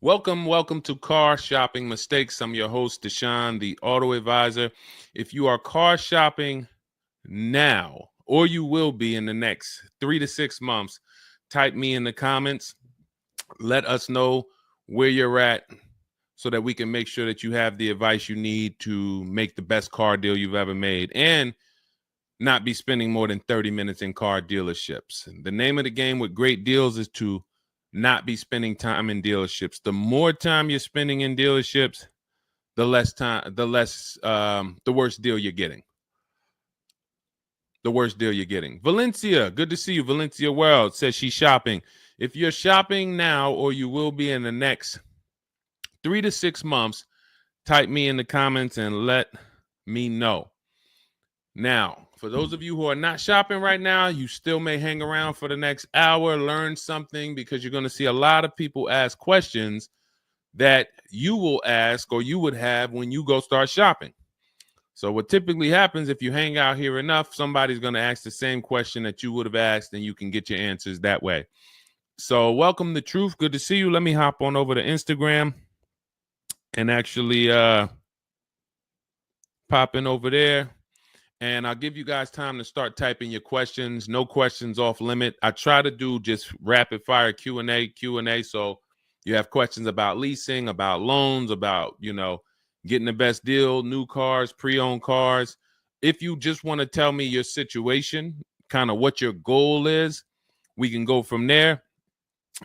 Welcome to Car Shopping Mistakes. I'm your host, Deshone the Auto Advisor. If you are car shopping now, or you will be in the next 3 to 6 months, type me in the comments. Let us know where you're at so that we can make sure that you have the advice you need to make the best car deal you've ever made and not be spending more than 30 minutes in car dealerships. The name of the game with great deals is to not be spending time in dealerships. The more time you're spending in dealerships, the worse deal you're getting. The worst deal you're getting. Valencia, good to see you. Valencia World says she's shopping. If you're shopping now or you will be in the next 3 to 6 months, type me in the comments and let me know. Now, for those of you who are not shopping right now, you still may hang around for the next hour, learn something, because you're going to see a lot of people ask questions that you will ask or you would have when you go start shopping. So what typically happens if you hang out here enough, somebody's going to ask the same question that you would have asked, and you can get your answers that way. So welcome to Truth. Good to see you. Let me hop on over to Instagram and actually pop in over there. And I'll give you guys time to start typing your questions. No questions off limit. I try to do just rapid fire Q&A. So you have questions about leasing, about loans, about, getting the best deal, new cars, pre-owned cars. If you just want to tell me your situation, kind of what your goal is, we can go from there.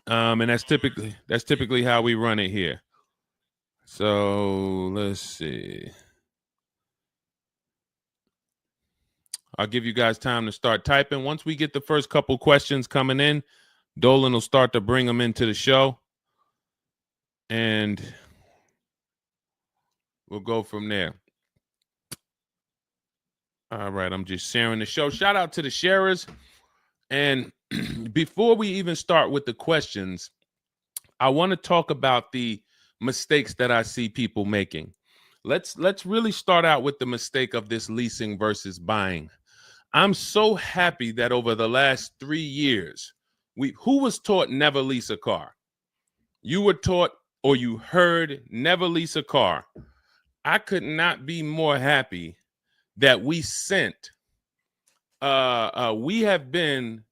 And that's typically how we run it here. So let's see. I'll give you guys time to start typing. Once we get the first couple questions coming in, Dolan will start to bring them into the show. And we'll go from there. All right, I'm just sharing the show. Shout out to the sharers. And before we even start with the questions, I want to talk about the mistakes that I see people making. Let's really start out with the mistake of this leasing versus buying. I'm so happy that over the last 3 years, who was taught never lease a car? You were taught or you heard never lease a car. I could not be more happy that we have been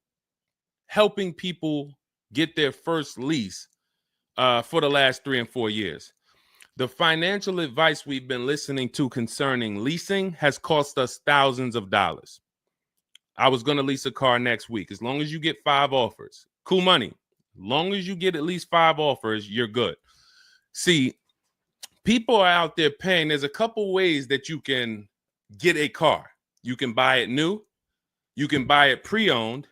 helping people get their first lease for the last 3 and 4 years. The financial advice we've been listening to concerning leasing has cost us thousands of dollars. I was going to lease a car next week. As long as you get 5 offers, cool money. As long as you get at least 5 offers, you're good. See, people are out there paying. There's a couple ways that you can get a car. You can buy it new, you can buy it pre-owned,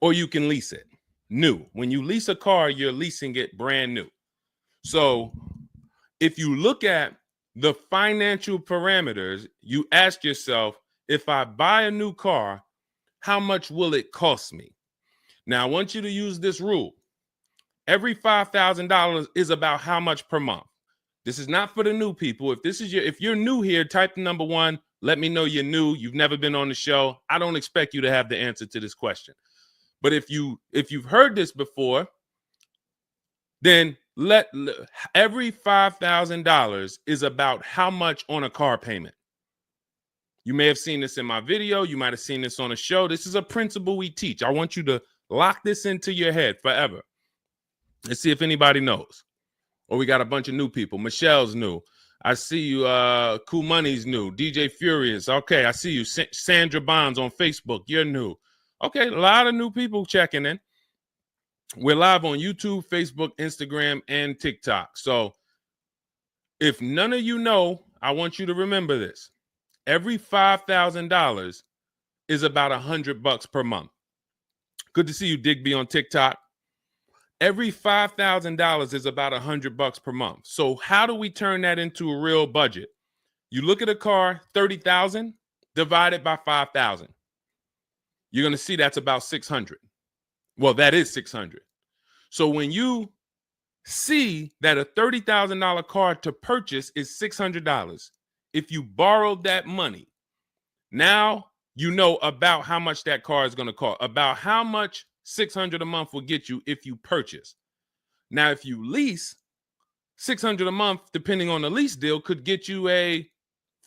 or you can lease it new. When you lease a car, you're leasing it brand new. So if you look at the financial parameters, you ask yourself, if I buy a new car, how much will it cost me? Now, I want you to use this rule. Every $5,000 is about how much per month. This is not for the new people. If you're new here, type the number 1. Let me know you're new. You've never been on the show. I don't expect you to have the answer to this question. But if you've heard this before, then every $5,000 is about how much on a car payment. You may have seen this in my video. You might have seen this on a show. This is a principle we teach. I want you to lock this into your head forever. Let's see if anybody knows. Or we got a bunch of new people. Michelle's new. I see you. Cool Money's new. DJ Furious. Okay, I see you. Sandra Bonds on Facebook. You're new. Okay, a lot of new people checking in. We're live on YouTube, Facebook, Instagram, and TikTok. So if none of you know, I want you to remember this. Every $5,000 is about $100 per month. Good to see you, Digby, on TikTok. Every $5,000 is about $100 per month. So how do we turn that into a real budget? You look at a car, $30,000 divided by 5,000. You're going to see that's about 600. Well, that is 600. So when you see that a $30,000 car to purchase is $600, if you borrowed that money, now you know about how much that car is going to cost, about how much $600 a month will get you if you purchase. Now, if you lease, $600 a month, depending on the lease deal, could get you a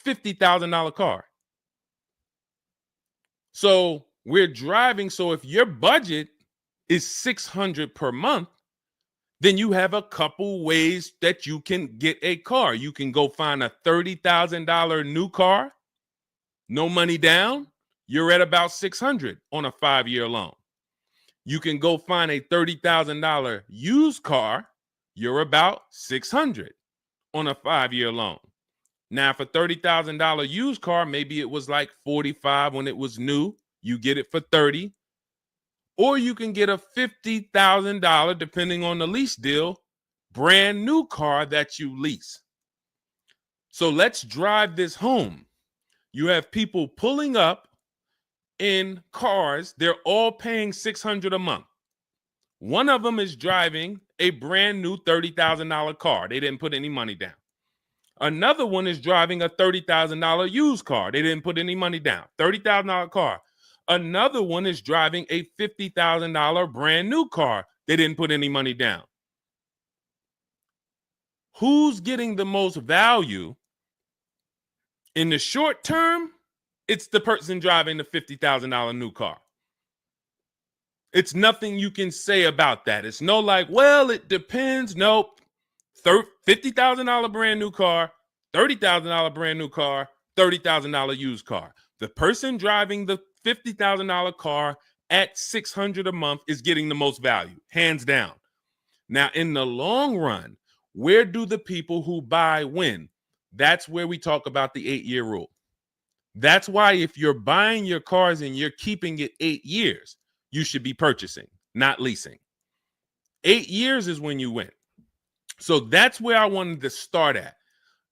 $50,000 car. So we're driving. So if your budget is $600 per month, then you have a couple ways that you can get a car. You can go find a $30,000 new car, no money down. You're at about $600 on a 5-year loan. You can go find a $30,000 used car. You're about $600 on a 5-year loan. Now, for $30,000 used car, maybe it was like $45 when it was new. You get it for $30. Or you can get a $50,000, depending on the lease deal, brand new car that you lease. So let's drive this home. You have people pulling up in cars. They're all paying $600 a month. One of them is driving a brand new $30,000 car. They didn't put any money down. Another one is driving a $30,000 used car. They didn't put any money down. $30,000 car. Another one is driving a $50,000 brand new car. They didn't put any money down. Who's getting the most value? In the short term, it's the person driving the $50,000 new car. It's nothing you can say about that. It's no like, well, it depends. Nope. $50,000 brand new car, $30,000 brand new car, $30,000 used car. The person driving the $50,000 car at $600 a month is getting the most value, hands down. Now, in the long run, where do the people who buy win? That's where we talk about the 8-year rule. That's why if you're buying your cars and you're keeping it 8 years, you should be purchasing, not leasing. 8 years is when you win. So that's where I wanted to start at.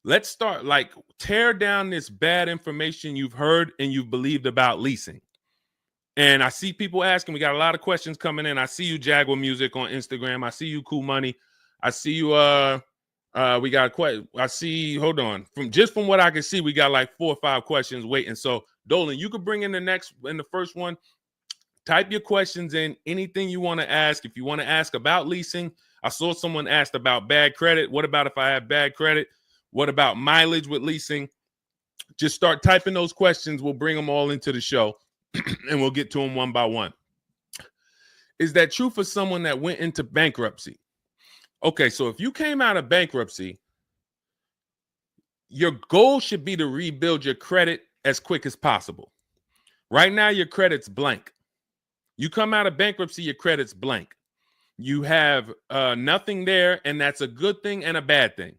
Let's start, like, tear down this bad information you've heard and you've believed about leasing. And I see people asking, we got a lot of questions coming in. I see you, Jaguar Music, on Instagram. I see you, Cool Money. I see you, we got quite, I see, hold on. From what I can see, we got like 4 or 5 questions waiting. So Dolan, you could bring in the first one. Type your questions in, anything you want to ask. If you want to ask about leasing, I saw someone asked about bad credit. What about if I have bad credit? What about mileage with leasing? Just start typing those questions. We'll bring them all into the show and we'll get to them one by one. Is that true for someone that went into bankruptcy? Okay, so if you came out of bankruptcy, your goal should be to rebuild your credit as quick as possible. Right now, your credit's blank. You come out of bankruptcy, your credit's blank. You have nothing there, and that's a good thing and a bad thing.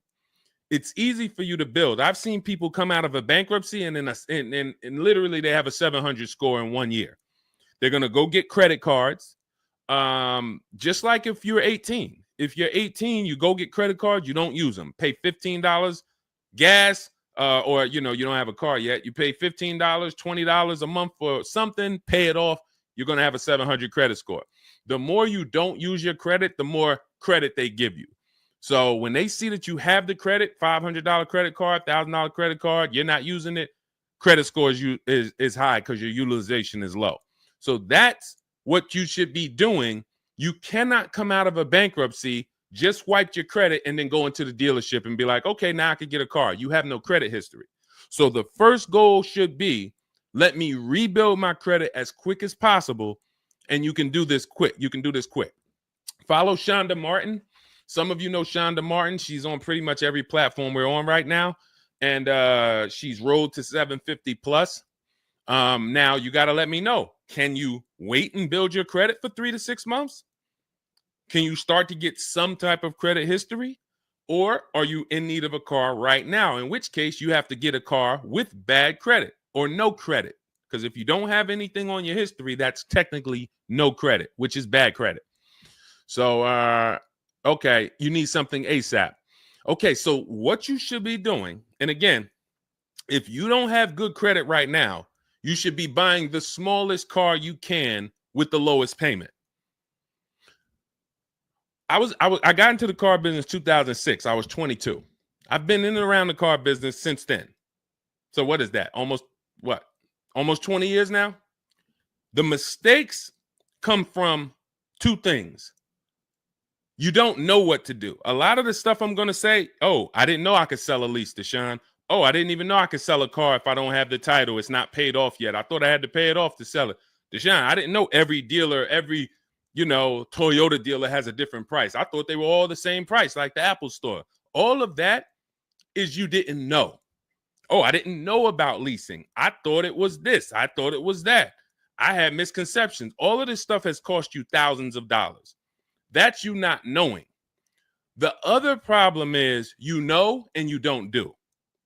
It's easy for you to build. I've seen people come out of a bankruptcy and literally they have a 700 score in 1 year. They're going to go get credit cards. Just like if you're 18. If you're 18, you go get credit cards, you don't use them. Pay $15 gas, or you don't have a car yet. You pay $15, $20 a month for something, pay it off. You're going to have a 700 credit score. The more you don't use your credit, the more credit they give you. So when they see that you have the credit, $500 credit card, $1,000 credit card, you're not using it, credit score is high because your utilization is low. So that's what you should be doing. You cannot come out of a bankruptcy, just wipe your credit, and then go into the dealership and be like, okay, now I can get a car. You have no credit history. So the first goal should be, let me rebuild my credit as quick as possible. And you can do this quick. Follow Shonda Martin. Some of you know Shonda Martin. She's on pretty much every platform we're on right now. And she's road to 750 plus. Now you got to let me know. Can you wait and build your credit for 3 to 6 months? Can you start to get some type of credit history? Or are you in need of a car right now? In which case you have to get a car with bad credit or no credit. Because if you don't have anything on your history, that's technically no credit, which is bad credit. So, okay, you need something ASAP. Okay, so what you should be doing, and again, if you don't have good credit right now, you should be buying the smallest car you can with the lowest payment. I got into the car business 2006. I was 22. I've been in and around the car business since then. So what is that? Almost 20 years now? The mistakes come from 2 things. You don't know what to do. A lot of the stuff I'm going to say, oh, I didn't know I could sell a lease, Deshone. Oh, I didn't even know I could sell a car if I don't have the title. It's not paid off yet. I thought I had to pay it off to sell it. Deshone, I didn't know every dealer, every, Toyota dealer has a different price. I thought they were all the same price, like the Apple store. All of that is you didn't know. Oh, I didn't know about leasing. I thought it was this. I thought it was that. I had misconceptions. All of this stuff has cost you thousands of dollars. That's you not knowing. The other problem is you know and you don't do,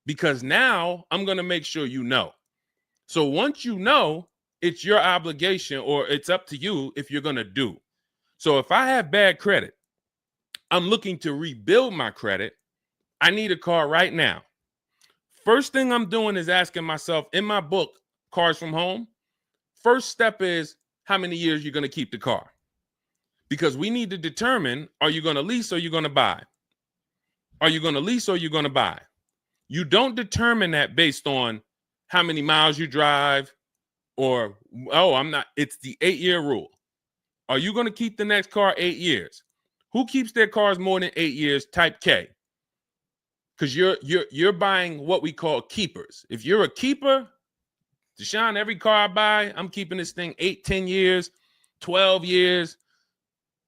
because now I'm going to make sure you know. So once you know, it's your obligation, or it's up to you if you're going to do. So if I have bad credit, I'm looking to rebuild my credit. I need a car right now. First thing I'm doing is asking myself, in my book, Cars from Home, first step is how many years you're going to keep the car. Because we need to determine, are you going to lease or are you going to buy? Are you going to lease or are you going to buy? You don't determine that based on how many miles you drive or, it's the 8-year rule. Are you going to keep the next car 8 years? Who keeps their cars more than 8 years? Type K. Because you're buying what we call keepers. If you're a keeper, Deshone, every car I buy, I'm keeping this thing 8, 10 years, 12 years.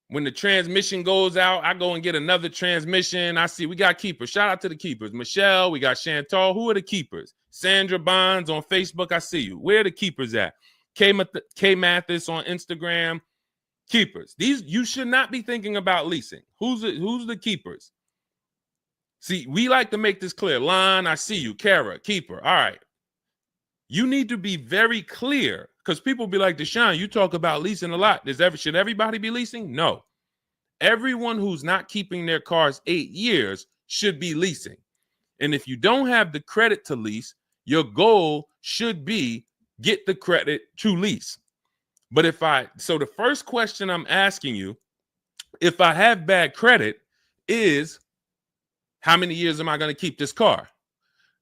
When the transmission goes out, I go and get another transmission. I see we got keepers. Shout out to the keepers. Michelle, we got Chantal. Who are the keepers? Sandra Bonds on Facebook. I see you. Where are the keepers at? K Mathis on Instagram. Keepers. These, you should not be thinking about leasing. Who's the keepers? See, we like to make this clear. Lon, I see you. Kara, keeper. All right. You need to be very clear, because people be like, Deshone, you talk about leasing a lot. Should everybody be leasing? No. Everyone who's not keeping their cars 8 years should be leasing. And if you don't have the credit to lease, your goal should be get the credit to lease. But so the first question I'm asking you, if I have bad credit, is how many years am I going to keep this car?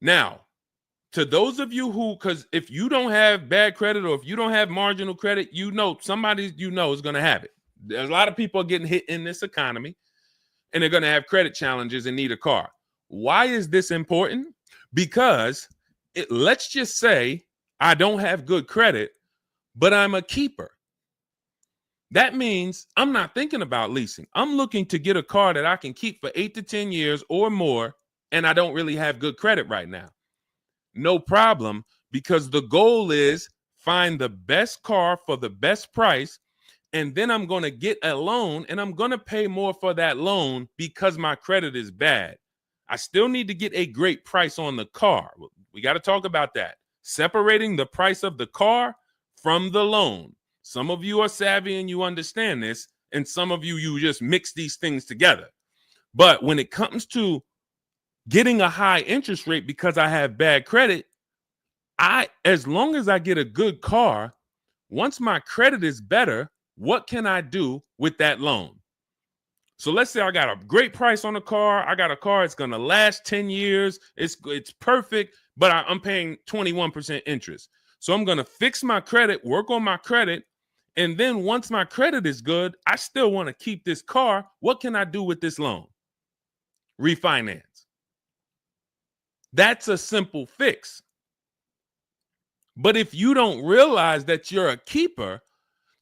Now, to those of you who, because if you don't have bad credit or if you don't have marginal credit, somebody is going to have it. There's a lot of people getting hit in this economy, and they're going to have credit challenges and need a car. Why is this important? Because let's just say I don't have good credit, but I'm a keeper. That means I'm not thinking about leasing. I'm looking to get a car that I can keep for 8 to 10 years or more, and I don't really have good credit right now. No problem, because the goal is find the best car for the best price, and then I'm going to get a loan, and I'm going to pay more for that loan because my credit is bad. I still need to get a great price on the car. We got to talk about that. Separating the price of the car from the loan. Some of you are savvy and you understand this, and some of you just mix these things together. But when it comes to getting a high interest rate because I have bad credit, as long as I get a good car, once my credit is better, what can I do with that loan? So let's say I got a great price on a car. I got a car, it's going to last 10 years. It's perfect, but I'm paying 21% interest. So I'm going to fix my credit, work on my credit. And then once my credit is good, I still want to keep this car. What can I do with this loan? Refinance. That's a simple fix. But if you don't realize that you're a keeper,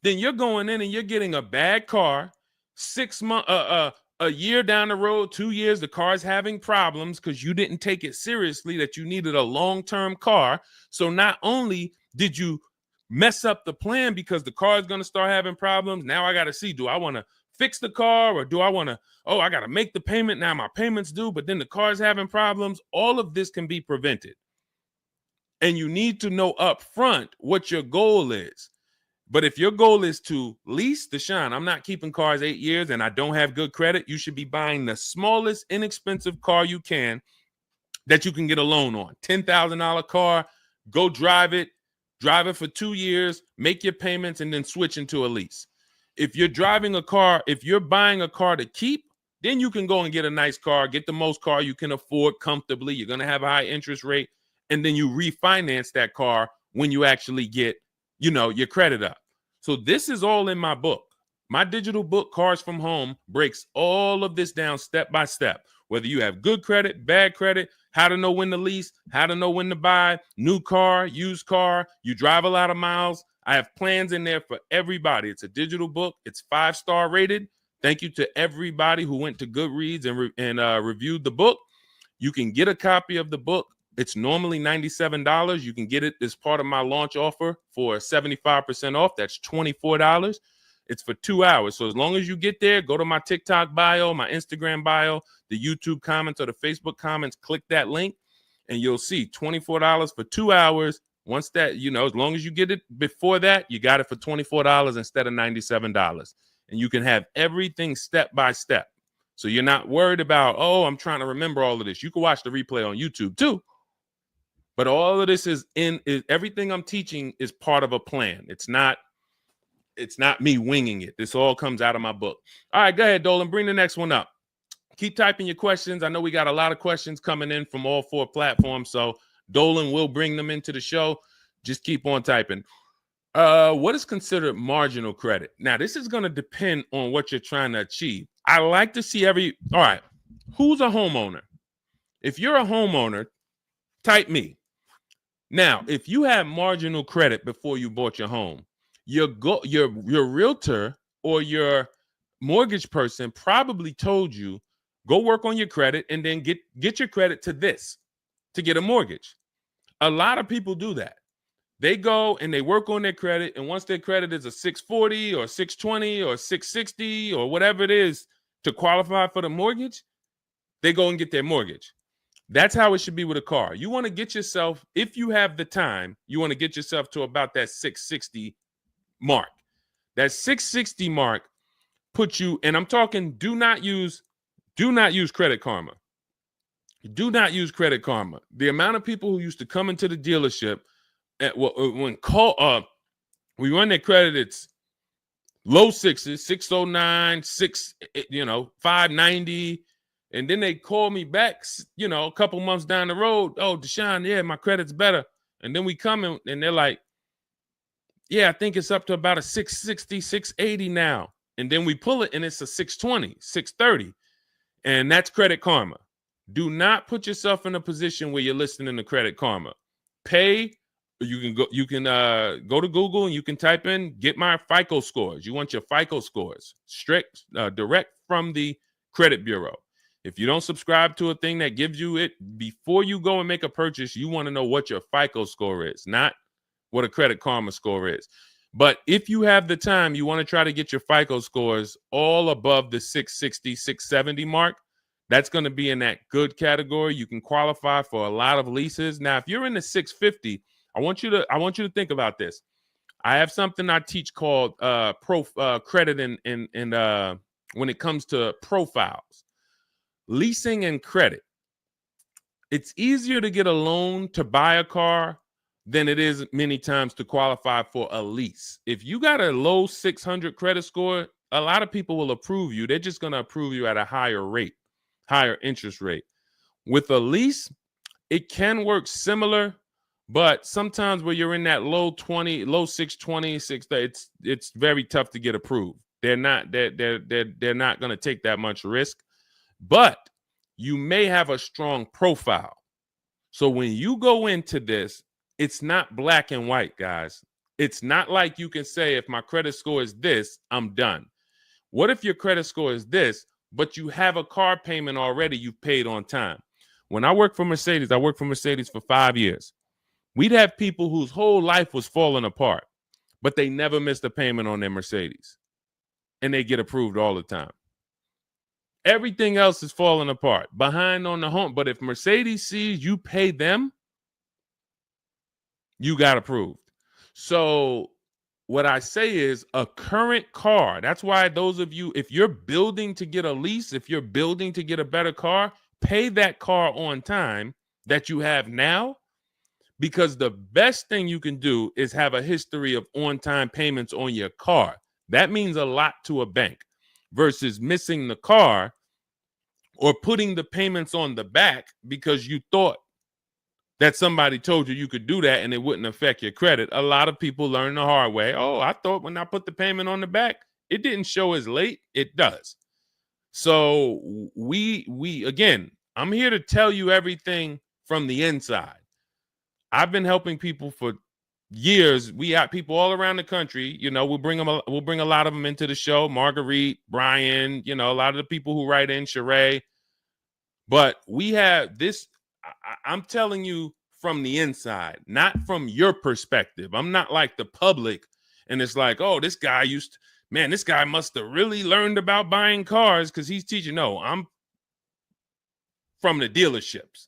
then you're going in and you're getting a bad car, 6 months, a year down the road, 2 years, the car's having problems because you didn't take it seriously that you needed a long-term car. So not only did you mess up the plan because the car is going to start having problems, now I got to see, do I want to fix the car, or do I want to, I got to make the payment, now my payment's due, but then the car's having problems. All of this can be prevented. And you need to know up front what your goal is. But if your goal is to lease, Deshone, I'm not keeping cars 8 years and I don't have good credit, you should be buying the smallest inexpensive car you can that you can get a loan on. $10,000 car, go drive it for 2 years, make your payments, and then switch into a lease. If you're driving a car, if you're buying a car to keep, then you can go and get a nice car, get the most car you can afford comfortably. You're going to have a high interest rate, and then you refinance that car when you actually get, your credit up. So this is all in my book. My digital book, Cars from Home, breaks all of this down step by step. Whether you have good credit, bad credit, how to know when to lease, how to know when to buy, new car, used car, you drive a lot of miles. I have plans in there for everybody. It's a digital book. It's 5-star rated. Thank you to everybody who went to Goodreads and reviewed the book. You can get a copy of the book. It's normally $97. You can get it as part of my launch offer for 75% off. That's $24. It's for 2 hours. So as long as you get there, go to my TikTok bio, my Instagram bio, the YouTube comments or the Facebook comments, click that link, and you'll see $24 for 2 hours. Once that, as long as you get it before that, you got it for $24 instead of $97. And you can have everything step by step. So you're not worried about, I'm trying to remember all of this. You can watch the replay on YouTube too. But all of this is everything I'm teaching is part of a plan. It's not me winging it. This all comes out of my book. All right, go ahead, Dolan. Bring the next one up. Keep typing your questions. I know we got a lot of questions coming in from all 4 platforms, so Dolan will bring them into the show. Just keep on typing. What is considered marginal credit? Now, this is going to depend on what you're trying to achieve. I like to see all right, who's a homeowner? If you're a homeowner, type me. Now, if you have marginal credit before you bought your home, your realtor or your mortgage person probably told you, go work on your credit and then get your credit to this to get a mortgage. A lot of people do that. They go and they work on their credit, and once their credit is a 640 or 620 or 660 or whatever it is to qualify for the mortgage, they go and get their mortgage. That's how it should be with a car. You want to get yourself, if you have the time, you want to get yourself to about that 660 mark. That 660 mark puts you, and I'm talking, do not use Credit Karma. Do not use Credit Karma. The amount of people who used to come into the dealership we run their credit, it's low 6s, 609, 590. And then they call me back, a couple months down the road. Oh, Deshone, yeah, my credit's better. And then we come in and they're like, yeah, I think it's up to about a 660, 680 now. And then we pull it and it's a 620, 630. And that's Credit Karma. Do not put yourself in a position where you're listening to Credit Karma. Pay. You can go to Google and you can type in, get my FICO scores. You want your FICO scores direct from the credit bureau. If you don't subscribe to a thing that gives you it before you go and make a purchase, you want to know what your FICO score is, not what a Credit Karma score is. But if you have the time, you want to try to get your FICO scores all above the 660, 670 mark. That's going to be in that good category. You can qualify for a lot of leases. Now, if you're in the 650, I want you to think about this. I have something I teach called credit and when it comes to profiles, leasing and credit. It's easier to get a loan to buy a car than it is many times to qualify for a lease. If you got a low 600 credit score, a lot of people will approve you. They're just going to approve you at a higher rate, higher interest rate. With a lease, it can work similar. But sometimes where you're in that low 620, 630, it's very tough to get approved. They're not going to take that much risk, but you may have a strong profile. So when you go into this, it's not black and white, guys. It's not like you can say, if my credit score is this, I'm done. What if your credit score is this, but you have a car payment already you've paid on time? When I worked for Mercedes, I worked for Mercedes for 5 years. We'd have people whose whole life was falling apart, but they never missed a payment on their Mercedes, and they get approved all the time. Everything else is falling apart, behind on the home. But if Mercedes sees you pay them, you got approved. So what I say is a current car. That's why those of you, if you're building to get a lease, if you're building to get a better car, pay that car on time that you have now. Because the best thing you can do is have a history of on-time payments on your car. That means a lot to a bank versus missing the car or putting the payments on the back because you thought that somebody told you could do that and it wouldn't affect your credit. A lot of people learn the hard way. Oh, I thought when I put the payment on the back, it didn't show as late. It does. So we again, I'm here to tell you everything from the inside. I've been helping people for years. We have people all around the country. You know, we'll bring a lot of them into the show. Marguerite, Brian, you know, a lot of the people who write in, Sheree. But we have this. I'm telling you from the inside, not from your perspective. I'm not like the public, and it's like, oh, this guy this guy must have really learned about buying cars because he's teaching. No, I'm from the dealerships.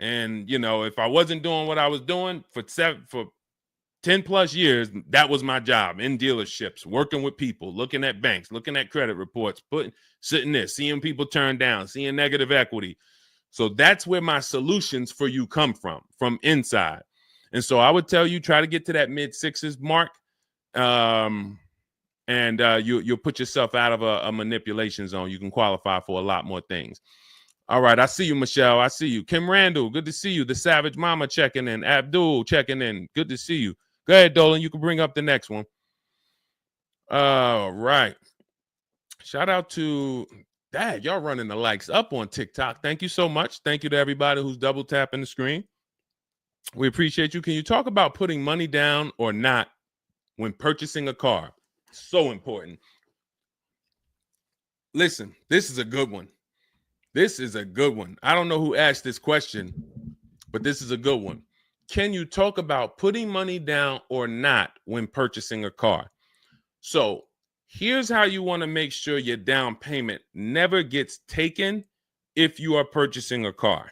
And, you know, if I wasn't doing what I was doing for 10 plus years, that was my job in dealerships, working with people, looking at banks, looking at credit reports, sitting there, seeing people turn down, seeing negative equity. So that's where my solutions for you come from inside. And so I would tell you, try to get to that mid sixes mark. And you'll put yourself out of a manipulation zone. You can qualify for a lot more things. All right, I see you, Michelle. I see you. Kim Randall, good to see you. The Savage Mama checking in. Abdul checking in. Good to see you. Go ahead, Dolan. You can bring up the next one. All right. Shout out to Dad. Y'all running the likes up on TikTok. Thank you so much. Thank you to everybody who's double tapping the screen. We appreciate you. Can you talk about putting money down or not when purchasing a car? So important. Listen, this is a good one. This is a good one. I don't know who asked this question, but this is a good one. Can you talk about putting money down or not when purchasing a car? So here's how you want to make sure your down payment never gets taken if you are purchasing a car.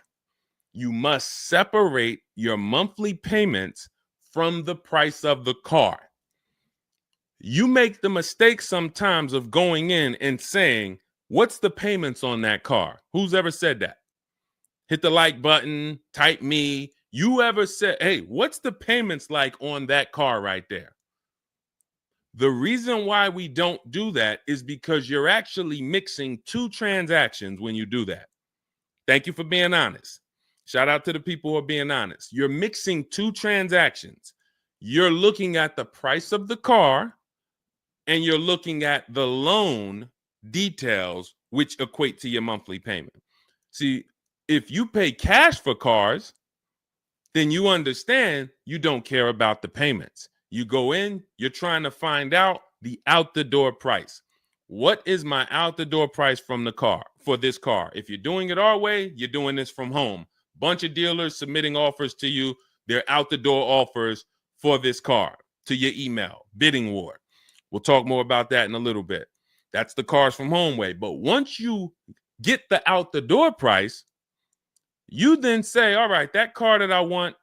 You must separate your monthly payments from the price of the car. You make the mistake sometimes of going in and saying, what's the payments on that car? Who's ever said that? Hit the like button, type me. You ever said, hey, what's the payments like on that car right there? The reason why we don't do that is because you're actually mixing two transactions when you do that. Thank you for being honest. Shout out to the people who are being honest. You're mixing two transactions. You're looking at the price of the car and you're looking at the loan details, which equate to your monthly payment. See, if you pay cash for cars, then you understand you don't care about the payments. You go in, you're trying to find out the out the door price. What is my out the door price from the car for this car? If you're doing it our way, you're doing this from home. Bunch of dealers submitting offers to you. They're out the door offers for this car to your email, bidding war. We'll talk more about that in a little bit. That's the cars from home way. But once you get the out the door price, you then say, all right, that car that I want,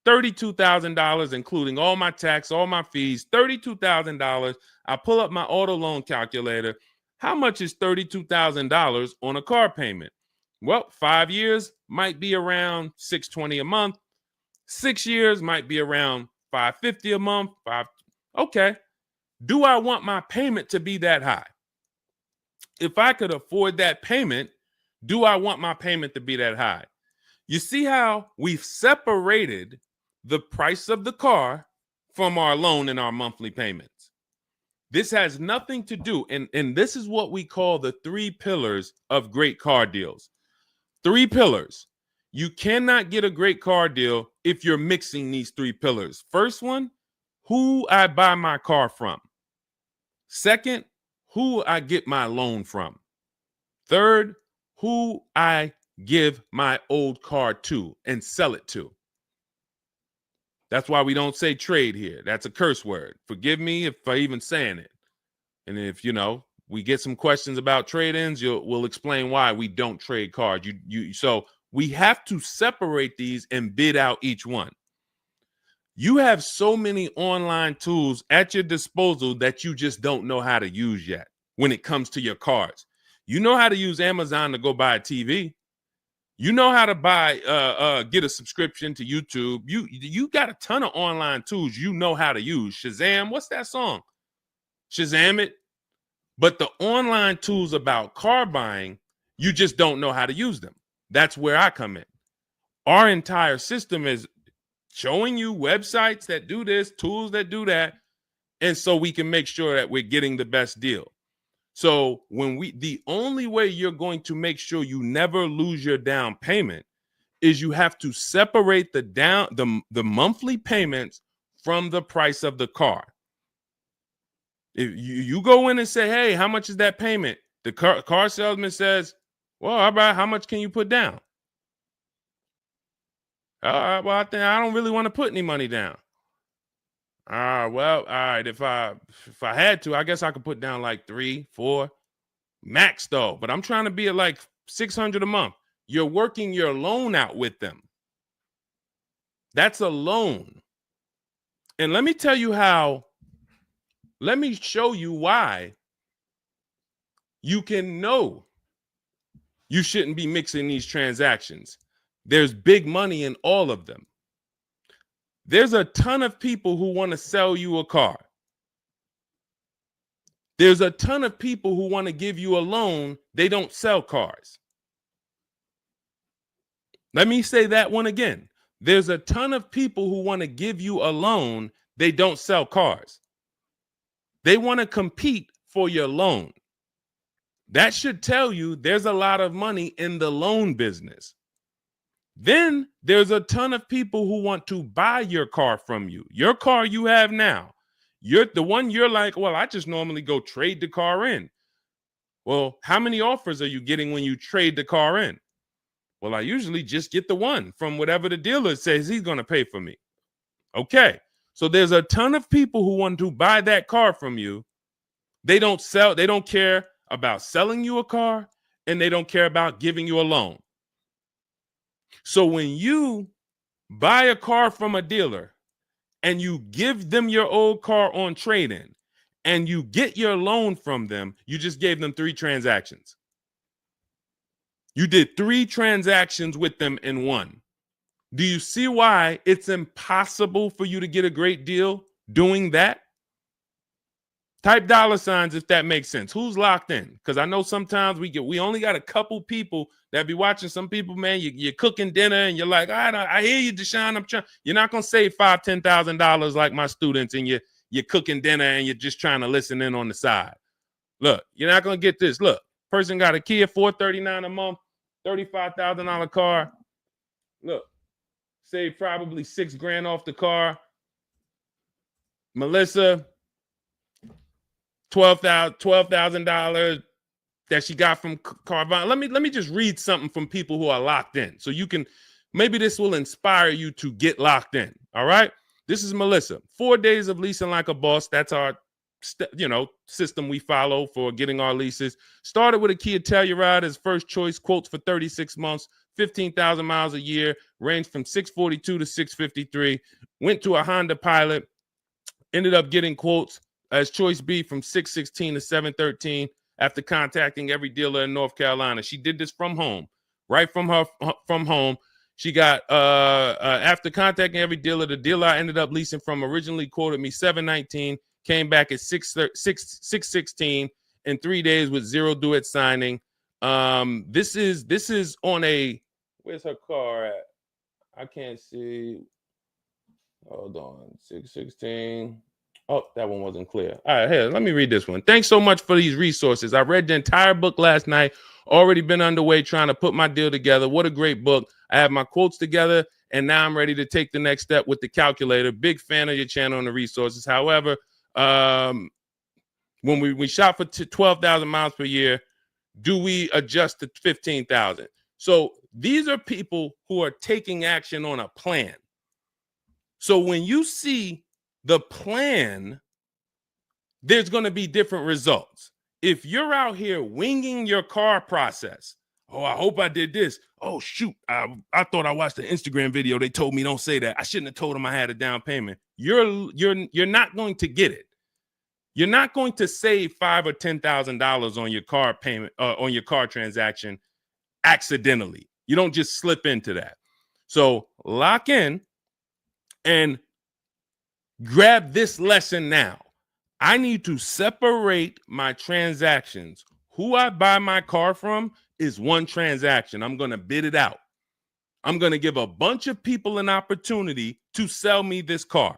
$32,000, including all my tax, all my fees, $32,000. I pull up my auto loan calculator. How much is $32,000 on a car payment? Well, 5 years might be around $620 a month. 6 years might be around $550 a month. Okay. Do I want my payment to be that high? If I could afford that payment, do I want my payment to be that high? You see how we've separated the price of the car from our loan and our monthly payments. This has nothing to do, and this is what we call the 3 pillars of great car deals. 3 pillars. You cannot get a great car deal if you're mixing these 3 pillars. First one, who I buy my car from. Second, who I get my loan from. Third, who I give my old car to and sell it to. That's why we don't say trade here. That's a curse word. Forgive me if I even saying it. And if, we get some questions about trade-ins, we'll explain why we don't trade cars. So we have to separate these and bid out each one. You have so many online tools at your disposal that you just don't know how to use yet when it comes to your cars. You know how to use Amazon to go buy a TV. You know how to get a subscription to YouTube. You got a ton of online tools you know how to use. Shazam, what's that song? Shazam it. But the online tools about car buying, you just don't know how to use them. That's where I come in. Our entire system is showing you websites that do this, tools that do that, And so we can make sure that we're getting the best deal. So the only way you're going to make sure you never lose your down payment is you have to separate the monthly payments from the price of the car. If you go in and say, hey, how much is that payment? The car salesman says, well, how much can you put down? Well, I don't really want to put any money down. Well, all right. If I had to, I guess I could put down like 3, 4 max though. But I'm trying to be at like $600 a month. You're working your loan out with them. That's a loan. And let me tell you how. Let me show you why you can know you shouldn't be mixing these transactions. There's big money in all of them. There's a ton of people who want to sell you a car. There's a ton of people who want to give you a loan. They don't sell cars. Let me say that one again. There's a ton of people who want to give you a loan. They don't sell cars. They want to compete for your loan. That should tell you there's a lot of money in the loan business. Then there's a ton of people who want to buy your car from you. Your car you have now. You're the one you're like, well, I just normally go trade the car in. Well, how many offers are you getting when you trade the car in? Well, I usually just get the one from whatever the dealer says he's going to pay for me. Okay. So there's a ton of people who want to buy that car from you. They don't care about selling you a car, and they don't care about giving you a loan. So when you buy a car from a dealer and you give them your old car on trade-in and you get your loan from them, you just gave them 3 transactions. You did 3 transactions with them in one. Do you see why it's impossible for you to get a great deal doing that? Type $signs if that makes sense. Who's locked in? Because I know sometimes we only got a couple people that be watching. Some people, man, you're cooking dinner and you're like, I hear you, Deshone. You're not gonna save $5,000, $10,000 like my students, and you're cooking dinner and you're just trying to listen in on the side. Look, you're not gonna get this. Look, person got a Kia $439 a month, $35,000 car. Look, save probably $6,000 off the car. Melissa, $12,000 that she got from Carvana. Let me just read something from people who are locked in, so you can, maybe this will inspire you to get locked in. All right, this is Melissa. 4 days of leasing like a boss. That's our system we follow for getting our leases. Started with a Kia Telluride as first choice. Quotes for 36 months, 15,000 miles a year. Ranged from 642 to 653. Went to a Honda Pilot. Ended up getting quotes as choice B from 616 to 713 after contacting every dealer in North Carolina. She did this from home, right from home. She got after contacting every dealer, the dealer I ended up leasing from originally quoted me 719, came back at 616 in 3 days with 0 due at signing. This is on a, where's her car at? I can't see. Hold on, 616. Oh, that one wasn't clear. All right, here, let me read this one. Thanks so much for these resources. I read the entire book last night. Already been underway trying to put my deal together. What a great book. I have my quotes together, and now I'm ready to take the next step with the calculator. Big fan of your channel and the resources. However, when we shop for 12,000 miles per year, do we adjust to 15,000? So these are people who are taking action on a plan. So when you see the plan, there's going to be different results. If you're out here winging your car process, oh, I hope I did this. Oh, shoot, I thought I watched the Instagram video. They told me don't say that. I shouldn't have told them I had a down payment. You're not going to get it. You're not going to save $5,000 or $10,000 on your car payment, on your car transaction accidentally. You don't just slip into that. So lock in and grab this lesson now. I need to separate my transactions. Who I buy my car from is one transaction. I'm going to bid it out. I'm going to give a bunch of people an opportunity to sell me this car.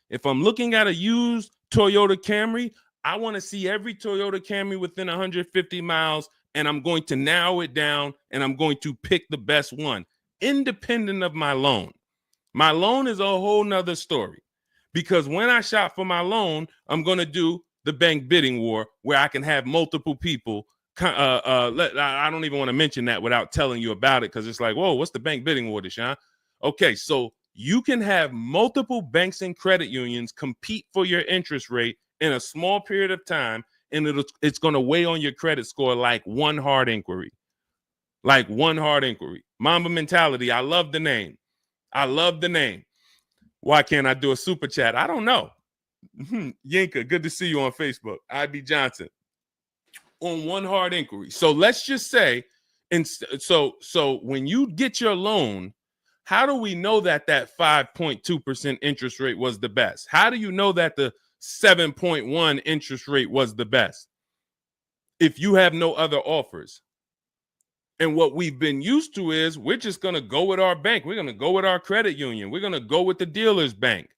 If I'm looking at a used Toyota Camry, I want to see every Toyota Camry within 150 miles, and I'm going to narrow it down, and I'm going to pick the best one, independent of my loan. My loan is a whole nother story, because when I shop for my loan, I'm going to do the bank bidding war where I can have multiple people. I don't even want to mention that without telling you about it, because it's like, whoa, what's the bank bidding war, Deshone? Okay, so you can have multiple banks and credit unions compete for your interest rate in a small period of time, and it's going to weigh on your credit score like one hard inquiry. Like one hard inquiry. Mamba Mentality, I love the name. I love the name. Why can't I do a super chat? I don't know. Yinka, good to see you on Facebook. IB Johnson. On one hard inquiry. So let's just say, so when you get your loan, how do we know that 5.2% interest rate was the best? How do you know that the 7.1 interest rate was the best if you have no other offers? And what we've been used to is we're just going to go with our bank. We're going to go with our credit union. We're going to go with the dealer's bank.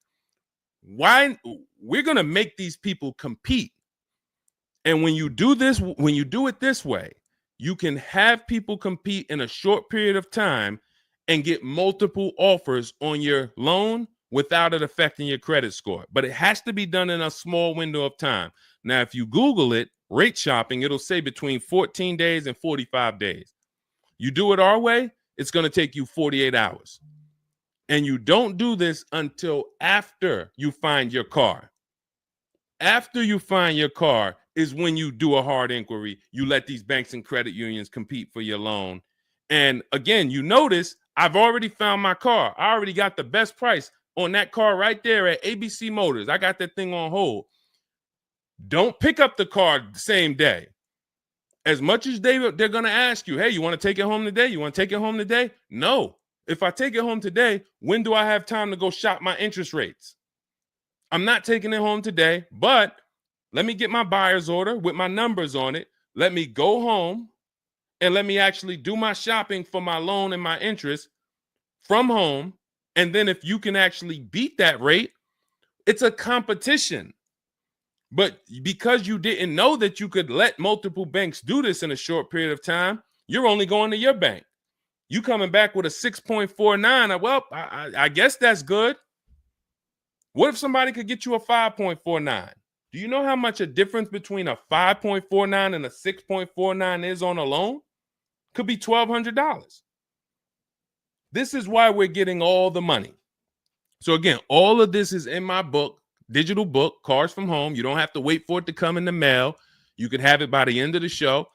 Why? We're going to make these people compete. And when you do this, when you do it this way, you can have people compete in a short period of time and get multiple offers on your loan without it affecting your credit score. But it has to be done in a small window of time. Now, if you Google it, rate shopping, it'll say between 14 days and 45 days. You do it our way, it's going to take you 48 hours. And you don't do this until after you find your car. After you find your car is when you do a hard inquiry. You let these banks and credit unions compete for your loan. And again, you notice I've already found my car. I already got the best price on that car right there at ABC Motors. I got that thing on hold. Don't pick up the car the same day. As much as they're going to ask you, hey, you want to take it home today? You want to take it home today? No. If I take it home today, when do I have time to go shop my interest rates? I'm not taking it home today, but let me get my buyer's order with my numbers on it. Let me go home and let me actually do my shopping for my loan and my interest from home. And then if you can actually beat that rate, it's a competition. But because you didn't know that you could let multiple banks do this in a short period of time, you're only going to your bank. You coming back with a 6.49. Well, I guess that's good. What if somebody could get you a 5.49? Do you know how much a difference between a 5.49 and a 6.49 is on a loan? Could be $1,200. This is why we're getting all the money. So again, all of this is in my book, digital book, Cars from Home. You don't have to wait for it to come in the mail. You can have it by the end of the show.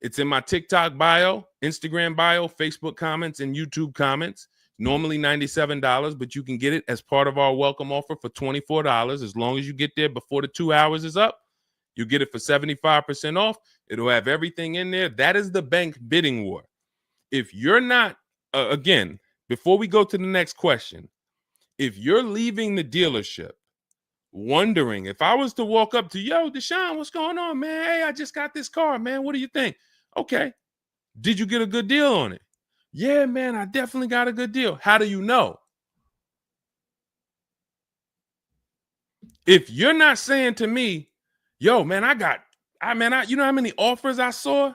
It's in my TikTok bio, Instagram bio, Facebook comments, and YouTube comments. Normally $97, but you can get it as part of our welcome offer for $24. As long as you get there before the 2 hours is up, you get it for 75% off. It'll have everything in there. That is the bank bidding war. If you're not, again, before we go to the next question, if you're leaving the dealership wondering, if I was to walk up to, yo, Deshone, what's going on, man? Hey, I just got this car, man. What do you think? Okay. Did you get a good deal on it? Yeah, man, I definitely got a good deal. How do you know? If you're not saying to me, yo, man, you know how many offers I saw?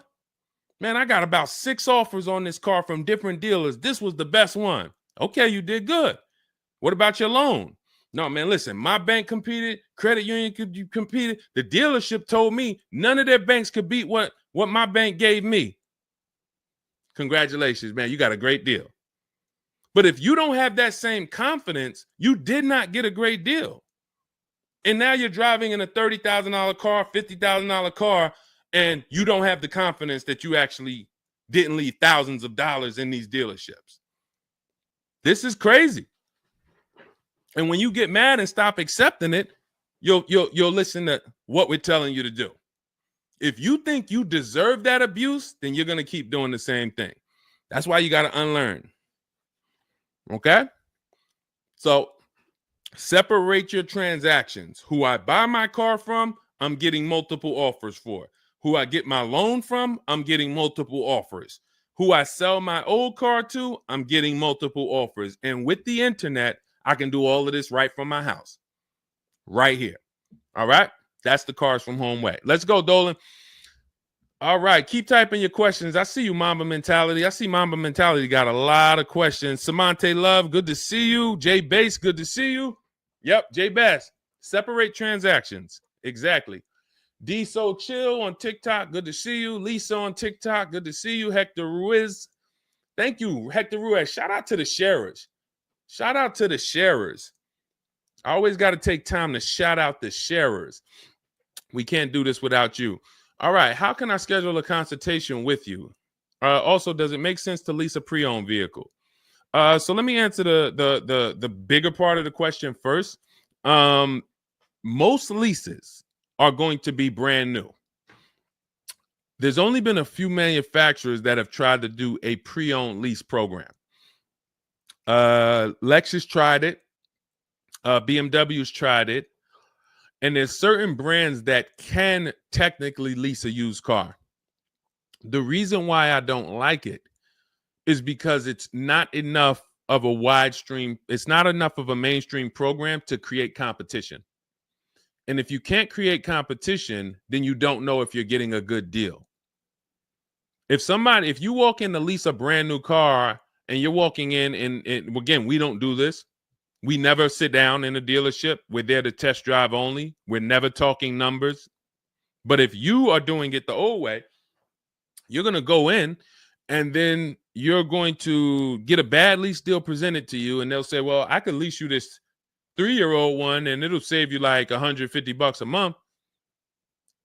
Man, I got about 6 offers on this car from different dealers. This was the best one. Okay, you did good. What about your loan? No, man, listen, my bank competed, credit union competed. The dealership told me none of their banks could beat what my bank gave me. Congratulations, man, you got a great deal. But if you don't have that same confidence, you did not get a great deal. And now you're driving in a $30,000 car, $50,000 car, and you don't have the confidence that you actually didn't leave thousands of dollars in these dealerships. This is crazy. And when you get mad and stop accepting it, you'll listen to what we're telling you to do. If you think you deserve that abuse, then you're going to keep doing the same thing. That's why you got to unlearn. Okay? So separate your transactions. Who I buy my car from, I'm getting multiple offers for. Who I get my loan from, I'm getting multiple offers. Who I sell my old car to, I'm getting multiple offers. And with the internet, I can do all of this right from my house, right here. All right. That's the Cars from Home way. Let's go, Dolan. All right. Keep typing your questions. I see you, Mamba Mentality. I see Mamba Mentality got a lot of questions. Samante Love, good to see you. Jay Bass, good to see you. Yep, Jay Bass. Separate transactions. Exactly. D So Chill on TikTok, good to see you. Lisa on TikTok, good to see you. Hector Ruiz, thank you, Hector Ruiz. Shout out to the sharers. Shout out to the sharers. I always got to take time to shout out the sharers. We can't do this without you. All right, how can I schedule a consultation with you? Also, does it make sense to lease a pre-owned vehicle? So let me answer the bigger part of the question first. Most leases are going to be brand new. There's only been a few manufacturers that have tried to do a pre-owned lease program. Lexus tried it. BMW's tried it. And there's certain brands that can technically lease a used car. The reason why I don't like it is because it's not enough of a wide stream. It's not enough of a mainstream program to create competition. And if you can't create competition, then you don't know if you're getting a good deal. If you walk in to lease a brand new car and you're walking in and again, we don't do this. We never sit down in a dealership. We're there to test drive only. We're never talking numbers. But if you are doing it the old way, you're going to go in and then you're going to get a bad lease deal presented to you. And they'll say, well, I could lease you this 3-year-old one and it'll save you like $150 a month.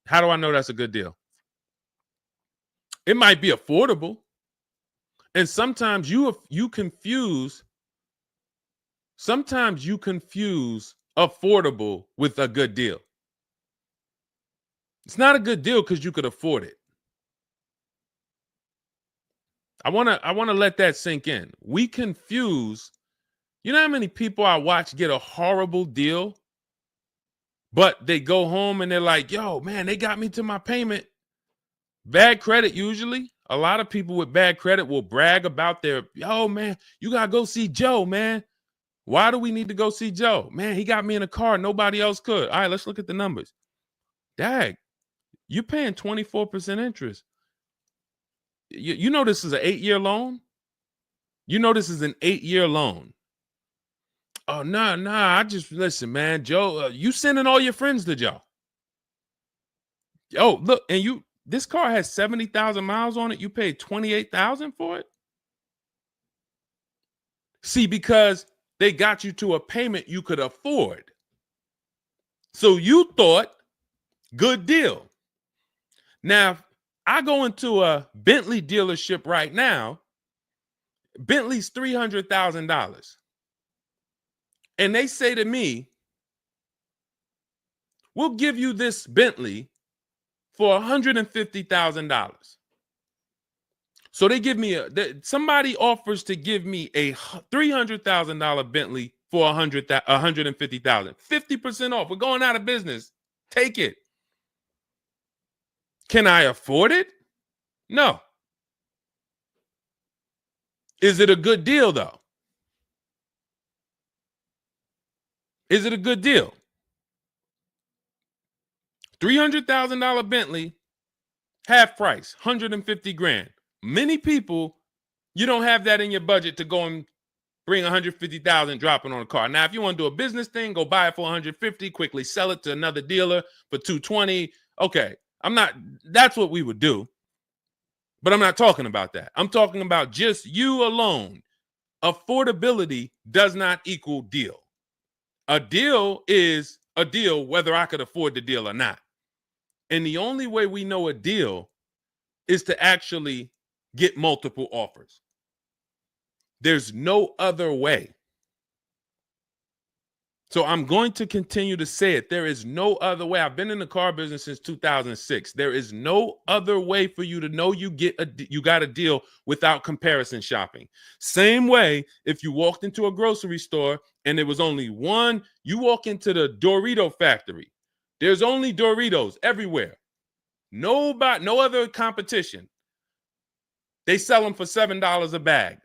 How do I know that's a good deal? It might be affordable. And sometimes you confuse affordable with a good deal. It's not a good deal because you could afford it. I want to let that sink in. We confuse, you know how many people I watch get a horrible deal, but they go home and they're like, yo, man, they got me to my payment. Bad credit usually. A lot of people with bad credit will brag about yo, man, you got to go see Joe, man. Why do we need to go see Joe? Man, he got me in a car. Nobody else could. All right, let's look at the numbers. Dag, you're paying 24% interest. You know this is an 8-year loan? You know this is an 8-year loan. Oh, nah. I just, listen, man, Joe, you sending all your friends to Joe. Oh, look, and this car has 70,000 miles on it. You paid 28,000 for it? See, because they got you to a payment you could afford. So you thought, good deal. Now, I go into a Bentley dealership right now. Bentley's $300,000. And they say to me, we'll give you this Bentley for $150,000. So they give me somebody offers to give me a $300,000 Bentley for $150,000. 50% off. We're going out of business. Take it. Can I afford it? No. Is it a good deal, though? Is it a good deal? $300,000 Bentley, half price, $150,000. Many people, you don't have that in your budget to go and bring $150,000 dropping on a car. Now, if you want to do a business thing, go buy it for $150,000, quickly sell it to another dealer for $220,000. Okay, that's what we would do. But I'm not talking about that. I'm talking about just you alone. Affordability does not equal deal. A deal is a deal whether I could afford the deal or not. And the only way we know a deal is to actually get multiple offers. There's no other way. So I'm going to continue to say it. There is no other way. I've been in the car business since 2006. There is no other way for you to know you got a deal without comparison shopping. Same way if you walked into a grocery store and there was only one, you walk into the Dorito factory. There's only Doritos everywhere. No other competition. They sell them for $7 a bag.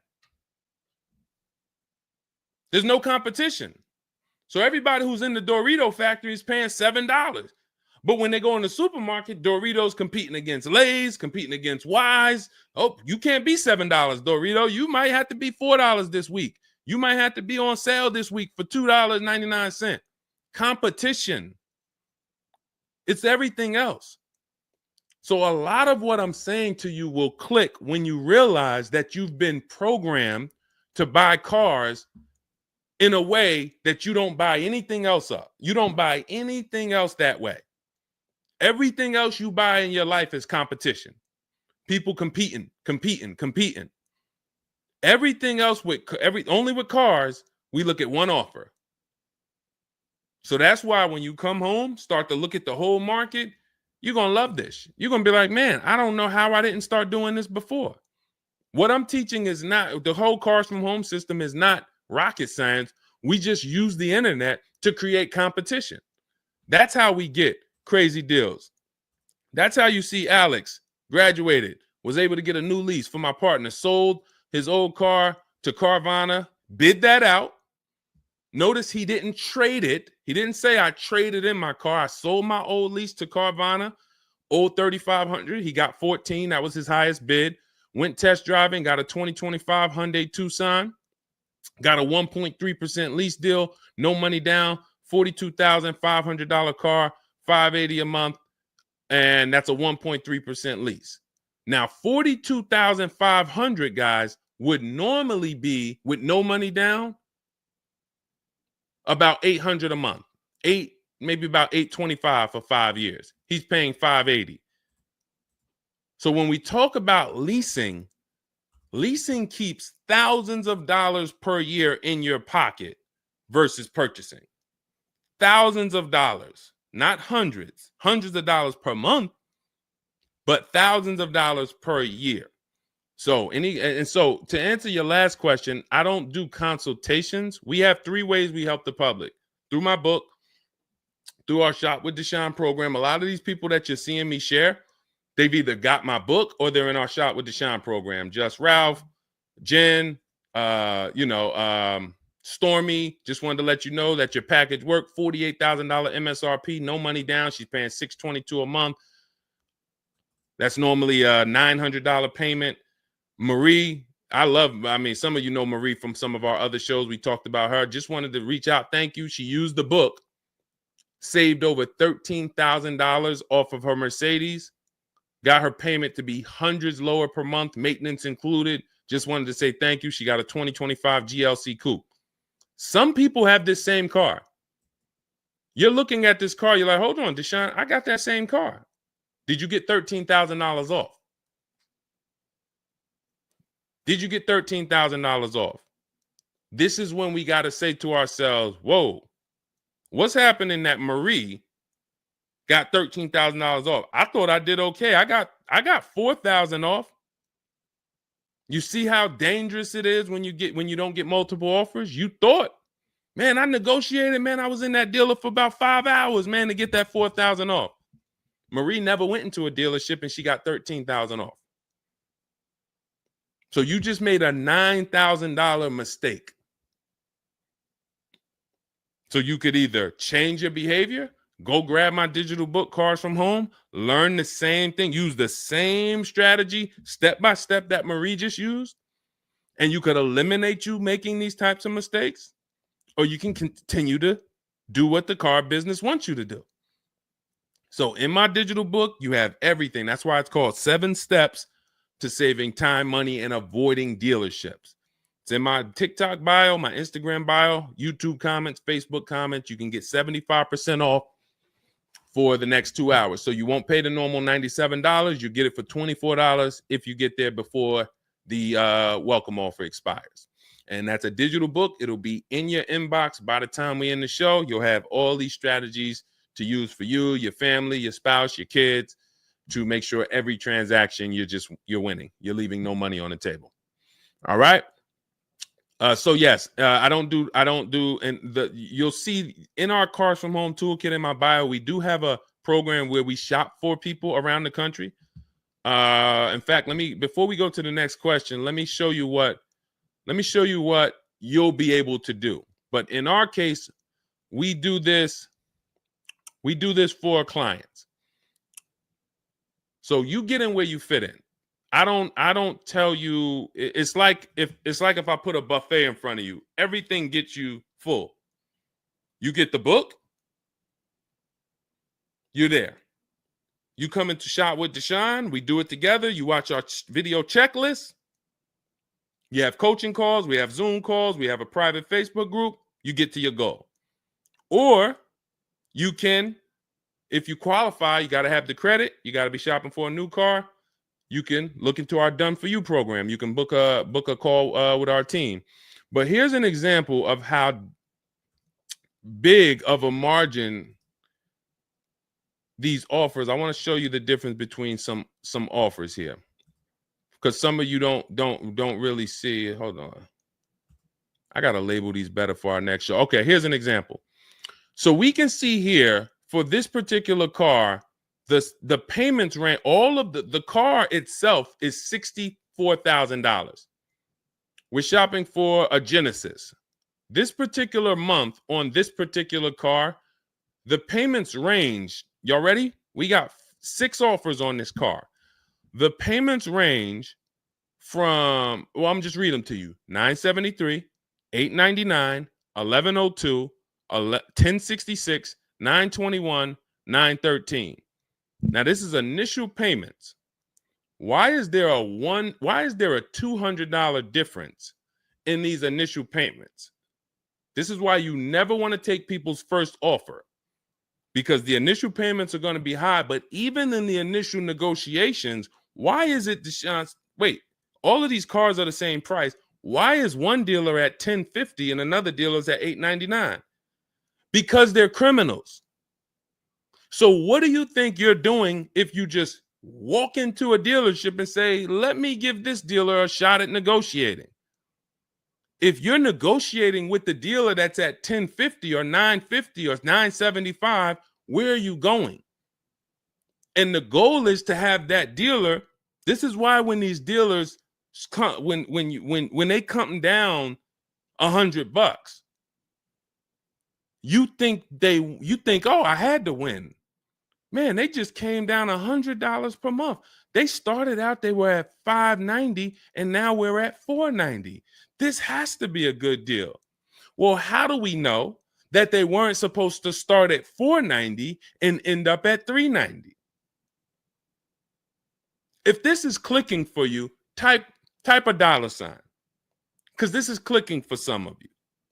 There's no competition. So everybody who's in the Dorito factory is paying $7. But when they go in the supermarket, Doritos competing against Lay's, competing against Wise. Oh, you can't be $7, Dorito. You might have to be $4 this week. You might have to be on sale this week for $2.99. Competition. It's everything else. So a lot of what I'm saying to you will click when you realize that you've been programmed to buy cars in a way that you don't buy anything else up. You don't buy anything else that way. Everything else you buy in your life is competition. People competing. Everything else only with cars, we look at one offer. So that's why when you come home, start to look at the whole market, you're going to love this. You're going to be like, man, I don't know how I didn't start doing this before. What I'm teaching is not, the whole Cars from Home system is not rocket science. We just use the internet to create competition. That's how we get crazy deals. That's how you see Alex graduated, was able to get a new lease for my partner, sold his old car to Carvana, bid that out. Notice he didn't trade it. He didn't say I traded in my car. I sold my old lease to Carvana, old 3,500. He got 14. That was his highest bid. Went test driving, got a 2025 Hyundai Tucson, got a 1.3% lease deal, no money down, $42,500 car, $580 a month, and that's a 1.3% lease. Now, $42,500, guys, would normally be, with no money down, about $800 a month. Maybe about $825 for 5 years. He's paying $580. So when we talk about leasing keeps thousands of dollars per year in your pocket versus purchasing. Thousands of dollars, not hundreds of dollars per month, but thousands of dollars per year. So so to answer your last question, I don't do consultations. We have 3 ways we help the public: through my book, through our Shop with Deshone program. A lot of these people that you're seeing me share, they've either got my book or they're in our Shop with Deshone program. Just Ralph, Jen, Stormy. Just wanted to let you know that your package worked. $48,000 MSRP, no money down. She's paying $622 a month. That's normally a $900 payment. Marie, some of you know Marie from some of our other shows. We talked about her. Just wanted to reach out. Thank you. She used the book, saved over $13,000 off of her Mercedes, got her payment to be hundreds lower per month, maintenance included. Just wanted to say thank you. She got a 2025 GLC Coupe. Some people have this same car. You're looking at this car. You're like, hold on, Deshone, I got that same car. Did you get $13,000 off? Did you get $13,000 off? This is when we got to say to ourselves, whoa, what's happening that Marie got $13,000 off? I thought I did okay. I got $4,000 off. You see how dangerous it is when you don't get multiple offers? You thought, man, I negotiated, man. I was in that dealer for about 5 hours, man, to get that $4,000 off. Marie never went into a dealership and she got $13,000 off. So you just made a $9,000 mistake. So you could either change your behavior, go grab my digital book, Cars from Home, learn the same thing, use the same strategy step by step that Marie just used, and you could eliminate you making these types of mistakes, or you can continue to do what the car business wants you to do. So in my digital book, you have everything. That's why it's called 7 Steps to Saving Time, Money, and Avoiding Dealerships. It's in my TikTok bio, my Instagram bio, YouTube comments, Facebook comments. You can get 75% off for the next 2 hours. So you won't pay the normal $97. You get it for $24 if you get there before the welcome offer expires. And that's a digital book. It'll be in your inbox by the time we end the show. You'll have all these strategies to use for you, your family, your spouse, your kids, to make sure every transaction you're winning. You're leaving no money on the table. All right. So yes, I don't do, and you'll see in our Cars from Home toolkit in my bio, we do have a program where we shop for people around the country. In fact, before we go to the next question, let me show you what you'll be able to do. But in our case, we do this for our clients. So you get in where you fit in. I don't tell you, it's like if I put a buffet in front of you, everything gets you full. You get the book, you're there. You come into Shop with Deshone, we do it together. You watch our video checklist. You have coaching calls, we have Zoom calls, we have a private Facebook group. You get to your goal. Or you can, if you qualify, you got to have the credit. You got to be shopping for a new car. You can look into our Done For You program. You can book a call with our team. But here's an example of how big of a margin these offers. I want to show you the difference between some offers here, because some of you don't really see it. Hold on. I got to label these better for our next show. Okay, here's an example. So we can see here for this particular car, the payments ran, all of the car itself is $64,000. We're shopping for a Genesis. This particular month on this particular car, the payments range. Y'all ready? We got 6 offers on this car. The payments range from, well, I'm just reading them to you. $973, $899, $1,102, $1,066, $921, $913. Now this is initial payments. Why is there a $200 difference in these initial payments? This is why you never want to take people's first offer, because the initial payments are going to be high. But even in the initial negotiations, why is it, Deshone? Wait, all of these cars are the same price. Why is one dealer at $1,050 and another dealer is at $899? Because they're criminals. So what do you think you're doing if you just walk into a dealership and say, let me give this dealer a shot at negotiating? If you're negotiating with the dealer that's at $1,050 or $950 or $975, where are you going? And the goal is to have that dealer. This is why when these dealers come, when they come down $100, you think, oh, I had to win. Man, they just came down $100 per month. They started out, they were at $590, and now we're at $490. This has to be a good deal. Well, how do we know that they weren't supposed to start at $490 and end up at $390? If this is clicking for you, type a $, because this is clicking for some of you.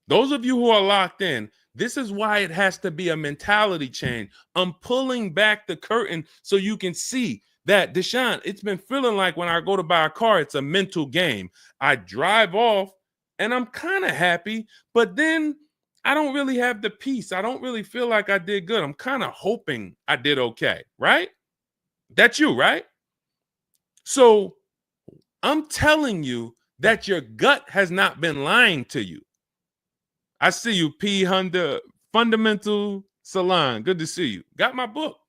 Those of you who are locked in, this is why it has to be a mentality change. I'm pulling back the curtain so you can see that, Deshone, it's been feeling like when I go to buy a car, it's a mental game. I drive off and I'm kind of happy, but then I don't really have the peace. I don't really feel like I did good. I'm kind of hoping I did okay, right? That's you, right? So I'm telling you that your gut has not been lying to you. I see you, P. Honda Fundamental Salon. Good to see you. Got my book.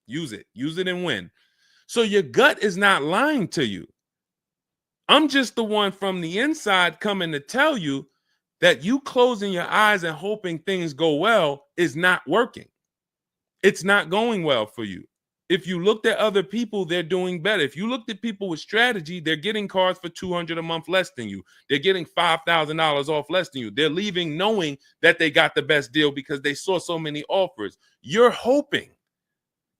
Use it. Use it and win. So your gut is not lying to you. I'm just the one from the inside coming to tell you that you closing your eyes and hoping things go well is not working. It's not going well for you. If you looked at other people, they're doing better. If you looked at people with strategy, they're getting cars for $200 a month less than you. They're getting $5,000 off less than you. They're leaving knowing that they got the best deal because they saw so many offers. You're hoping,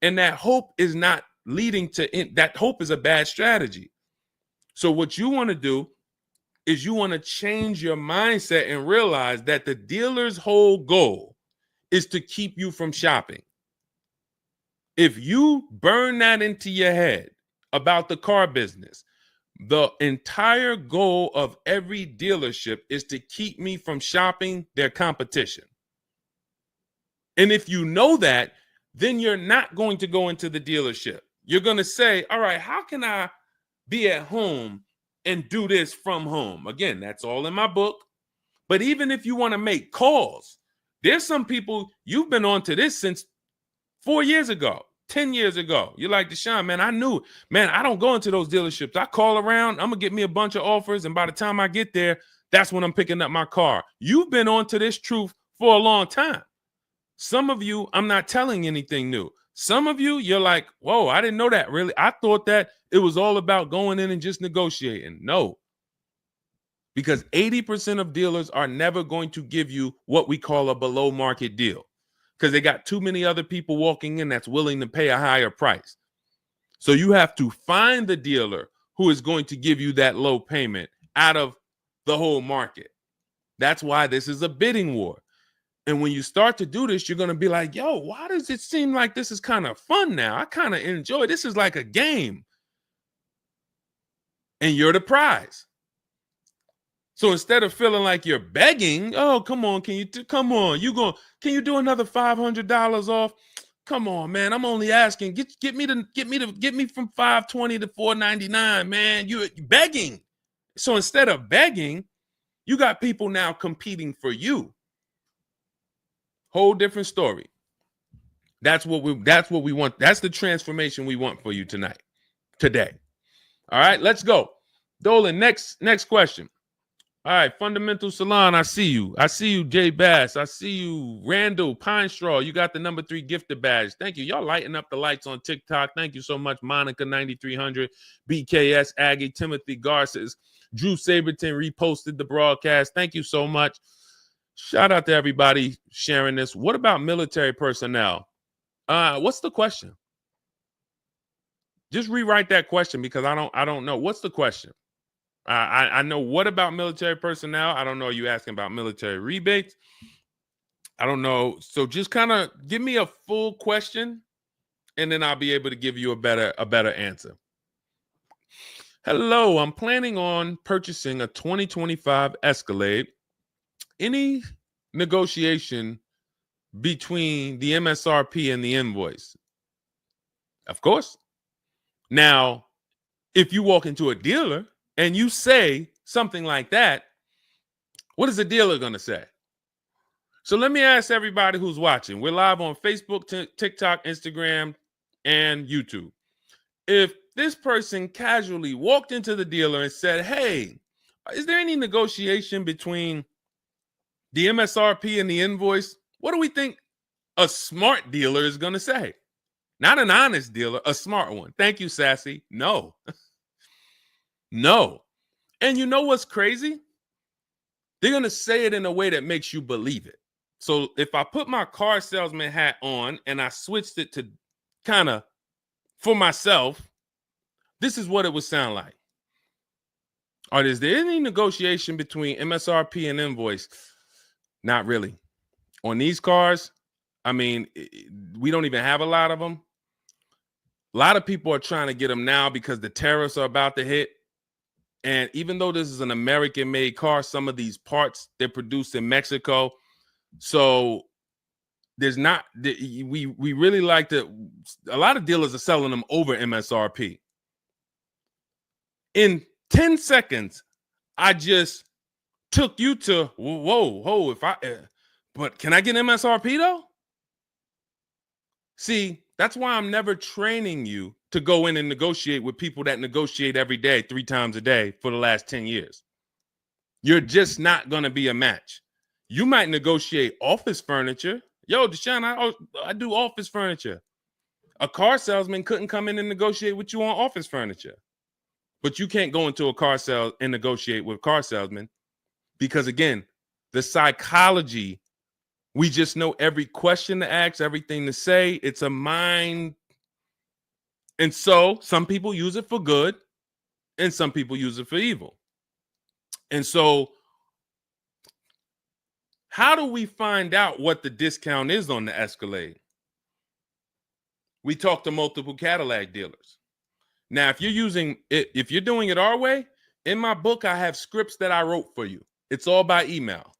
and that hope is not leading to that hope is a bad strategy. So what you want to do is you want to change your mindset and realize that the dealer's whole goal is to keep you from shopping. If you burn that into your head about the car business, the entire goal of every dealership is to keep me from shopping their competition. And if you know that, then you're not going to go into the dealership. You're going to say, all right, how can I be at home and do this from home? Again, that's all in my book. But even if you want to make calls, there's some people, you've been on to this since 4 years ago, 10 years ago. You're like, Deshone, man, I knew, man, I don't go into those dealerships. I call around, I'm going to get me a bunch of offers. And by the time I get there, that's when I'm picking up my car. You've been on to this truth for a long time. Some of you, I'm not telling anything new. Some of you, you're like, whoa, I didn't know that really. I thought that it was all about going in and just negotiating. No, because 80% of dealers are never going to give you what we call a below market deal because they got too many other people walking in that's willing to pay a higher price. So you have to find the dealer who is going to give you that low payment out of the whole market. That's why this is a bidding war. And when you start to do this, you're going to be like, yo, why does it seem like this is kind of fun now? I kind of enjoy this. Is like a game. And you're the prize. So instead of feeling like you're begging, oh, come on, can you do another $500 off? Come on, man. I'm only asking. Get me from 520 to 499, man. You're begging. So instead of begging, you got people now competing for you. Whole different story. That's what we want. That's the transformation we want for you today. All right, let's go. Dolan, next question. All right, Fundamental Salon, I see you. I see you, Jay Bass. I see you, Randall Pine Straw. You got the number 3 gifted badge. Thank you. Y'all lighting up the lights on TikTok. Thank you so much, Monica 9300, BKS Aggie, Timothy Garces, Drew Saberton reposted the broadcast. Thank you so much. Shout out to everybody sharing this. What about military personnel? What's the question? Just rewrite that question because I don't know. What's the question? I know what about military personnel. I don't know. Are you asking about military rebates? I don't know. So just kind of give me a full question, and then I'll be able to give you a better answer. Hello, I'm planning on purchasing a 2025 Escalade. Any negotiation between the MSRP and the invoice? Of course. Now, if you walk into a dealer and you say something like that, what is the dealer going to say? So let me ask everybody who's watching. We're live on Facebook, TikTok, Instagram, and YouTube. If this person casually walked into the dealer and said, hey, is there any negotiation between the MSRP and the invoice? What do we think a smart dealer is going to say? Not an honest dealer, a smart one. Thank you, Sassy. No. No. And you know what's crazy? They're going to say it in a way that makes you believe it. So if I put my car salesman hat on and I switched it to kind of for myself, this is what it would sound like. Or is there any negotiation between MSRP and invoice? Not really. On these cars, I mean, we don't even have a lot of them. A lot of people are trying to get them now because the tariffs are about to hit. And even though this is an American-made car, some of these parts, they're produced in Mexico. So there's not, we really like to, a lot of dealers are selling them over MSRP. In 10 seconds, I just took you to, whoa, but can I get MSRP though? See, that's why I'm never training you to go in and negotiate with people that negotiate every day, 3 times a day for the last 10 years. You're just not going to be a match. You might negotiate office furniture. Yo, Deshone, I do office furniture. A car salesman couldn't come in and negotiate with you on office furniture. But you can't go into a car sale and negotiate with car salesmen because, again, the psychology, we just know every question to ask, everything to say. It's a mind. And so some people use it for good and some people use it for evil. And so how do we find out what the discount is on the Escalade? We talk to multiple Cadillac dealers. Now, if you're doing it our way, in my book, I have scripts that I wrote for you. It's all by email.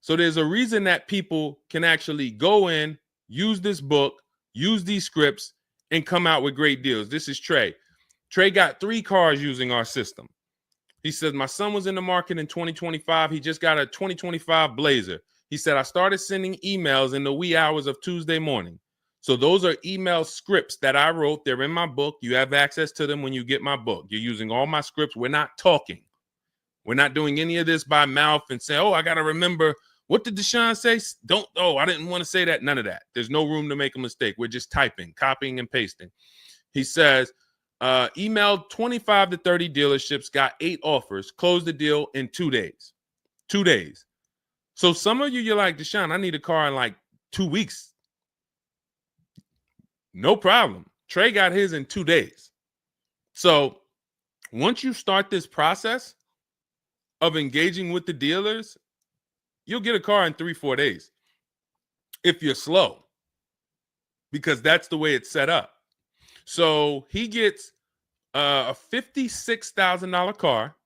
So there's a reason that people can actually go in, use this book, use these scripts, and come out with great deals. This is Trey. Trey got 3 cars using our system. He says, my son was in the market in 2025. He just got a 2025 Blazer. He said, I started sending emails in the wee hours of Tuesday morning. So those are email scripts that I wrote. They're in my book. You have access to them when you get my book. You're using all my scripts. We're not talking. We're not doing any of this by mouth and saying, oh, I got to remember What did Deshone say? Don't, oh, I didn't want to say that. None of that. There's no room to make a mistake. We're just typing, copying, and pasting. He says, emailed 25 to 30 dealerships, got 8 offers, closed the deal in 2 days. 2 days. So some of you, you're like, Deshone, I need a car in like 2 weeks. No problem. Trey got his in 2 days. So once you start this process of engaging with the dealers, you'll get a car in 3-4 days if you're slow, because that's the way it's set up. So he gets a $56,000 car.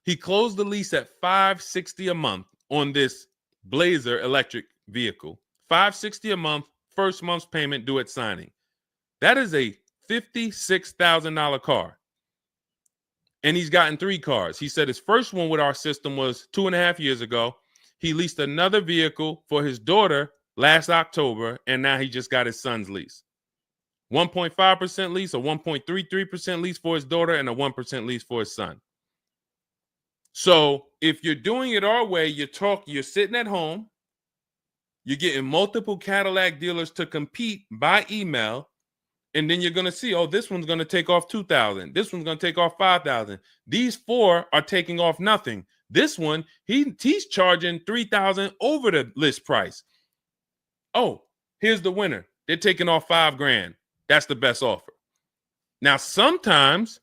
He closed the lease at $560 a month on this Blazer electric vehicle. $560 a month, first month's payment due at signing. That is a $56,000 car. And he's gotten 3 cars. He said his first one with our system was 2.5 years ago. He leased another vehicle for his daughter last October, and now he just got his son's lease. 1.5% lease, a 1.33% lease for his daughter, and a 1% lease for his son. So if you're doing it our way, you're sitting at home, you're getting multiple Cadillac dealers to compete by email, and then you're going to see, oh, this one's going to take off $2,000. This one's going to take off $5,000. These 4 are taking off nothing. This one, he's charging $3,000 over the list price. Oh, here's the winner. They're taking off $5,000. That's the best offer. Now, sometimes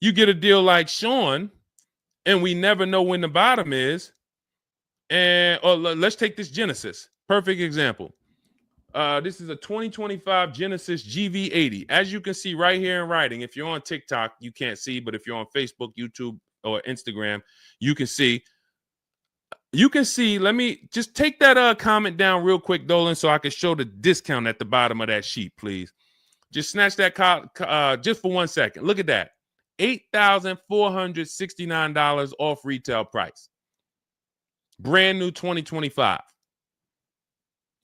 you get a deal like Sean, and we never know when the bottom is. Or let's take this Genesis. Perfect example. This is a 2025 Genesis GV80. As you can see right here in writing, if you're on TikTok, you can't see, but if you're on Facebook, YouTube, or Instagram, you can see. You can see, let me just take that comment down real quick, Dolan, so I can show the discount at the bottom of that sheet, please. Just snatch that just for 1 second. Look at that. $8,469 off retail price. Brand new 2025.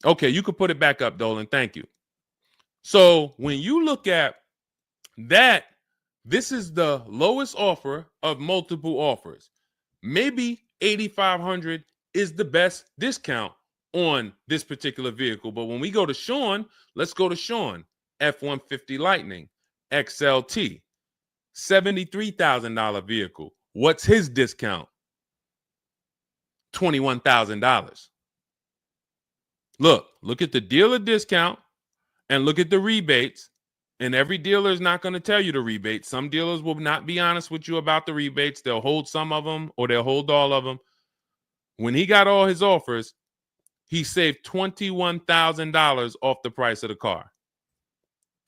Okay, you could put it back up, Dolan. Thank you. So when you look at that, this is the lowest offer of multiple offers. Maybe $8,500 is the best discount on this particular vehicle. But when we go to Sean, let's go to Sean. F-150 Lightning XLT, $73,000 vehicle. What's his discount? $21,000. Look at the dealer discount and look at the rebates. And every dealer is not going to tell you the rebates. Some dealers will not be honest with you about the rebates. They'll hold some of them or they'll hold all of them. When he got all his offers, he saved $21,000 off the price of the car.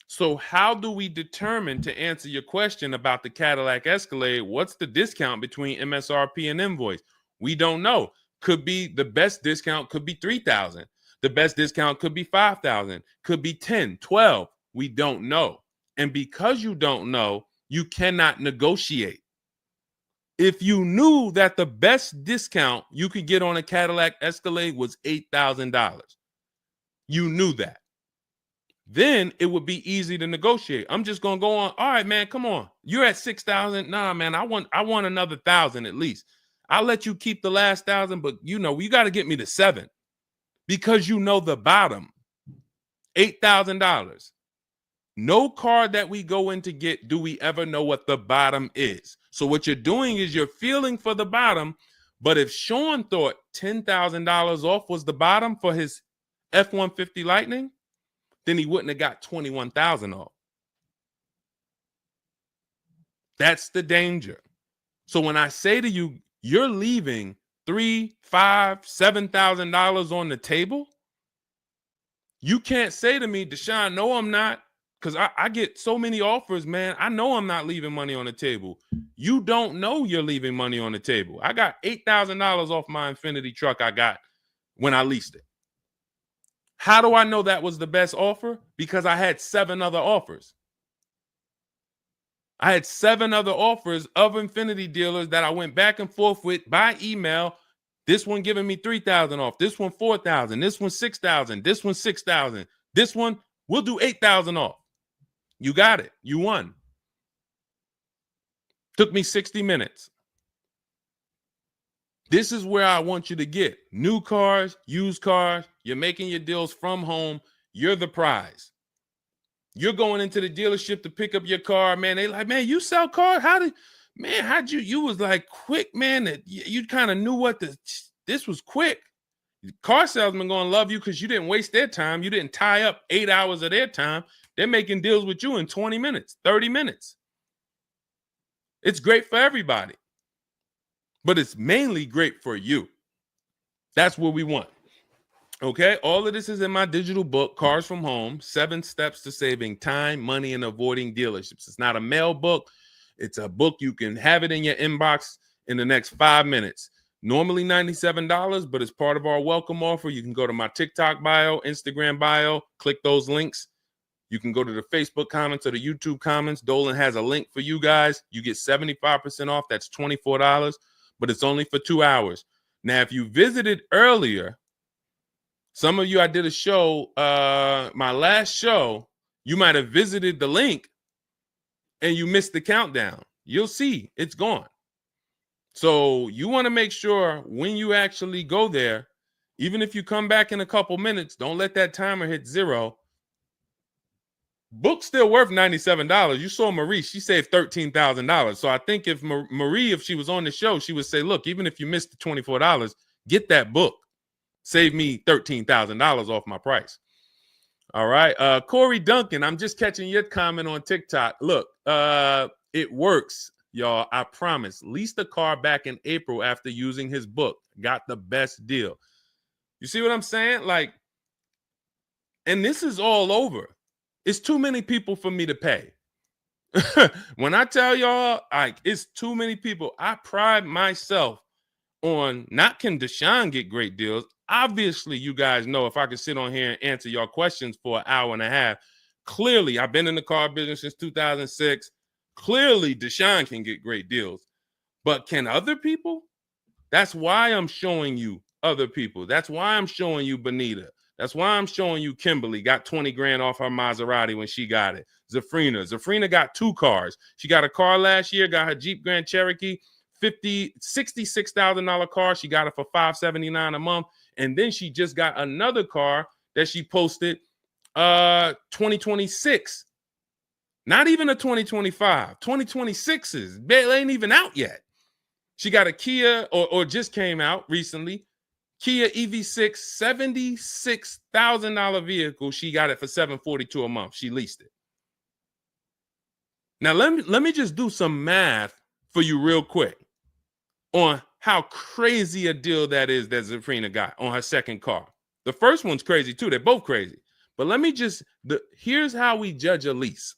So how do we determine, to answer your question about the Cadillac Escalade, what's the discount between MSRP and invoice? We don't know. Could be the best discount could be $3,000. The best discount could be $5,000, could be $10,000, $12,000. We don't know. And because you don't know, you cannot negotiate. If you knew that the best discount you could get on a Cadillac Escalade was $8,000, you knew that, then it would be easy to negotiate. I'm just going to go on. All right, man, come on. You're at $6,000. Nah, man, I want another $1,000 at least. I'll let you keep the last $1,000, but you got to get me to $7,000 because you know the bottom, $8,000. No car that we go in to get do we ever know what the bottom is. So what you're doing is you're feeling for the bottom. But if Sean thought $10,000 off was the bottom for his F-150 Lightning, then he wouldn't have got $21,000 off. That's the danger. So when I say to you, you're leaving $3,000, $5,000, $7,000 on the table, you can't say to me, Deshone, no, I'm not. Because I get so many offers, man. I know I'm not leaving money on the table. You don't know you're leaving money on the table. I got $8,000 off my Infiniti truck I got when I leased it. How do I know that was the best offer? Because I had 7 other offers. I had 7 other offers of Infiniti dealers that I went back and forth with by email. This one giving me $3,000 off. This one $4,000. This one $6,000. This one $6,000. This one we'll do $8,000 off. You got it. You won. Took me 60 minutes. This is where I want you to get new cars, used cars. You're making your deals from home. You're the prize. You're going into the dealership to pick up your car, man. They like, man, you sell cars? How'd you was like quick, man, that you kind of knew this was quick. Car salesmen going to love you because you didn't waste their time. You didn't tie up 8 hours of their time. They're making deals with you in 20 minutes, 30 minutes. It's great for everybody, but it's mainly great for you. That's what we want. Okay, all of this is in my digital book, Cars from Home, 7 Steps to Saving Time, Money, and Avoiding Dealerships. It's not a mail book. It's a book. You can have it in your inbox in the next 5 minutes. Normally $97, but it's part of our welcome offer. You can go to my TikTok bio, Instagram bio, click those links. You can go to the Facebook comments or the YouTube comments. Dolan has a link for you guys. You get 75% off. That's $24, but it's only for 2 hours. Now, if you visited earlier, some of you, I did a show, my last show, you might have visited the link and you missed the countdown. You'll see it's gone. So you want to make sure when you actually go there, even if you come back in a couple minutes, don't let that timer hit 0. Book's still worth $97. You saw Marie, she saved $13,000. So I think if Marie, if she was on the show, she would say, look, even if you missed the $24, get that book. Save me $13,000 off my price. All right. Corey Duncan, I'm just catching your comment on TikTok. Look, it works, y'all. I promise. Leased a car back in April after using his book. Got the best deal. You see what I'm saying? Like, and this is all over. It's too many people for me to pay. When I tell y'all, like, it's too many people. I pride myself on not can Deshone get great deals. Obviously, you guys know if I could sit on here and answer your questions for an hour and a half, clearly I've been in the car business since 2006. Clearly, Deshone can get great deals. But can other people? That's why I'm showing you other people. That's why I'm showing you Benita. That's why I'm showing you Kimberly got 20 grand off her Maserati when she got it. Zafrina got 2 cars. She got a car last year, got her Jeep Grand Cherokee, $66,000 car. She got it for $579 a month. And then she just got another car that she posted 2026. Not even a 2025. 2026s. It ain't even out yet. She got a Kia or just came out recently. Kia EV6, $76,000 vehicle. She got it for $742 a month. She leased it. Now let me just do some math for you real quick on how crazy a deal that is that Zafrina got on her second car. The first one's crazy too. They're both crazy. But let me just, here's how we judge a lease.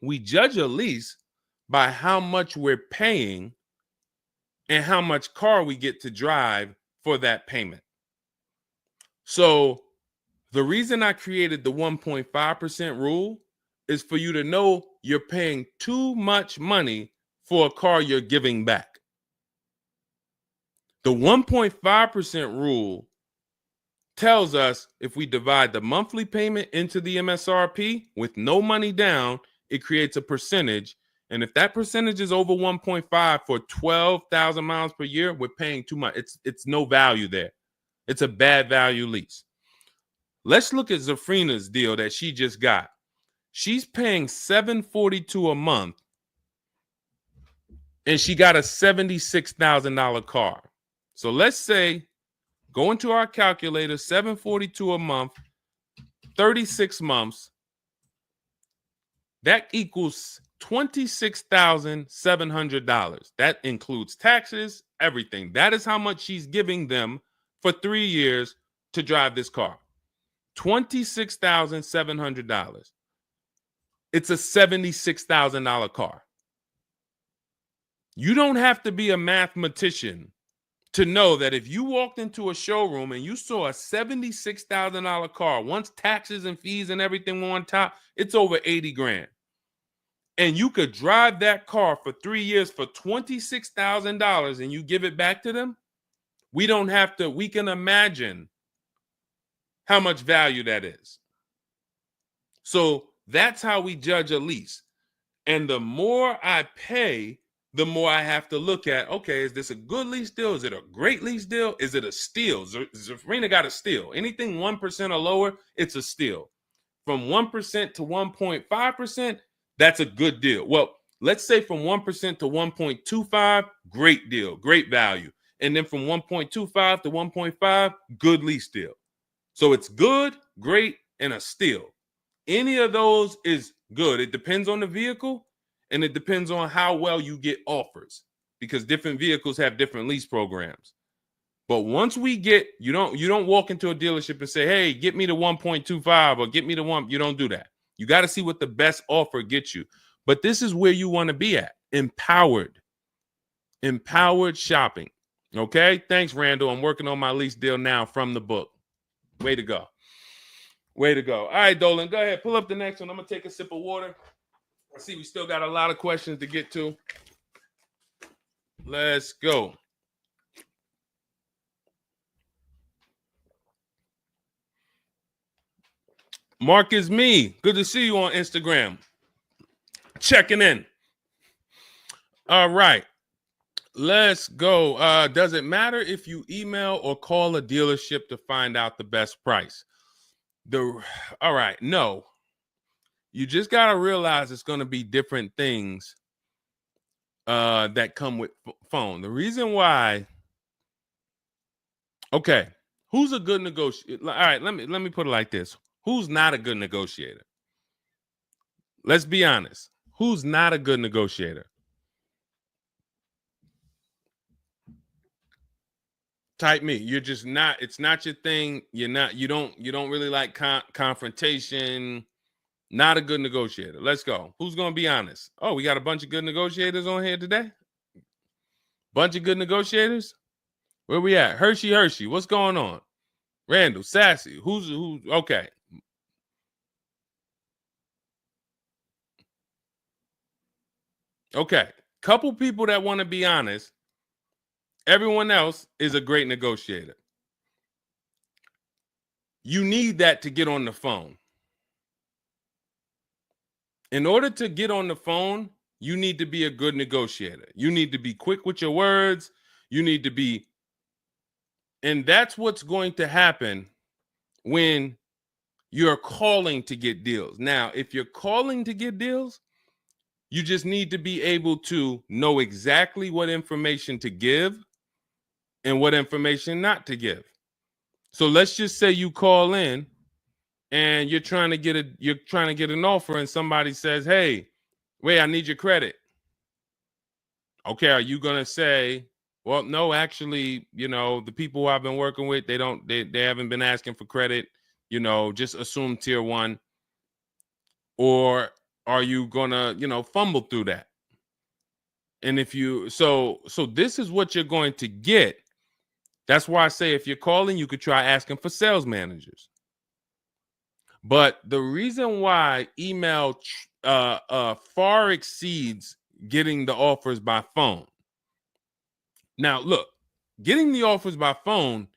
We judge a lease by how much we're paying and how much car we get to drive for that payment. So the reason I created the 1.5% rule is for you to know you're paying too much money for a car you're giving back. The 1.5% rule tells us if we divide the monthly payment into the MSRP with no money down, it creates a percentage. And if that percentage is over 1.5 for 12,000 miles per year, we're paying too much. It's no value there. It's a bad value lease. Let's look at Zafrina's deal that she just got. She's paying $742 a month, and she got a $76,000 car. So let's say, go into our calculator, $742 a month, 36 months. That equals $26,700. That includes taxes, everything. That is how much she's giving them for 3 years to drive this car. $26,700. It's a $76,000 car. You don't have to be a mathematician to know that if you walked into a showroom and you saw a $76,000 car, once taxes and fees and everything were on top, it's over 80 grand. And you could drive that car for 3 years for $26,000 and you give it back to them, we can imagine how much value that is. So that's how we judge a lease. And the more I pay, the more I have to look at, okay, is this a good lease deal? Is it a great lease deal? Is it a steal? Zafrina got a steal. Anything 1% or lower, it's a steal. From 1% to 1.5%, that's a good deal. Well, let's say from 1% to 1.25, great deal, great value. And then from 1.25 to 1.5, good lease deal. So it's good, great, and a steal. Any of those is good. It depends on the vehicle, and it depends on how well you get offers, because different vehicles have different lease programs. But once we get, you don't walk into a dealership and say, hey, get me the 1.25 or get me the one. You don't do that. You got to see what the best offer gets you. But this is where you want to be at. Empowered shopping. Okay. Thanks, Randall. I'm working on my lease deal now from the book. Way to go. Way to go. All right, Dolan, go ahead. Pull up the next one. I'm going to take a sip of water. I see we still got a lot of questions to get to. Let's go. Mark is me. Good to see you on Instagram. Checking in. All right. Let's go. Does it matter if you email or call a dealership to find out the best price? All right. No. You just got to realize it's going to be different things that come with phone. The reason why. Okay. Who's a good negotiator? All right. Let me put it like this. Who's not a good negotiator? Let's be honest. Who's not a good negotiator? Type me. You're just not. It's not your thing. You don't really like confrontation. Not a good negotiator. Let's go. Who's gonna be honest? Oh, we got a bunch of good negotiators on here today. Bunch of good negotiators. Where we at? Hershey. What's going on? Randall, Sassy. Who's okay? Okay. Couple people that want to be honest. Everyone else is a great negotiator. You need that to get on the phone. In order to get on the phone, you need to be a good negotiator. You need to be quick with your words. You need to be, and that's what's going to happen when you're calling to get deals. Now, if you're calling to get deals, you just need to be able to know exactly what information to give and what information not to give. So let's just say you call in and you're trying to get an offer, and somebody says, "Hey, wait, I need your credit." Okay, are you gonna say, "Well, no, actually, the people who I've been working with, they haven't been asking for credit. Just assume tier 1," or are you gonna, fumble through that? And if you so this is what you're going to get. That's why I say if you're calling, you could try asking for sales managers. But the reason why email far exceeds getting the offers by phone. Now, look, getting the offers by phone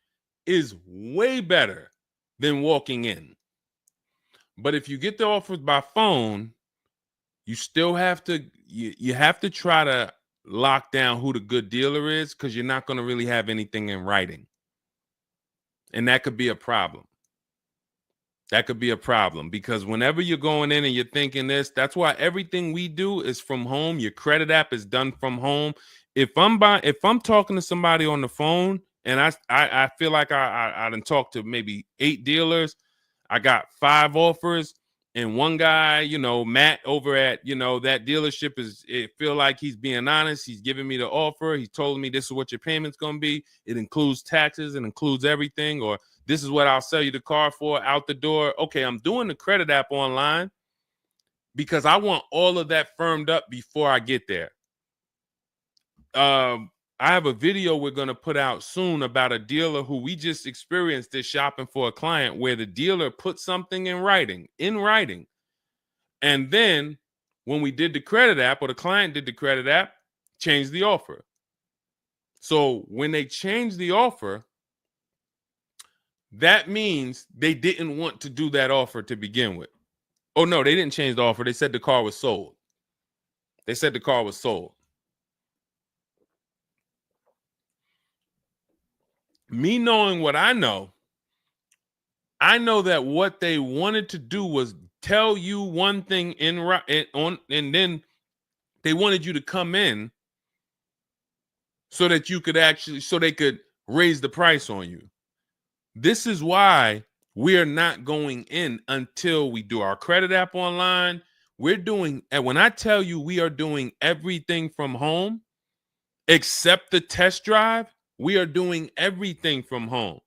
is way better than walking in. But if you get the offers by phone, you still have to you have to try to lock down who the good dealer is, because you're not going to really have anything in writing. And that could be a problem. That could be a problem, because whenever you're going in and you're thinking this, that's why everything we do is from home. Your credit app is done from home. If I'm talking to somebody on the phone and I feel like I done talked to maybe 8 dealers, I got 5 offers, and one guy, Matt over at, that dealership it feel like he's being honest. He's giving me the offer. He told me this is what your payment's going to be. It includes taxes. It includes everything. Or this is what I'll sell you the car for out the door. Okay, I'm doing the credit app online because I want all of that firmed up before I get there. I have a video we're going to put out soon about a dealer who we just experienced this shopping for a client, where the dealer put something in writing. And then when we did the credit app, or the client did the credit app, changed the offer. So when they changed the offer, that means they didn't want to do that offer to begin with. Oh, no, they didn't change the offer. They said the car was sold. Me knowing what I know that what they wanted to do was tell you one thing and then they wanted you to come in so that you could so they could raise the price on you. This is why we are not going in until we do our credit app online. And when I tell you we are doing everything from home, except the test drive, we are doing everything from home.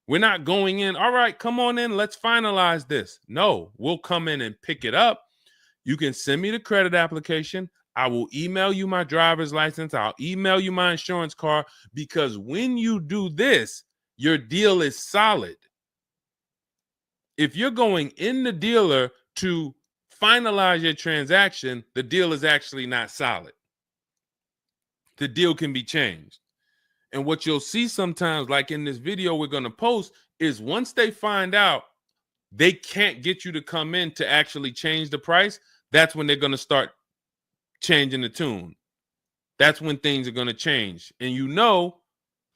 We're not going in, all right, come on in, let's finalize this. No, we'll come in and pick it up. You can send me the credit application. I will email you my driver's license. I'll email you my insurance card, because when you do this, your deal is solid. If you're going in the dealer to finalize your transaction, the deal is actually not solid. The deal can be changed. And what you'll see sometimes, like in this video we're going to post, is once they find out they can't get you to come in to actually change the price, that's when they're going to start changing the tune. That's when things are going to change. And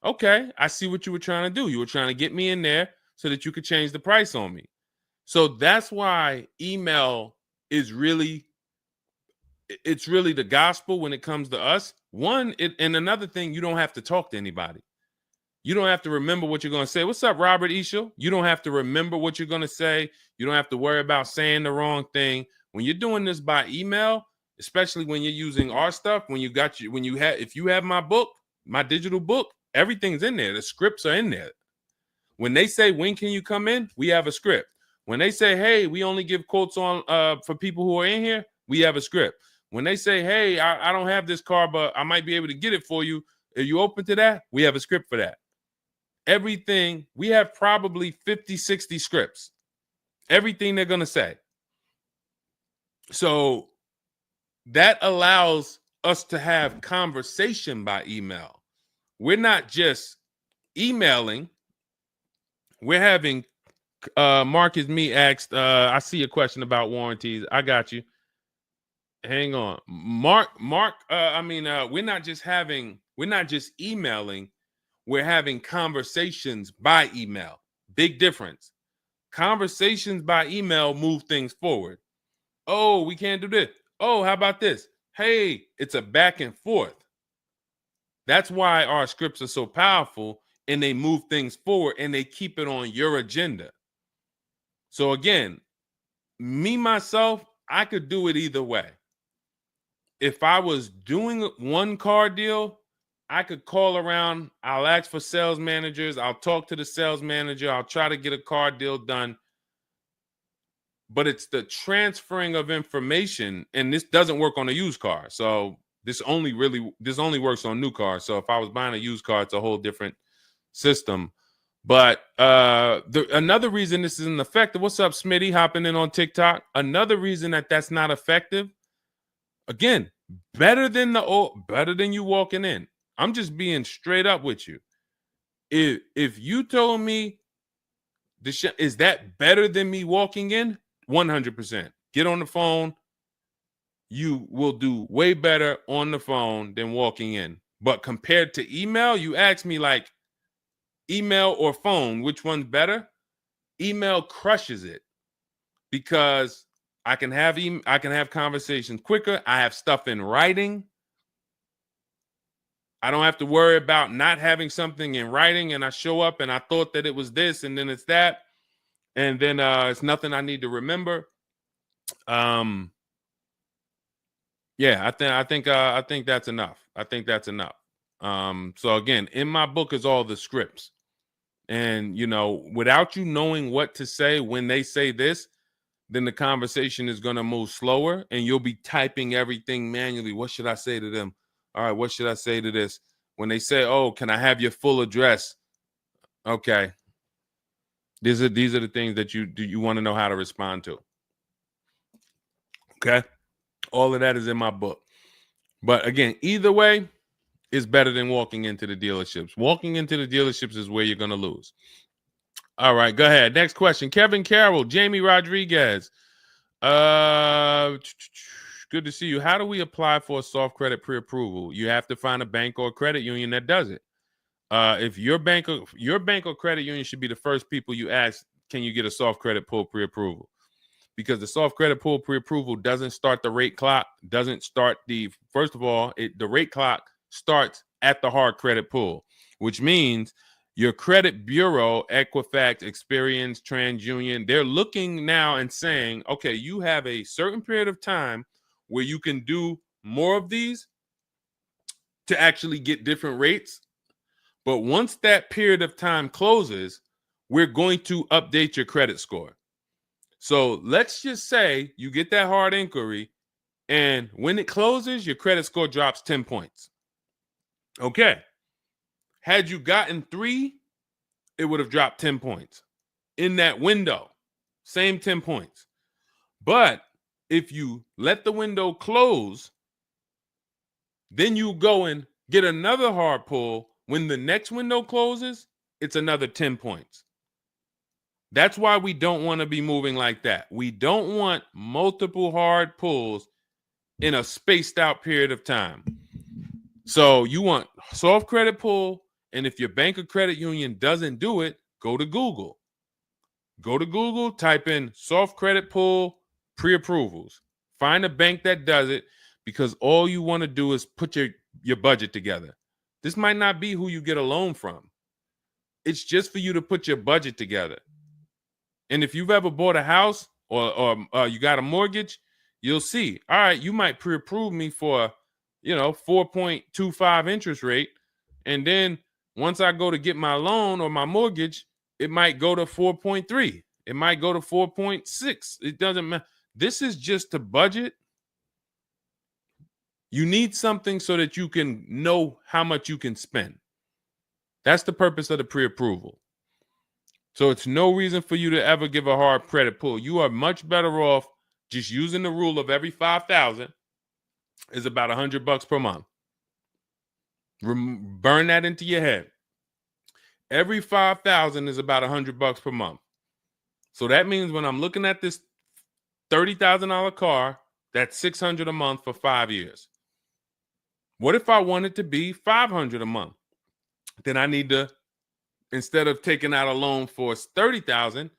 okay, I see what you were trying to do. You were trying to get me in there so that you could change the price on me. So that's why email is really the gospel when it comes to us. And another thing, you don't have to talk to anybody. You don't have to remember what you're going to say. What's up, Robert Ishel? You don't have to remember what you're going to say. You don't have to worry about saying the wrong thing. When you're doing this by email, especially when you're using our stuff, if you have my book, my digital book, everything's in there. The scripts are in there. When they say, when can you come in? We have a script. When they say, hey, we only give quotes on for people who are in here, we have a script. When they say, hey, I don't have this car, but I might be able to get it for you. Are you open to that? We have a script for that. Everything, we have probably 50, 60 scripts. Everything they're going to say. So that allows us to have conversation by email. We're not just emailing. We're having, Marcus Me asked, I see a question about warranties. I got you. Hang on. Mark, we're not just emailing, we're having conversations by email. Big difference. Conversations by email move things forward. Oh, we can't do this. Oh, how about this? Hey, it's a back and forth. That's why our scripts are so powerful, and they move things forward and they keep it on your agenda. So again, me, myself, I could do it either way. If I was doing one car deal, I could call around. I'll ask for sales managers. I'll talk to the sales manager. I'll try to get a car deal done. But it's the transferring of information, and this doesn't work on a used car. So this only works on new cars. So if I was buying a used car, it's a whole different system. But another reason this isn't effective. What's up, Smitty? Hopping in on TikTok. Another reason that's not effective. Again, better than you walking in. I'm just being straight up with you. If you told me is that better than me walking in? 100%. Get on the phone. You will do way better on the phone than walking in. But compared to email, you ask me like email or phone, which one's better? Email crushes it because I can have conversations quicker. I have stuff in writing. I don't have to worry about not having something in writing, and I show up and I thought that it was this and then it's that, and then it's nothing I need to remember. Yeah, I think that's enough. I think that's enough. So again, in my book is all the scripts. And without you knowing what to say when they say this, then the conversation is going to move slower and you'll be typing everything manually. What should I say to them? All right, what should I say to this? When they say, oh, can I have your full address? Okay. These are the things that you want to know how to respond to. Okay. All of that is in my book. But again, either way is better than walking into the dealerships. Walking into the dealerships is where you're going to lose. All right, go ahead. Next question. Kevin Carroll, Jamie Rodriguez. Good to see you. How do we apply for a soft credit pre-approval? You have to find a bank or a credit union that does it. If your bank or credit union should be the first people you ask, can you get a soft credit pull pre-approval? Because the soft credit pull pre-approval doesn't start the rate clock, doesn't start first of all, the rate clock starts at the hard credit pull, which means your credit bureau, Equifax, Experian, TransUnion, they're looking now and saying, okay, you have a certain period of time where you can do more of these to actually get different rates. But once that period of time closes, we're going to update your credit score. So let's just say you get that hard inquiry, and when it closes, your credit score drops 10 points. Okay. Had you gotten 3, it would have dropped 10 points. In that window, same 10 points. But if you let the window close, then you go and get another hard pull. When the next window closes, it's another 10 points. That's why we don't want to be moving like that. We don't want multiple hard pulls in a spaced out period of time. So you want soft credit pull, and if your bank or credit union doesn't do it, go to Google. Go to Google, type in soft credit pull pre-approvals. Find a bank that does it, because all you want to do is put your budget together. This might not be who you get a loan from. It's just for you to put your budget together. And if you've ever bought a house or you got a mortgage, you'll see, all right, you might pre-approve me for, 4.25 interest rate. And then once I go to get my loan or my mortgage, it might go to 4.3. It might go to 4.6. It doesn't matter. This is just to budget. You need something so that you can know how much you can spend. That's the purpose of the pre-approval. So it's no reason for you to ever give a hard credit pull. You are much better off just using the rule of every 5,000 is about $100 per month. Burn that into your head. Every 5,000 is about $100 per month. So that means when I'm looking at this $30,000 car, that's $600 a month for 5 years. What if I want it to be $500 a month? Then I need to, instead of taking out a loan for $30,000,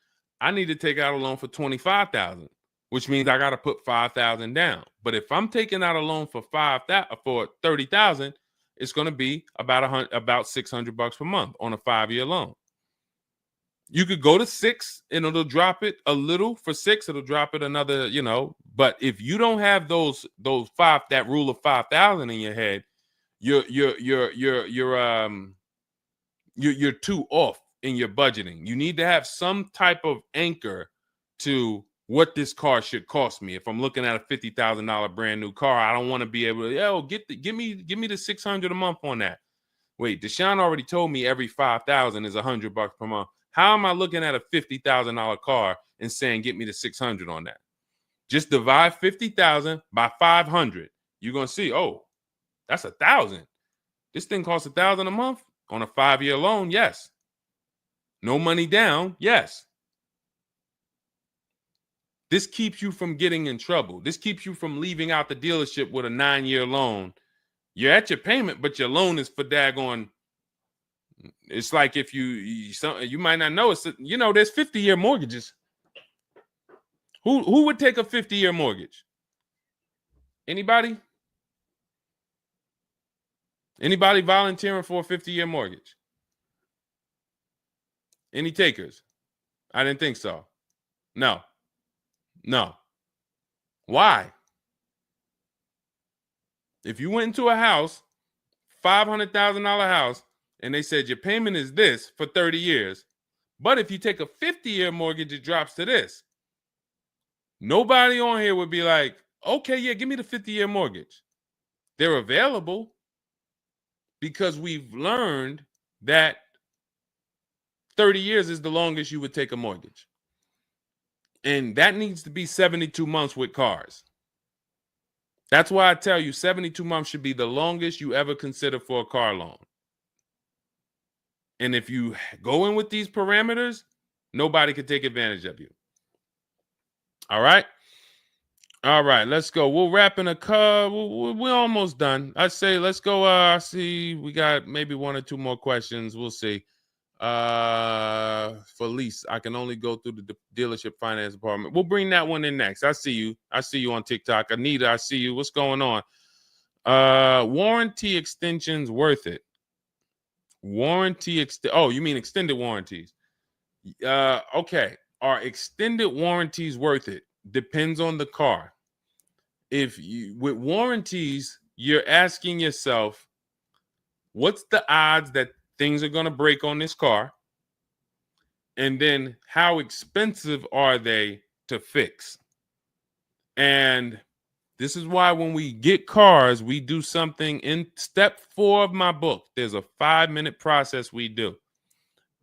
I need to take out a loan for $25,000, which means I got to put $5,000 down. But if I'm taking out a loan for $30,000, it's going to be about $600 per month on a 5-year loan. You could go to 6 and it'll drop it a little. For 6, it'll drop it another, But if you don't have that rule of 5,000 in your head, you're too off in your budgeting. You need to have some type of anchor to what this car should cost me. If I'm looking at a $50,000 brand new car, I don't want to be able to, give me the $600 a month on that. Wait, Deshone already told me every 5,000 is $100 per month. How am I looking at a $50,000 car and saying get me the 600 on that? Just divide 50,000 by 500. You're gonna see, oh, that's 1,000. This thing costs 1,000 a month on a 5-year loan. Yes. No money down. Yes. This keeps you from getting in trouble. This keeps you from leaving out the dealership with a 9-year loan. You're at your payment, but your loan is for daggone. It's like if you might not know, it's there's 50-year mortgages. Who would take a 50-year mortgage? Anybody? Anybody volunteering for a 50-year mortgage? Any takers? I didn't think so. No. Why? If you went into a house, $500,000 house, and they said your payment is this for 30 years, but if you take a 50-year mortgage, it drops to this. Nobody on here would be like, okay, yeah, give me the 50-year mortgage. They're available because we've learned that 30 years is the longest you would take a mortgage. And that needs to be 72 months with cars. That's why I tell you 72 months should be the longest you ever consider for a car loan. And if you go in with these parameters, nobody can take advantage of you. All right. All right, let's go. We'll wrap in a car. We're almost done. I say let's go. I see we got maybe one or two more questions. We'll see. For lease, I can only go through the dealership finance department. We'll bring that one in next. I see you. I see you on TikTok. Anita, I see you. What's going on? Warranty extensions worth it? Oh, you mean extended warranties? Okay. Are extended warranties worth it? Depends on the car. If you with warranties, you're asking yourself, what's the odds that things are going to break on this car? And then how expensive are they to fix? And this is why when we get cars, we do something in step 4 of my book. There's a 5-minute process we do.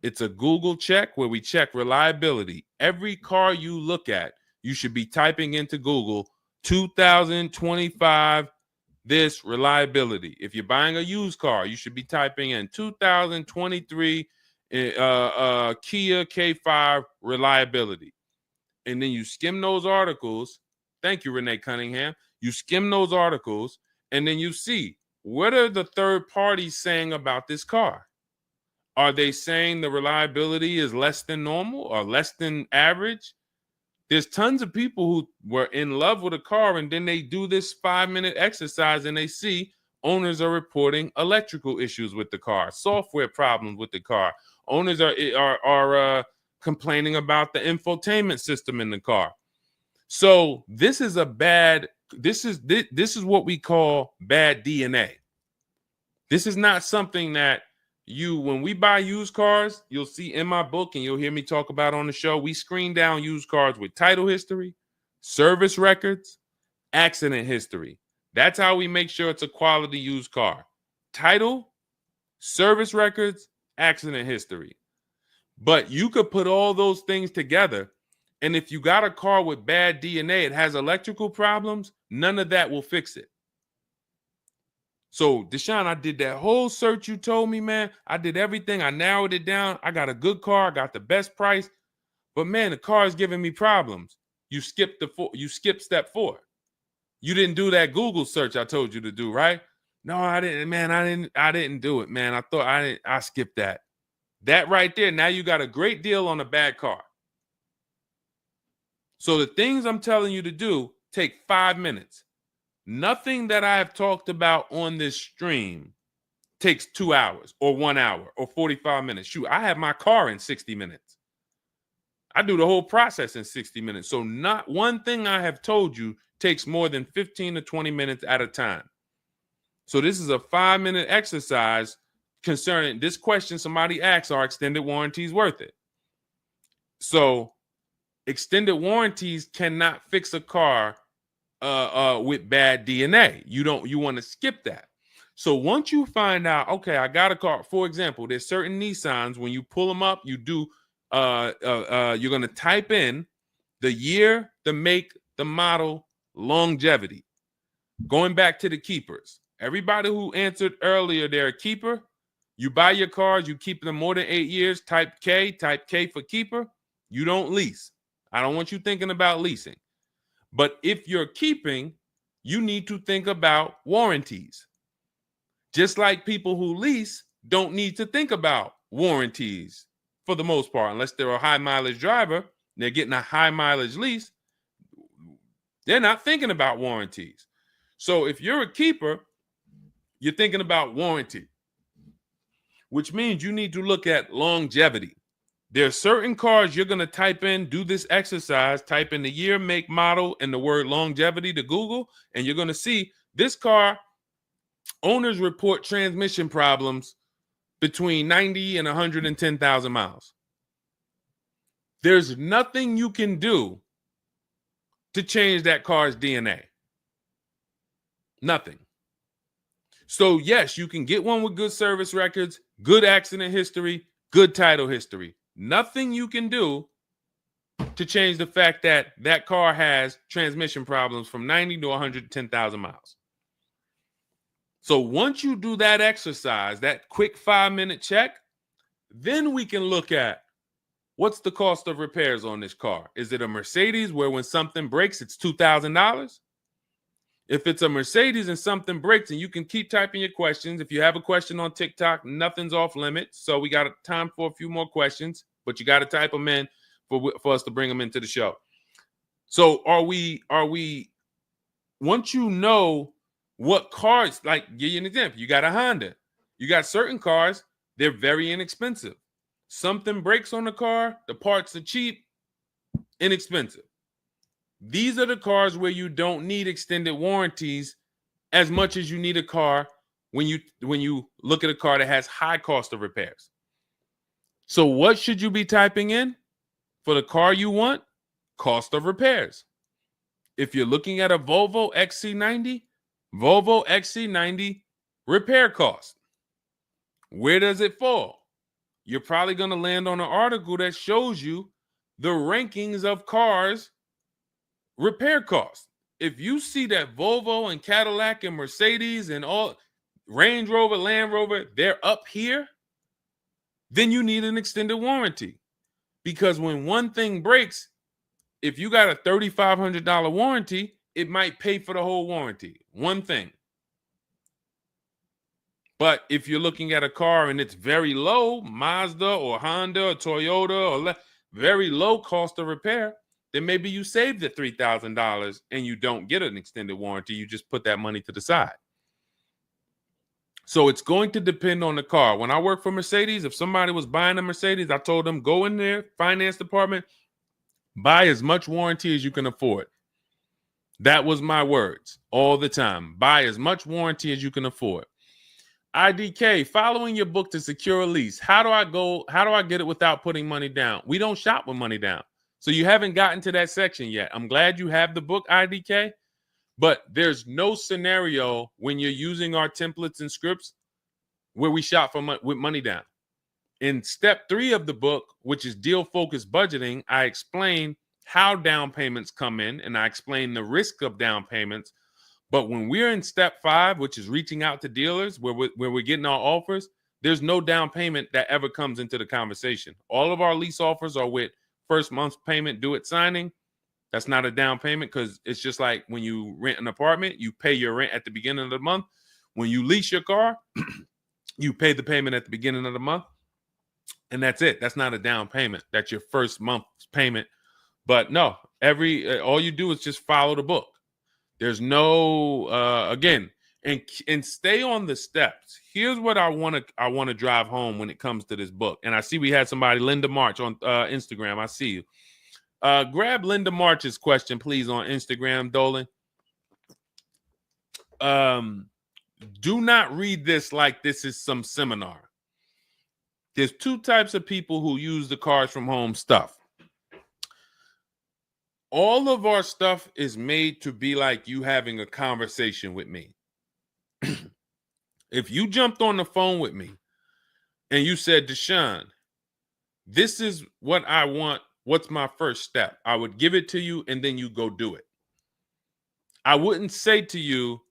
It's a Google check where we check reliability. Every car you look at, you should be typing into Google 2025 this reliability. If you're buying a used car, you should be typing in 2023 Kia K5 reliability. And then you skim those articles. Thank you, Renee Cunningham. You skim those articles, and then you see, what are the third parties saying about this car? Are they saying the reliability is less than normal or less than average? There's tons of people who were in love with a car, and then they do this 5-minute exercise and they see owners are reporting electrical issues with the car, software problems with the car. Owners are complaining about the infotainment system in the car. So this is this is what we call bad DNA. This is not something that when we buy used cars, you'll see in my book and you'll hear me talk about on the show. We screen down used cars with title history, service records, accident history. That's how we make sure it's a quality used car. Title, service records, accident history. But you could put all those things together, and if you got a car with bad DNA, it has electrical problems, none of that will fix it. So, Deshone, I did that whole search you told me, man. I did everything. I narrowed it down. I got a good car. I got the best price. But, man, the car is giving me problems. You skipped step 4. You didn't do that Google search I told you to do, right? No, I didn't, man. I didn't do it, man. I skipped that. That right there, now you got a great deal on a bad car. So the things I'm telling you to do take 5 minutes. Nothing that I have talked about on this stream takes 2 hours or 1 hour or 45 minutes. Shoot, I have my car in 60 minutes. I do the whole process in 60 minutes. So not one thing I have told you takes more than 15 to 20 minutes at a time. So this is a 5-minute exercise concerning this question somebody asks, are extended warranties worth it? So extended warranties cannot fix a car with bad DNA. You want to skip that. So once you find out, okay, I got a car. For example, there's certain Nissans, when you pull them up, you do you're going to type in the year, the make, the model, longevity. Going back to the keepers. Everybody who answered earlier, they're a keeper. You buy your cars, you keep them more than 8 years, type K for keeper. You don't lease. I don't want you thinking about leasing. But if you're keeping, you need to think about warranties. Just like people who lease don't need to think about warranties for the most part, unless they're a high mileage driver, they're getting a high mileage lease, they're not thinking about warranties. So if you're a keeper, you're thinking about warranty, which means you need to look at longevity. There are certain cars you're going to type in, do this exercise, type in the year, make, model, and the word longevity to Google, and you're going to see this car, owners report transmission problems between 90 and 110,000 miles. There's nothing you can do to change that car's DNA. Nothing. So yes, you can get one with good service records, good accident history, good title history. Nothing you can do to change the fact that that car has transmission problems from 90 to 110,000 miles. So once you do that exercise, that quick 5-minute check, then we can look at what's the cost of repairs on this car? Is it a Mercedes where when something breaks, it's $2,000? If it's a Mercedes and something breaks, and you can keep typing your questions. If you have a question on TikTok, nothing's off limits. So we got time for a few more questions, but you got to type them in for us to bring them into the show. So are we, once you know what cars, like give you an example, you got a Honda, you got certain cars, they're very inexpensive. Something breaks on the car, the parts are cheap, inexpensive. These are the cars where you don't need extended warranties as much as you need a car when you look at a car that has high cost of repairs. So what should you be typing in for the car you want? Cost of repairs. If you're looking at a Volvo XC90, Volvo XC90 repair cost. Where does it fall? You're probably going to land on an article that shows you the rankings of cars repair costs. If you see that Volvo and Cadillac and Mercedes and all Range Rover, Land Rover, they're up here, then you need an extended warranty. Because when one thing breaks, if you got a $3,500 warranty, it might pay for the whole warranty. One thing. But if you're looking at a car and it's very low, Mazda or Honda or Toyota or very low cost of repair, then maybe you save the $3,000 and you don't get an extended warranty. You just put that money to the side. So it's going to depend on the car. When I worked for Mercedes, if somebody was buying a Mercedes, I told them, go in there, finance department, buy as much warranty as you can afford. That was my words all the time. Buy as much warranty as you can afford. IDK, following your book to secure a lease. How do I get it without putting money down? We don't shop with money down. So you haven't gotten to that section yet. I'm glad you have the book, IDK, but there's no scenario when you're using our templates and scripts where we shop for with money down. In step 3 of the book, which is deal-focused budgeting, I explain how down payments come in, and I explain the risk of down payments. But when we're in step 5, which is reaching out to dealers, where we're getting our offers, there's no down payment that ever comes into the conversation. All of our lease offers are with first month's payment due at signing. That's not a down payment because it's just like when you rent an apartment, you pay your rent at the beginning of the month. When you lease your car, you pay the payment at the beginning of the month. And that's it. That's not a down payment. That's your first month's payment. But no, all you do is just follow the book. There's no again, and stay on the steps. Here's what I want to drive home when it comes to this book. And I see we had somebody, Linda March, on Instagram. I see you. Grab Linda March's question, please, on Instagram, Dolan. Do not read this like this is some seminar. There's 2 types of people who use the Cars from Home stuff. All of our stuff is made to be like you having a conversation with me. If you jumped on the phone with me and you said, Deshone, this is what I want. What's my first step? I would give it to you and then you go do it. I wouldn't say to you,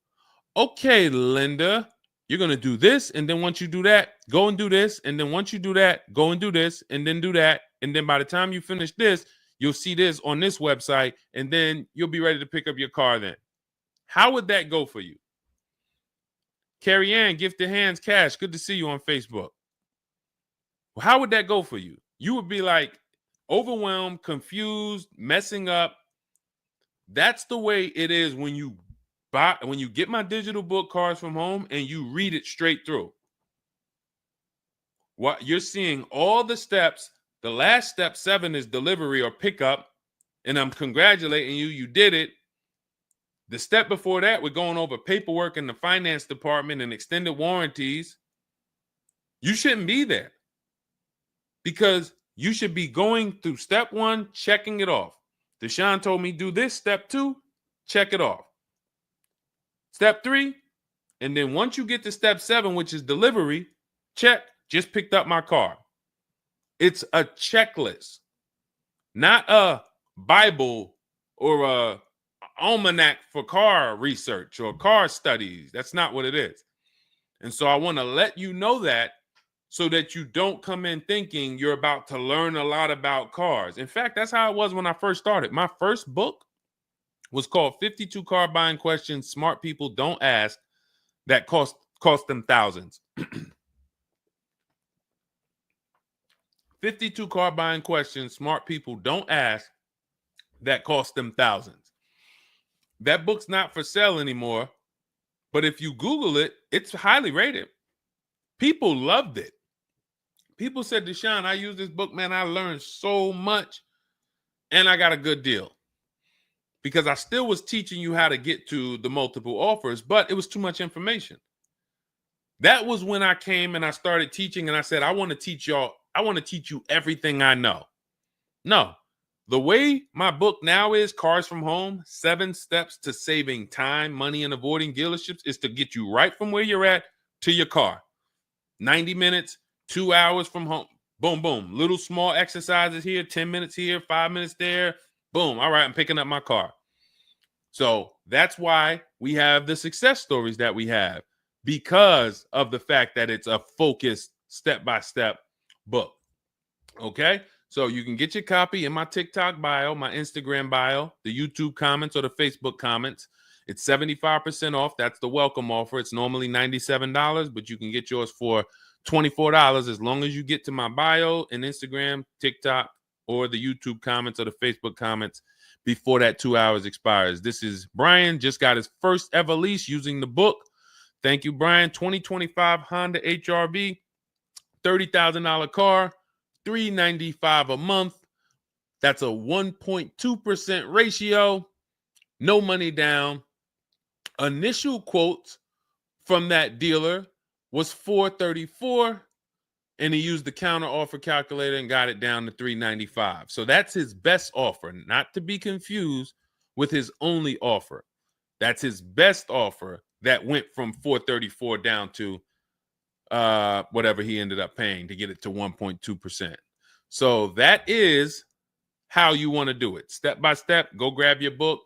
okay, Linda, you're going to do this. And then once you do that, go and do this. And then once you do that, go and do this and then do that. And then by the time you finish this, you'll see this on this website, and then you'll be ready to pick up your car then. How would that go for you? Carrie Ann, Gifted Hands Cash, good to see you on Facebook. Well, how would that go for you? You would be like overwhelmed, confused, messing up. That's the way it is when you get my digital book, Cars from Home, and you read it straight through. What you're seeing all the steps. The last step 7 is delivery or pickup, and I'm congratulating you. You did it. The step before that, we're going over paperwork in the finance department and extended warranties. You shouldn't be there because you should be going through step 1, checking it off. Deshone told me do this. Step 2, check it off. Step 3, and then once you get to step 7, which is delivery, check, just picked up my car. It's a checklist, not a Bible or a almanac for car research or car studies. That's not what it is. And so I want to let you know that so that you don't come in thinking you're about to learn a lot about cars. In fact, that's how it was when I first started. My first book was called 52 Car Buying Questions Smart People Don't Ask that cost them thousands. 52 car buying questions smart people don't ask that cost them thousands. That book's not for sale anymore, but if you Google it, it's highly rated. People loved it. People said, Deshone, I use this book, man. I learned so much and I got a good deal. Because I still was teaching you how to get to the multiple offers, but it was too much information. That was when I came and I started teaching and I said, I want to teach you everything I know. No, the way my book now is, Cars from Home, 7 Steps to Saving Time, Money, and Avoiding Dealerships, is to get you right from where you're at to your car. 90 minutes, 2 hours from home. Boom, boom. Little small exercises here, 10 minutes here, 5 minutes there. Boom. All right, I'm picking up my car. So that's why we have the success stories that we have, because of the fact that it's a focused step-by-step book. Okay? So you can get your copy in my TikTok bio, my Instagram bio, the YouTube comments, or the Facebook comments. It's 75% off. That's the welcome offer. It's normally $97, but you can get yours for $24 as long as you get to my bio and Instagram, TikTok, or the YouTube comments or the Facebook comments before that 2 hours expires. This is Brian, just got his first ever lease using the book. Thank you, Brian. 2025 Honda HRV, $30,000 car, $395 a month. That's a 1.2% ratio. No money down. Initial quotes from that dealer was $434, and he used the counter offer calculator and got it down to $395. So that's his best offer, not to be confused with his only offer. That's his best offer that went from $434 down to whatever he ended up paying to get it to 1.2%. So that is how you want to do it. Step by step, go grab your book.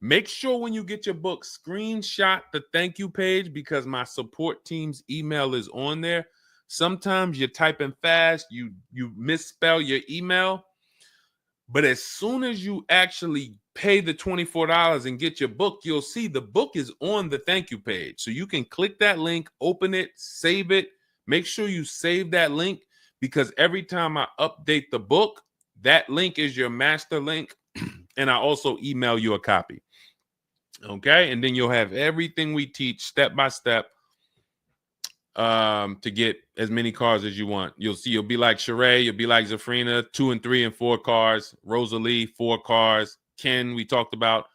Make sure when you get your book, screenshot the thank you page, because my support team's email is on there. Sometimes you're typing fast, you misspell your email, but as soon as you actually pay the $24 and get your book, you'll see the book is on the thank you page. So you can click that link, open it, save it. Make sure you save that link, because every time I update the book, that link is your master link, and I also email you a copy. Okay, and then you'll have everything we teach step by step to get as many cars as you want. You'll see, you'll be like Sheree, you'll be like Zafrina, 2 and 3 and 4 cars. Rosalie, 4 cars. Ken, we talked about.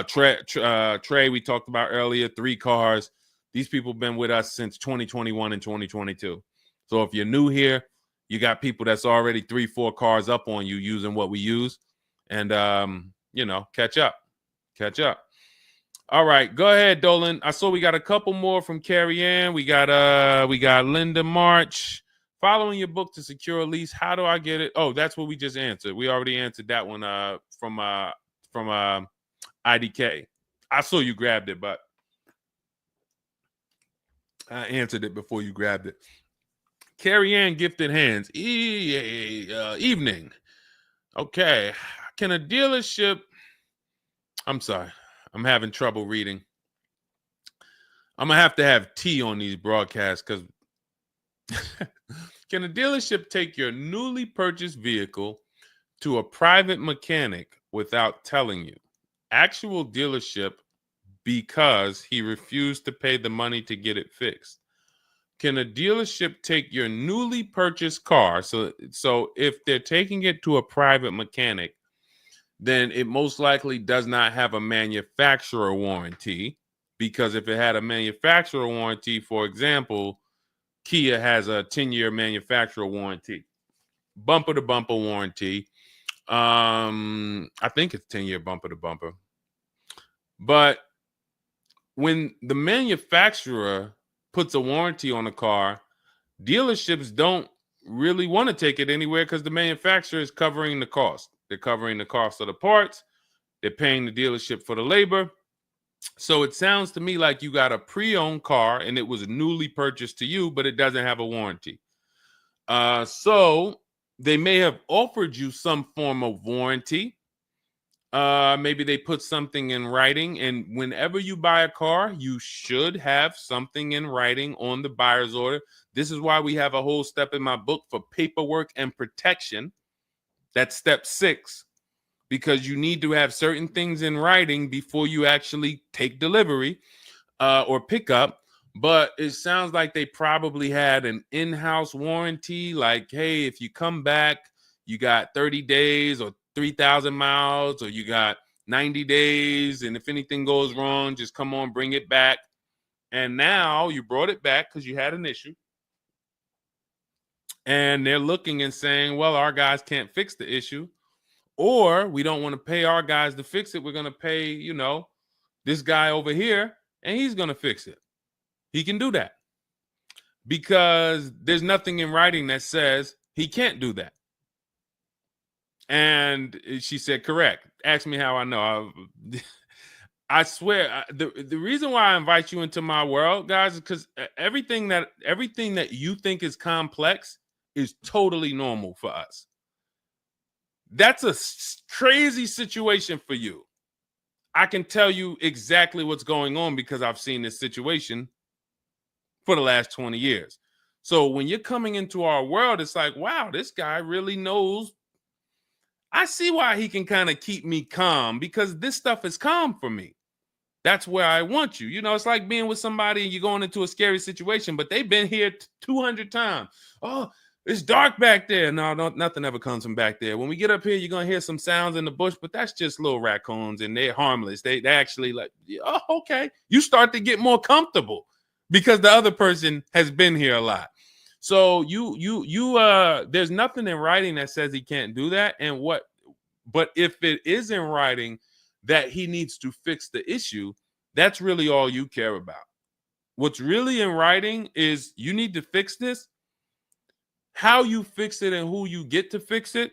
Trey, we talked about earlier, 3 cars. These people have been with us since 2021 and 2022. So if you're new here, you got people that's already 3, 4 cars up on you using what we use, and catch up. All right, go ahead, Dolan. I saw we got a couple more from Carrie Ann. We got Linda March. Following your book to secure a lease, how do I get it? Oh, that's what we just answered. We already answered that one from IDK. I saw you grabbed it, but I answered it before you grabbed it. Carrie Ann Gifted Hands. Evening. Okay. Can a dealership... I'm sorry. I'm having trouble reading. I'm going to have tea on these broadcasts, because can a dealership take your newly purchased vehicle to a private mechanic without telling you? Actual dealership, because he refused to pay the money to get it fixed. Can a dealership take your newly purchased car? So if they're taking it to a private mechanic, then it most likely does not have a manufacturer warranty, because if it had a manufacturer warranty, for example, Kia has a 10-year manufacturer warranty, bumper to bumper warranty. I think it's 10-year bumper to bumper. But when the manufacturer puts a warranty on a car, dealerships don't really want to take it anywhere, because the manufacturer is covering the cost. They're covering the cost of the parts. They're paying the dealership for the labor. So it sounds to me like you got a pre-owned car and it was newly purchased to you, but it doesn't have a warranty. So they may have offered you some form of warranty. Maybe they put something in writing, and whenever you buy a car, you should have something in writing on the buyer's order. This is why we have a whole step in my book for paperwork and protection. That's step 6, because you need to have certain things in writing before you actually take delivery or pick up. But it sounds like they probably had an in-house warranty, like, hey, if you come back, you got 30 days or 3,000 miles, or you got 90 days, and if anything goes wrong, just come on, bring it back. And now you brought it back because you had an issue, and they're looking and saying, well, our guys can't fix the issue, or we don't want to pay our guys to fix it. We're going to pay, this guy over here, and he's going to fix it. He can do that because there's nothing in writing that says he can't do that. And she said, correct. Ask me how I know. I swear, the reason why I invite you into my world, guys, is because everything that you think is complex is totally normal for us. That's a crazy situation for you. I can tell you exactly what's going on because I've seen this situation for the last 20 years. So when you're coming into our world, it's like, wow, this guy really knows. I see why he can kind of keep me calm, because this stuff is calm for me. That's where I want you. It's like being with somebody and you're going into a scary situation, but they've been here 200 times. Oh, it's dark back there. No, nothing ever comes from back there. When we get up here, you're going to hear some sounds in the bush, but that's just little raccoons and they're harmless. They actually like, oh, okay. You start to get more comfortable because the other person has been here a lot. So there's nothing in writing that says he can't do that. But if it is in writing that he needs to fix the issue, that's really all you care about. What's really in writing is you need to fix this. How you fix it and who you get to fix it,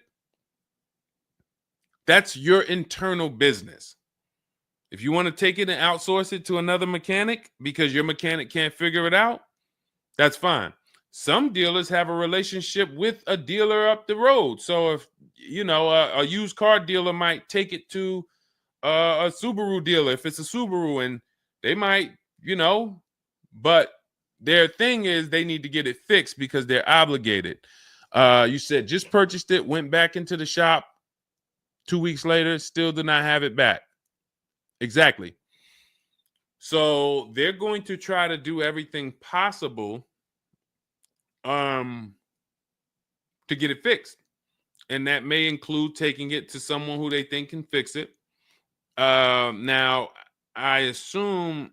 that's your internal business. If you want to take it and outsource it to another mechanic because your mechanic can't figure it out, that's fine. Some dealers have a relationship with a dealer up the road. So if, a used car dealer might take it to a Subaru dealer if it's a Subaru, and they might, but their thing is they need to get it fixed because they're obligated. You said just purchased it, went back into the shop 2 weeks later, still did not have it back. Exactly. So they're going to try to do everything possible to get it fixed. And that may include taking it to someone who they think can fix it. Now, I assume,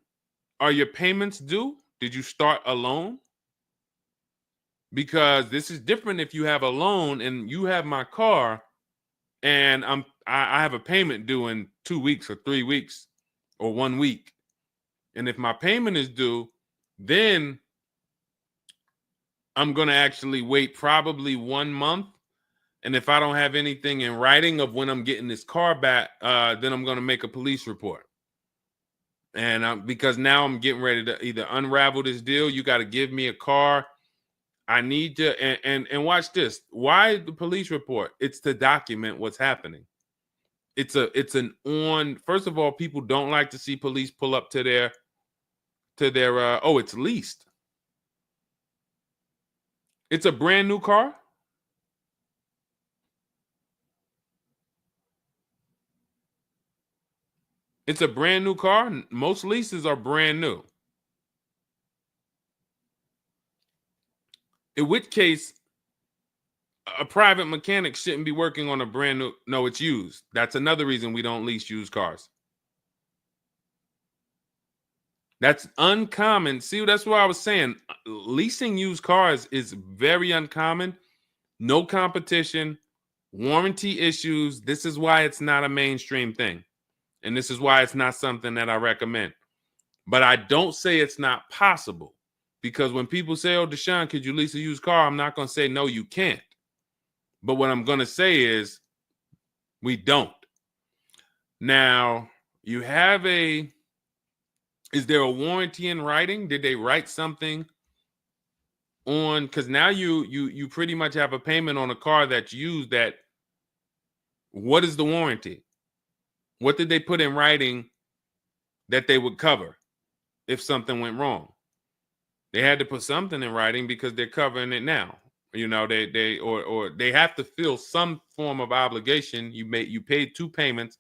are your payments due? Did you start a loan? Because this is different if you have a loan and you have my car and I have a payment due in 2 weeks or 3 weeks or 1 week. And if my payment is due, then I'm going to actually wait probably 1 month. And if I don't have anything in writing of when I'm getting this car back, then I'm going to make a police report. And because now I'm getting ready to either unravel this deal. You got to give me a car. I need to, and watch this. Why the police report? It's to document what's happening. First of all, people don't like to see police pull up to their, it's leased. It's a brand new car. It's a brand new car. Most leases are brand new. In which case, a private mechanic shouldn't be working on a brand new. No, it's used. That's another reason we don't lease used cars. That's uncommon. See, that's what I was saying. Leasing used cars is very uncommon. No competition, warranty issues. This is why it's not a mainstream thing. And this is why it's not something that I recommend. But I don't say it's not possible. Because when people say, oh, Deshone, could you lease a used car? I'm not going to say, no, you can't. But what I'm going to say is we don't. Now, you have is there a warranty in writing? Did they write something on, because now you pretty much have a payment on a car that's used. That what is the warranty? What did they put in writing that they would cover if something went wrong? They had to put something in writing because they're covering it now. You know, or they have to fill some form of obligation. You paid 2 payments,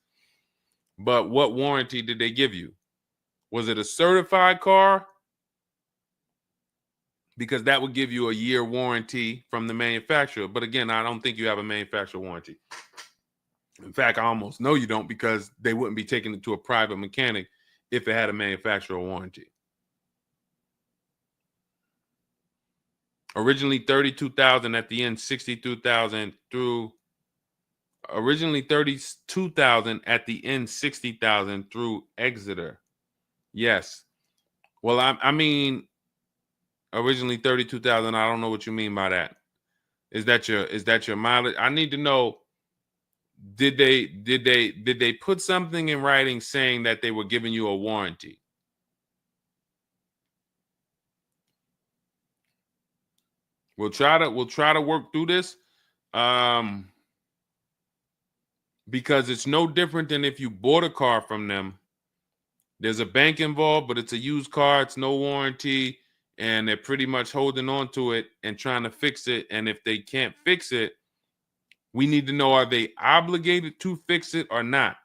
but what warranty did they give you? Was it a certified car? Because that would give you a year warranty from the manufacturer. But again, I don't think you have a manufacturer warranty. In fact, I almost know you don't, because they wouldn't be taking it to a private mechanic if it had a manufacturer warranty. Originally 32,000, at the end 62,000 through. Originally 32,000, at the end 60,000 through Exeter. Yes. Well, I mean, originally 32,000. I don't know what you mean by that. Is that your mileage? I need to know. Did they put something in writing saying that they were giving you a warranty? We'll try to work through this, because it's no different than if you bought a car from them. There's a bank involved, but it's a used car. It's no warranty, and they're pretty much holding on to it and trying to fix it. And if they can't fix it, we need to know, are they obligated to fix it or not?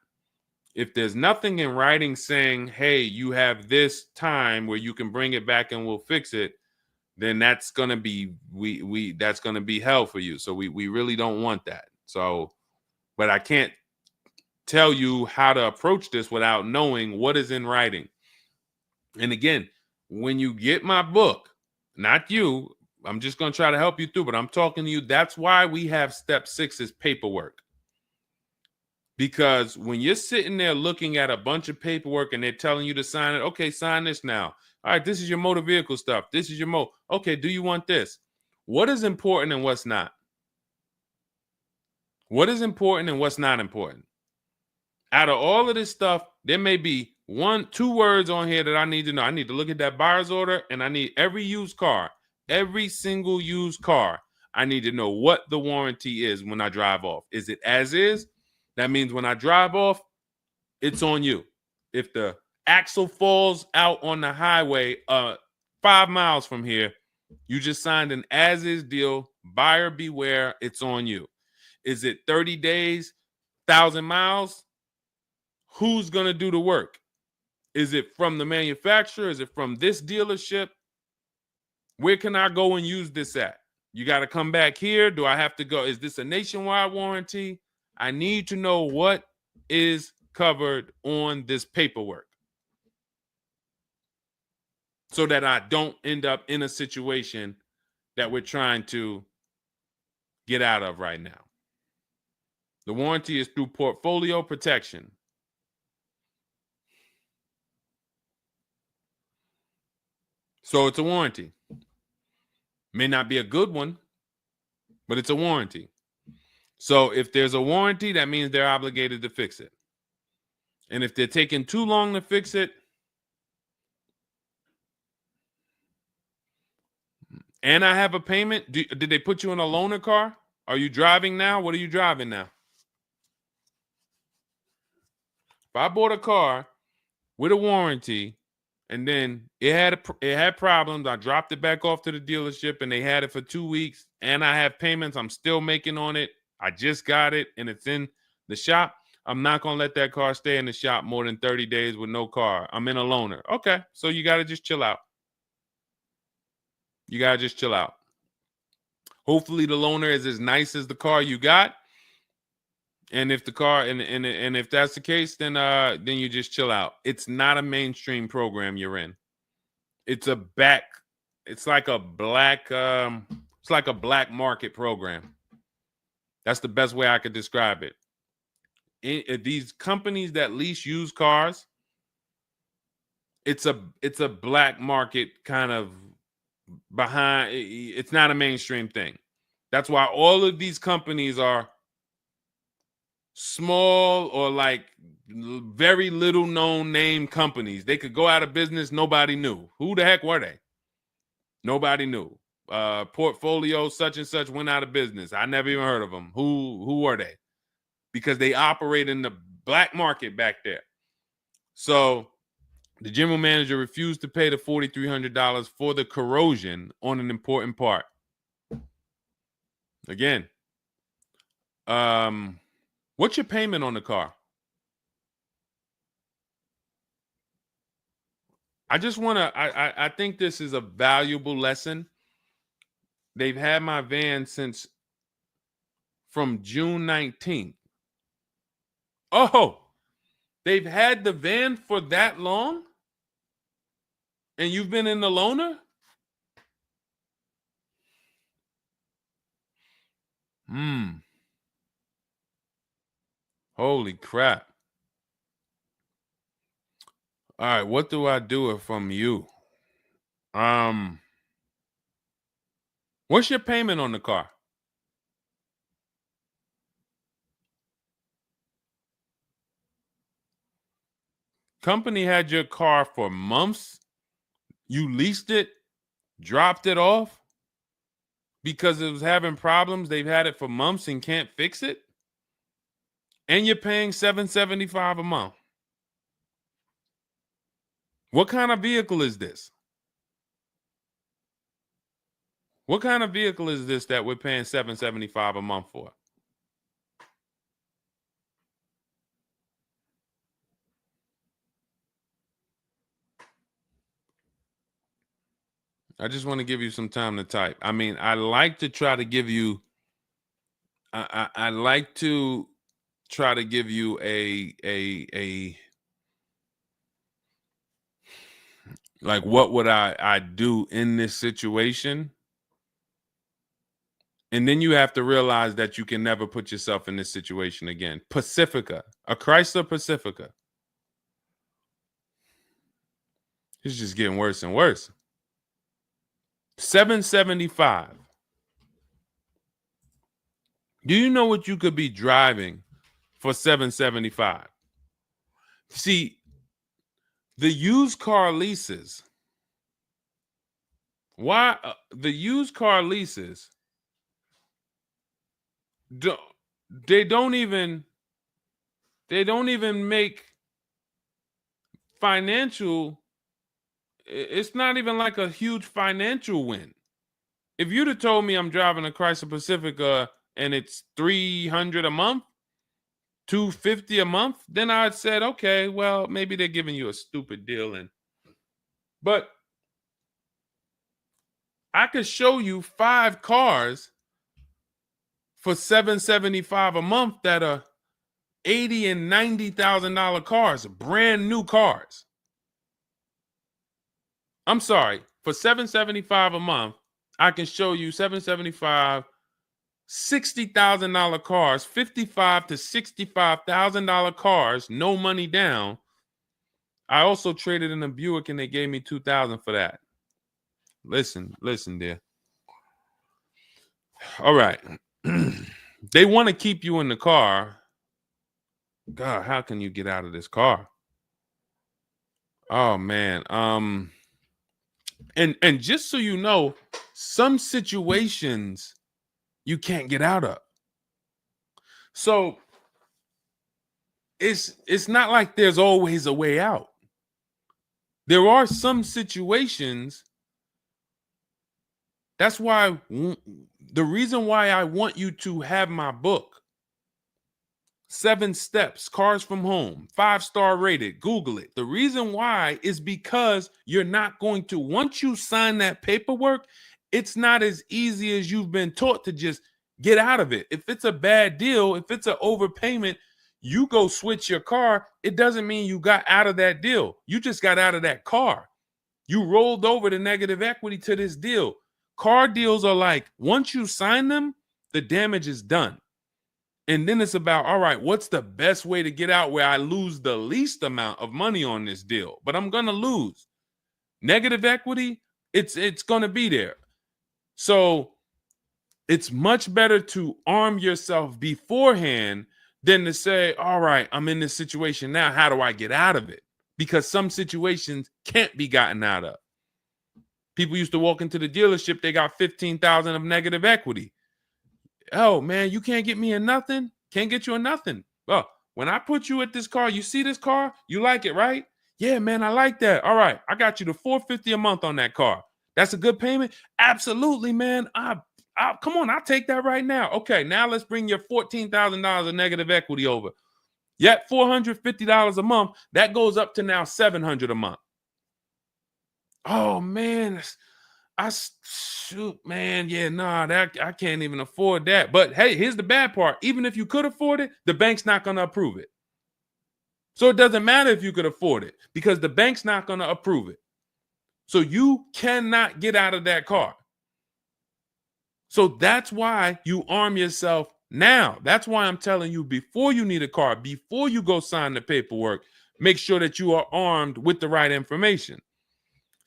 If there's nothing in writing saying, hey, you have this time where you can bring it back and we'll fix it, then that's gonna be that's gonna be hell for you. So we really don't want that. So, but I can't tell you how to approach this without knowing what is in writing. And again, when you get my book, not you, I'm just gonna try to help you through, but I'm talking to you. That's why we have step 6 is paperwork. Because when you're sitting there looking at a bunch of paperwork and they're telling you to sign it, okay, sign this now. All right, this is your motor vehicle stuff. This is your okay, do you want this? What is important and what's not? What is important and what's not important? Out of all of this stuff, there may be 1-2 words on here that I need to know. I need to look at that buyer's order, and I need every used car, every single used car. I need to know what the warranty is when I drive off. Is it as is? That means when I drive off, it's on you. If the axle falls out on the highway 5 miles from here, you just signed an as-is deal. Buyer beware, it's on you. Is it 30 days, 1,000 miles? Who's going to do the work? Is it from the manufacturer? Is it from this dealership? Where can I go and use this at? You got to come back here. Do I have to go? Is this a nationwide warranty? I need to know what is covered on this paperwork so that I don't end up in a situation that we're trying to get out of right now. The warranty is through portfolio protection. So it's a warranty. May not be a good one, but it's a warranty. So if there's a warranty, that means they're obligated to fix it. And if they're taking too long to fix it, and I have a payment, did they put you in a loaner car? Are you driving now? What are you driving now? If I bought a car with a warranty and then it had problems, I dropped it back off to the dealership and they had it for 2 weeks, and I have payments I'm still making on it, I just got it and it's in the shop, I'm not going to let that car stay in the shop more than 30 days with no car. I'm in a loaner. Okay, so you got to just chill out. You got to just chill out. Hopefully the loaner is as nice as the car you got. And if the car and if that's the case, then you just chill out. It's not a mainstream program you're in. It's like a black market program. That's the best way I could describe it. These companies that lease used cars, it's a black market kind of behind. It's not a mainstream thing. That's why all of these companies are small or like very little known name companies. They could go out of business. Nobody knew. Who the heck were they? Nobody knew. portfolio such and such went out of business. I never even heard of them. Who are they? Because they operate in the black market back there. So the general manager refused to pay the $4,300 for the corrosion on an important part. Again, what's your payment on the car? I just want to, I think this is a valuable lesson. They've had my van since from June 19th. Oh, they've had the van for that long? And you've been in the loaner? Holy crap. All right, what do I do from you? What's your payment on the car? Company had your car for months. You leased it, dropped it off because it was having problems. They've had it for months and can't fix it. And you're paying $775 a month. What kind of vehicle is this? What kind of vehicle is this that we're paying $775 a month for? I just want to give you some time to type. I mean, I like to try to give you, I like to try to give you a like, what would I do in this situation? And then you have to realize that you can never put yourself in this situation again. Pacifica, a Chrysler Pacifica. It's just getting worse and worse. $775. Do you know what you could be driving for $775? See, the used car leases. Why the used car leases? They don't even make financial. It's not even like a huge financial win. If you'd have told me I'm driving a Chrysler Pacifica and it's $300 a month, $250 a month, then I'd said, okay, well, maybe they're giving you a stupid deal. But I could show you 5 cars for $775 a month that are $80,000 and $90,000 cars, brand new cars. I'm sorry, for $775 a month, I can show you $775, $60,000 cars, $55,000 to $65,000 cars, no money down. I also traded in a Buick and they gave me $2,000 for that. Listen, dear. All right. They want to keep you in the car. God, how can you get out of this car? Oh man. And just so you know, some situations you can't get out of. So it's not like there's always a way out. There are some situations. That's why the reason why I want you to have my book, 7 Steps, Cars from Home, 5-star rated, Google it. The reason why is because you're not going to, once you sign that paperwork, it's not as easy as you've been taught to just get out of it. If it's a bad deal, if it's an overpayment, you go switch your car, it doesn't mean you got out of that deal. You just got out of that car. You rolled over the negative equity to this deal. Car deals are like, once you sign them, the damage is done. And then it's about, all right, what's the best way to get out where I lose the least amount of money on this deal? But I'm going to lose. Negative equity, it's going to be there. So it's much better to arm yourself beforehand than to say, all right, I'm in this situation now. How do I get out of it? Because some situations can't be gotten out of. People used to walk into the dealership, they got 15,000 of negative equity. Oh man, you can't get me in nothing. Can't get you in nothing. Well, when I put you at this car, you see this car, you like it, right? Yeah, man, I like that. All right, I got you the $450 a month on that car. That's a good payment. Absolutely, man. Come on, I'll take that right now. Okay, now let's bring your $14,000 of negative equity over. Yet $450 a month. That goes up to now $700 a month. Oh man, shoot, man. Yeah, nah, that I can't even afford that. But hey, here's the bad part. Even if you could afford it, the bank's not going to approve it. So it doesn't matter if you could afford it because the bank's not going to approve it. So you cannot get out of that car. So that's why you arm yourself now. That's why I'm telling you, before you need a car, before you go sign the paperwork, make sure that you are armed with the right information.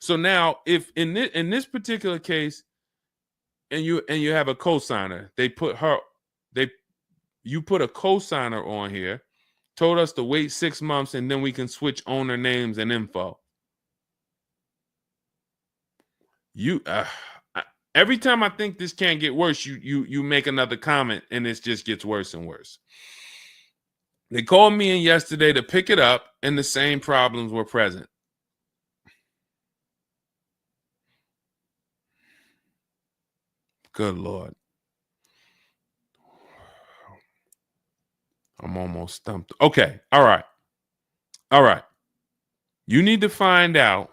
So now, if in this particular case, and you have a cosigner, you put a cosigner on here, told us to wait 6 months, and then we can switch owner names and info. Every time I think this can't get worse, you make another comment, and it just gets worse and worse. They called me in yesterday to pick it up, and the same problems were present. Good Lord. I'm almost stumped. Okay. All right. All right. You need to find out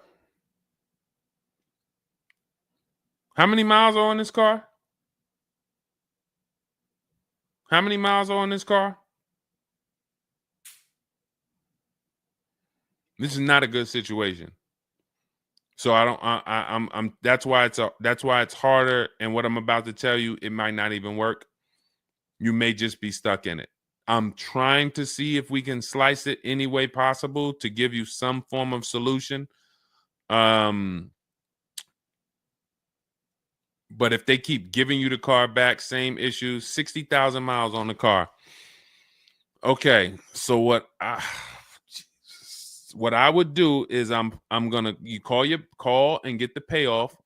how many miles are on this car? How many miles are on this car? This is not a good situation. So that's why it's harder. And what I'm about to tell you, it might not even work. You may just be stuck in it. I'm trying to see if we can slice it any way possible to give you some form of solution. But if they keep giving you the car back, same issues, 60,000 miles on the car. Okay, so what I would do is you call and get the payoff.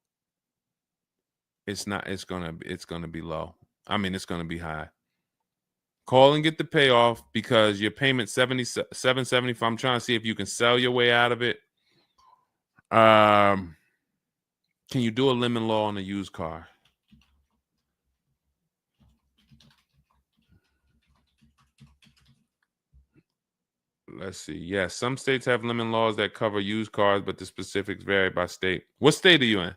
It's gonna be low. I mean, it's gonna be high. Call and get the payoff because your payment $775. I'm trying to see if you can sell your way out of it. Can you do a lemon law on a used car? Let's see. Yes, some states have lemon laws that cover used cars, but the specifics vary by state. What state are you in?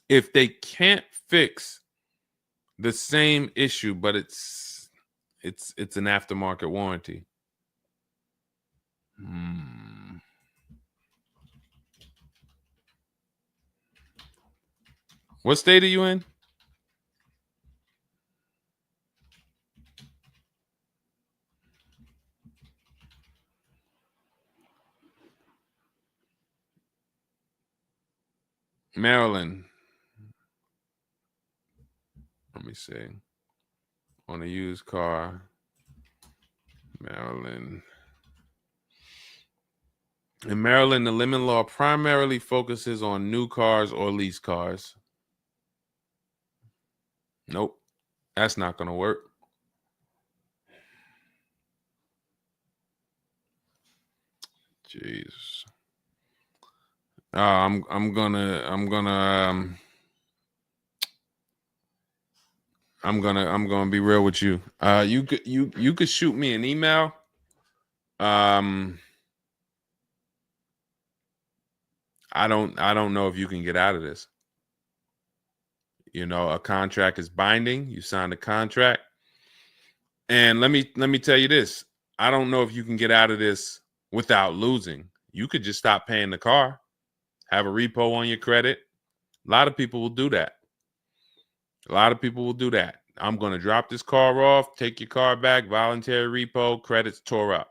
If they can't fix the same issue, but it's an aftermarket warranty. What state are you in? Maryland. Let me see. On a used car, Maryland. In Maryland, the lemon law primarily focuses on new cars or lease cars. Nope, that's not going to work. Jeez. I'm gonna be real with you. You could shoot me an email. I don't know if you can get out of this. You know, a contract is binding. You signed a contract. And let me tell you this. I don't know if you can get out of this without losing. You could just stop paying the car, have a repo on your credit. A lot of people will do that. I'm going to drop this car off, take your car back, voluntary repo, credits tore up.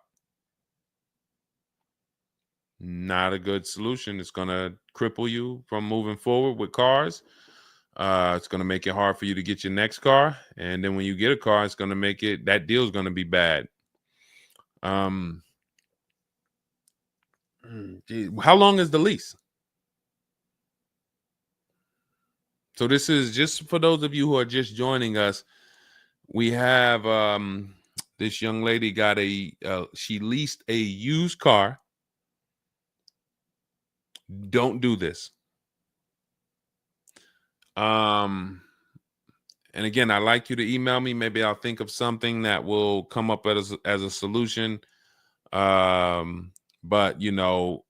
Not a good solution. It's going to cripple you from moving forward with cars. It's going to make it hard for you to get your next car. And then when you get a car, it's going to make that deal is going to be bad. Geez, how long is the lease? So this is just for those of you who are just joining us. We have this young lady got she leased a used car. Don't do this. And again, I'd like you to email me. Maybe I'll think of something that will come up as a solution. But you know,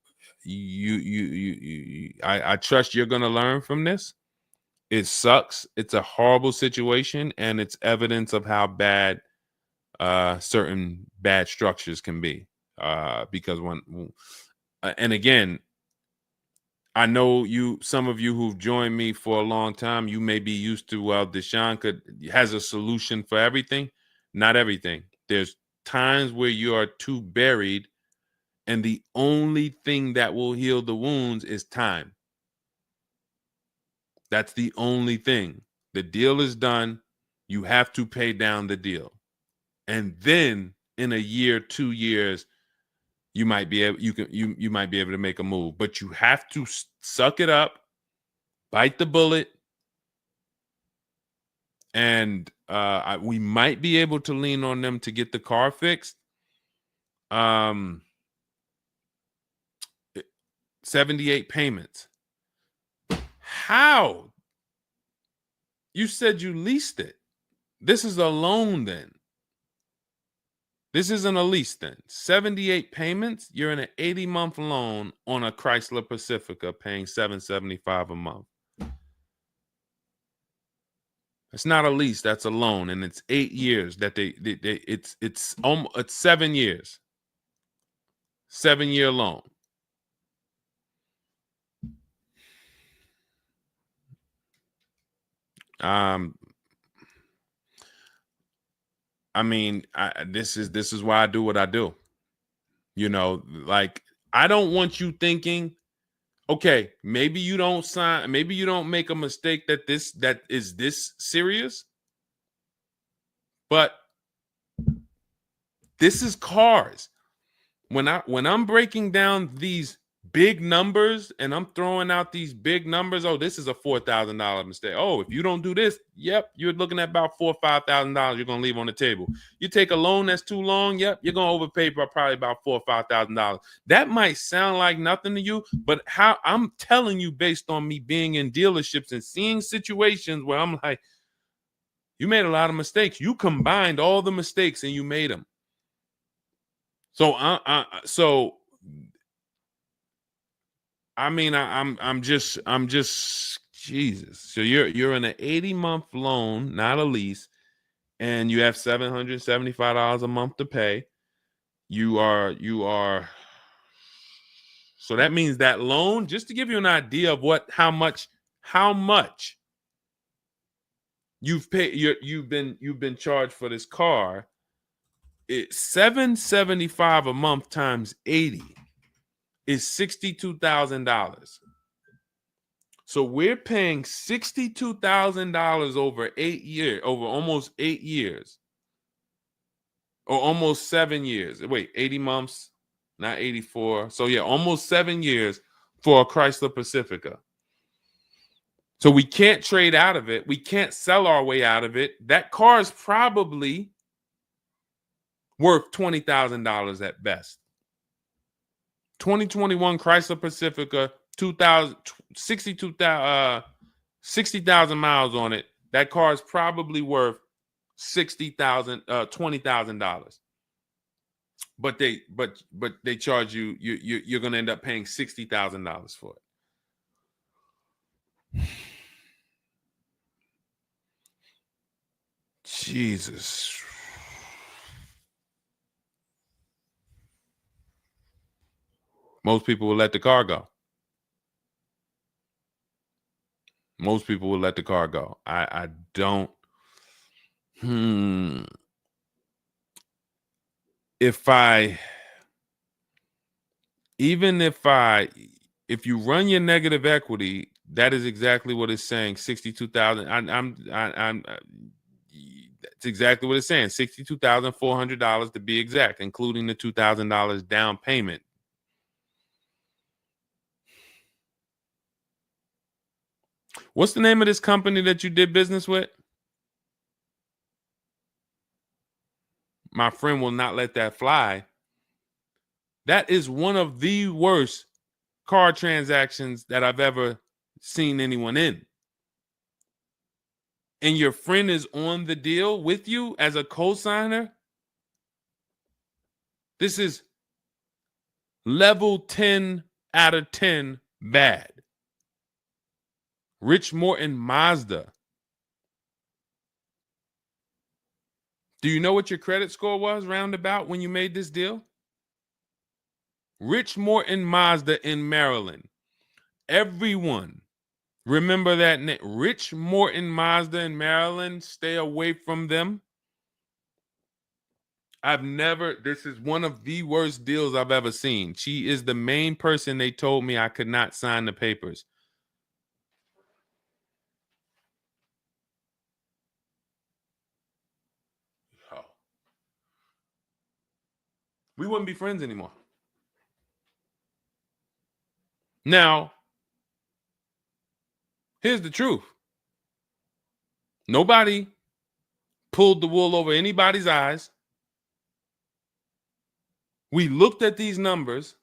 I trust you're gonna learn from this. It sucks. It's a horrible situation, and it's evidence of how bad certain bad structures can be. Because and again, I know some of you who've joined me for a long time, you may be used to, well, Deshone has a solution for everything. Not everything. There's times where you are too buried, and the only thing that will heal the wounds is time. That's the only thing. The deal is done. You have to pay down the deal. And then in a year, 2 years, you might be able you might be able to make a move, but you have to suck it up, bite the bullet, and we might be able to lean on them to get the car fixed. 78 payments. How? You said you leased it. This is a loan then. This isn't a lease then. 78 payments. You're in an 80-month loan on a Chrysler Pacifica paying $775 a month. It's not a lease, that's a loan, and it's 8 years that it's 7 years. 7-year loan. I mean, this is why I do what I do. You know, like, I don't want you thinking, okay, maybe you don't sign, maybe you don't make a mistake that is this serious, but this is cars. When I'm breaking down these big numbers and I'm throwing out these big numbers, oh, this is a $4,000 mistake. Oh, if you don't do this, yep, you're looking at about $4,000 or $5,000 you're gonna leave on the table. You take a loan that's too long, yep, you're gonna overpay by probably about $4,000 or $5,000. That might sound like nothing to you, but how I'm telling you based on me being in dealerships and seeing situations where I'm like, you made a lot of mistakes. You combined all the mistakes and you made them. So I'm just Jesus. So you're in an 80-month loan, not a lease, and you have $775 a month to pay. You are. So that means that loan, just to give you an idea of how much you've paid, you've been charged for this car. It's $775 a month times 80 is $62,000. So we're paying $62,000 over 8 years, over almost 8 years, or almost 7 years. Wait, 80 months, not 84. So yeah, almost 7 years for a Chrysler Pacifica. So we can't trade out of it. We can't sell our way out of it. That car is probably worth $20,000 at best. 2021 Chrysler Pacifica, 60,000 miles on it. That car is probably worth $20,000. But they charge you're gonna end up paying $60,000 for it. Jesus. Most people will let the car go. Most people will let the car go. I don't. If you run your negative equity, that is exactly what it's saying. 62,000. It's exactly what it's saying. $62,400 to be exact, including the $2,000 down payment. What's the name of this company that you did business with? My friend will not let that fly. That is one of the worst car transactions that I've ever seen anyone in. And your friend is on the deal with you as a co-signer. This is level 10 out of 10 bad. Rich Morton Mazda. Do you know what your credit score was roundabout when you made this deal? Rich Morton Mazda in Maryland. Everyone remember that name. Rich Morton Mazda in Maryland. Stay away from them. This is one of the worst deals I've ever seen. She is the main person they told me I could not sign the papers. Oh. We wouldn't be friends anymore. Now, here's the truth. Nobody pulled the wool over anybody's eyes. We looked at these numbers.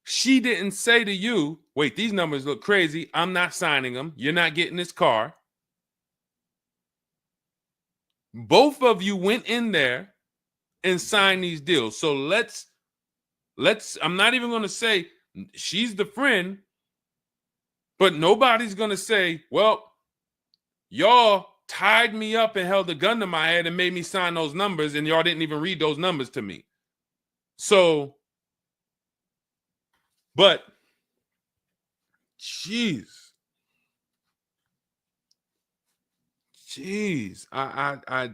She didn't say to you, wait, these numbers look crazy. I'm not signing them. You're not getting this car. Both of you went in there and signed these deals. So let's I'm not even going to say she's the friend, but nobody's going to say, well, y'all tied me up and held a gun to my head and made me sign those numbers, and y'all didn't even read those numbers to me. So, but, jeez,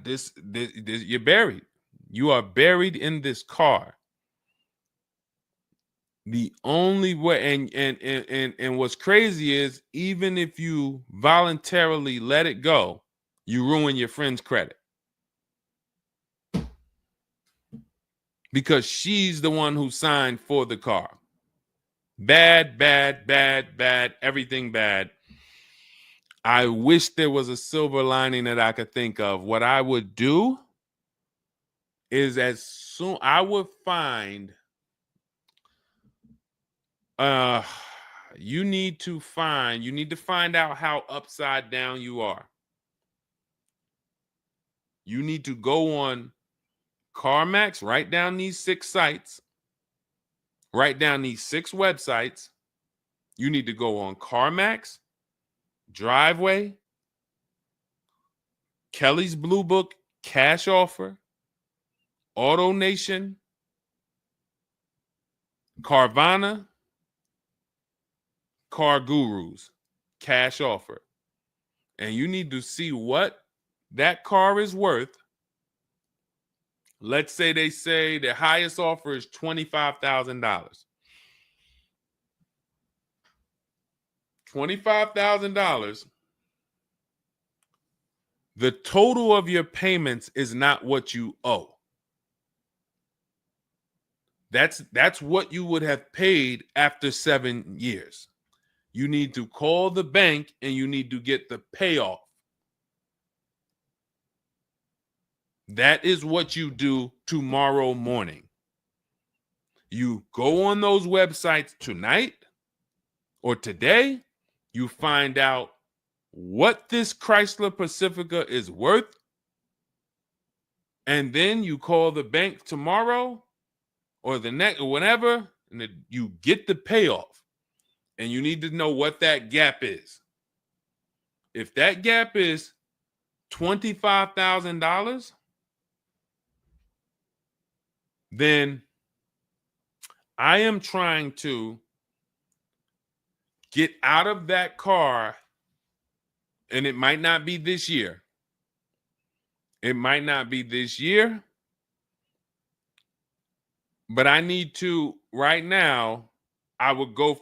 this, you're buried. You are buried in this car. The only way, and what's crazy is, even if you voluntarily let it go, you ruin your friend's credit. Because she's the one who signed for the car. Bad, everything bad. I wish there was a silver lining that I could think of. What I would do is I would find, you need to find out how upside down you are. You need to go on CarMax, write down these 6 sites, write down these 6 websites. You need to go on CarMax, Driveway, Kelly's Blue Book, Cash Offer, Auto Nation, Carvana, Car Gurus, Cash Offer. And you need to see what that car is worth. Let's say they say the highest offer is $25,000. $25,000. The total of your payments is not what you owe. That's what you would have paid after 7 years. You need to call the bank and you need to get the payoff. That is what you do tomorrow morning. You go on those websites tonight or today. You find out what this Chrysler Pacifica is worth. And then you call the bank tomorrow or the next or whenever, and you get the payoff. And you need to know what that gap is. If that gap is $25,000, then I am trying to get out of that car, and it might not be this year. It might not be this year, but I need to right now. I would go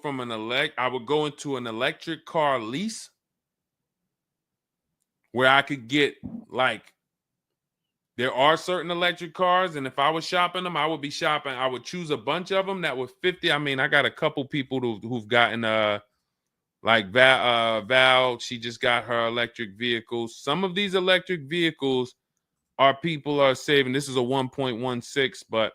into an electric car lease where I could get, like, there are certain electric cars, and if I was shopping them, I would choose a bunch of them that were 50. I mean, I got a couple people who've gotten Like Val, she just got her electric vehicle. Some of these electric vehicles people are saving. This is a 1.16, but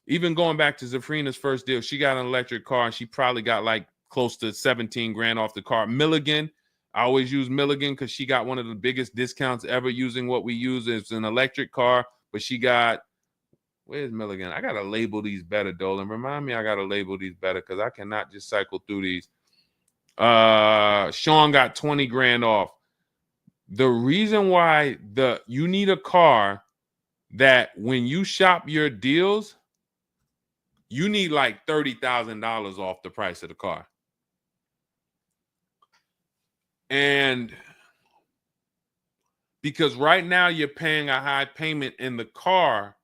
even going back to Zafrina's first deal, she got an electric car and she probably got like close to 17 grand off the car. Milligan, I always use Milligan because she got one of the biggest discounts ever using what we use. It's an electric car, but she got, where's Milligan? I got to label these better, Dolan. Remind me I got to label these better because I cannot just cycle through these. Sean got 20 grand off. The reason why you need a car that when you shop your deals, you need like $30,000 off the price of the car. And because right now you're paying a high payment and the car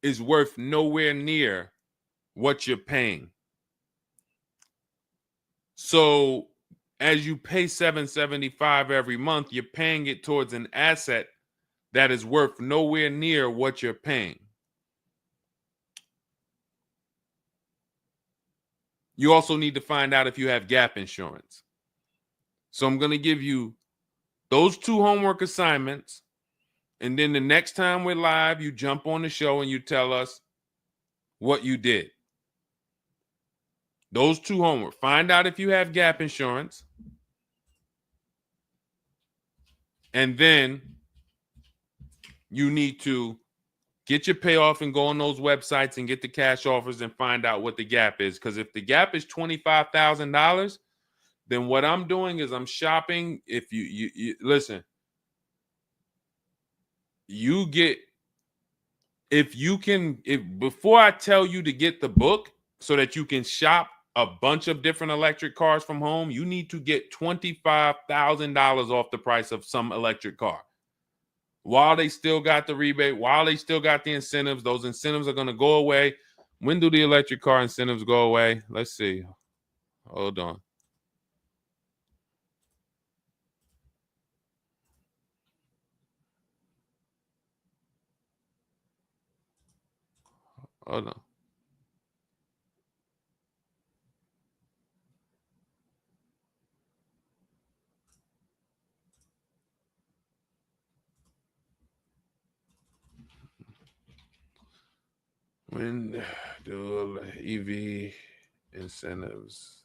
is worth nowhere near what you're paying. So as you pay $775 every month, you're paying it towards an asset that is worth nowhere near what you're paying. You also need to find out if you have gap insurance. So I'm going to give you those 2 homework assignments. And then the next time we're live, you jump on the show and you tell us what you did. Those 2 homework. Find out if you have gap insurance. And then you need to get your payoff and go on those websites and get the cash offers and find out what the gap is. Because if the gap is $25,000, then what I'm doing is I'm shopping. If you listen, you get, if before I tell you to get the book so that you can shop a bunch of different electric cars from home, you need to get $25,000 off the price of some electric car. While they still got the rebate, while they still got the incentives, those incentives are going to go away. When do the electric car incentives go away? Let's see. Hold on. Hold on. When do EV incentives?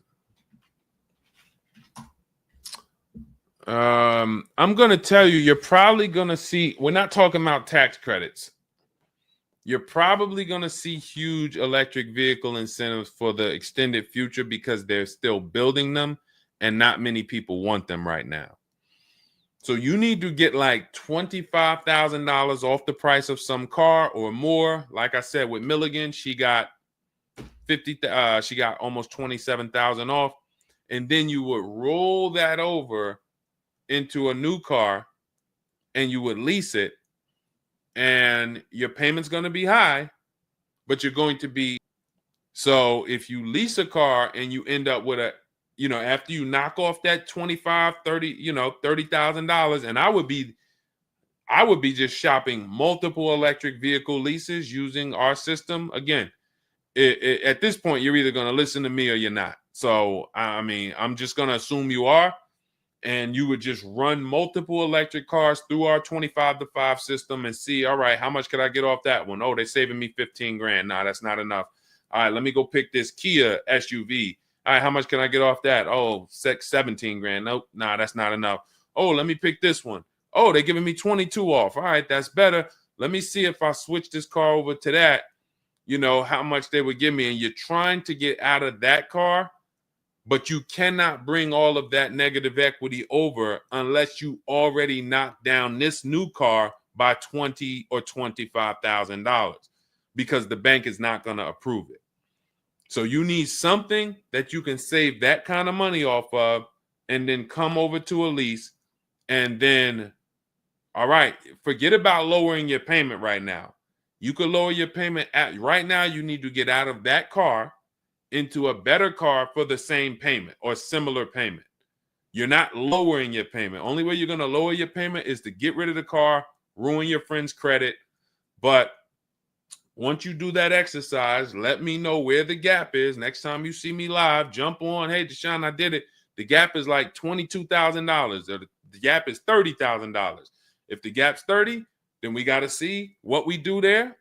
I'm going to tell you, you're probably going to see, we're not talking about tax credits. You're probably going to see huge electric vehicle incentives for the extended future because they're still building them and not many people want them right now. So you need to get like $25,000 off the price of some car or more. Like I said, with Milligan, she got she got almost 27,000 off. And then you would roll that over into a new car and you would lease it. And your payment's going to be high, but you're going to be. So if you lease a car and you end up with after you knock off that 25, 30, $30,000, and I would be just shopping multiple electric vehicle leases using our system. Again, at this point, you're either going to listen to me or you're not. So, I mean, I'm just going to assume you are. And you would just run multiple electric cars through our 25-to-5 system and see, all right, how much could I get off that one? Oh, they're saving me 15 grand. Nah, that's not enough. All right, let me go pick this Kia SUV. All right, how much can I get off that? Oh, 17 grand. Nope, nah, that's not enough. Oh, let me pick this one. Oh, they're giving me 22 off. All right, that's better. Let me see if I switch this car over to that, how much they would give me. And you're trying to get out of that car, but you cannot bring all of that negative equity over unless you already knock down this new car by $20,000 or $25,000 because the bank is not going to approve it. So you need something that you can save that kind of money off of and then come over to a lease and then, all right, forget about lowering your payment right now. You could lower your payment right now. You need to get out of that car into a better car for the same payment or similar payment. You're not lowering your payment. Only way you're going to lower your payment is to get rid of the car, ruin your friend's credit. But once you do that exercise, let me know where the gap is. Next time you see me live, jump on. Hey, Deshone, I did it. the gap is like $22,000 or the gap is $30,000. If the gap's 30, then we got to see what we do there.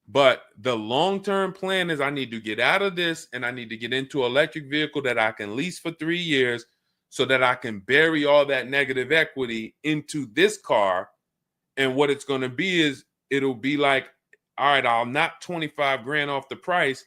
But the long-term plan is I need to get out of this and I need to get into an electric vehicle that I can lease for 3 years so that I can bury all that negative equity into this car. And what it's going to be is it'll be like, all right, I'll knock 25 grand off the price.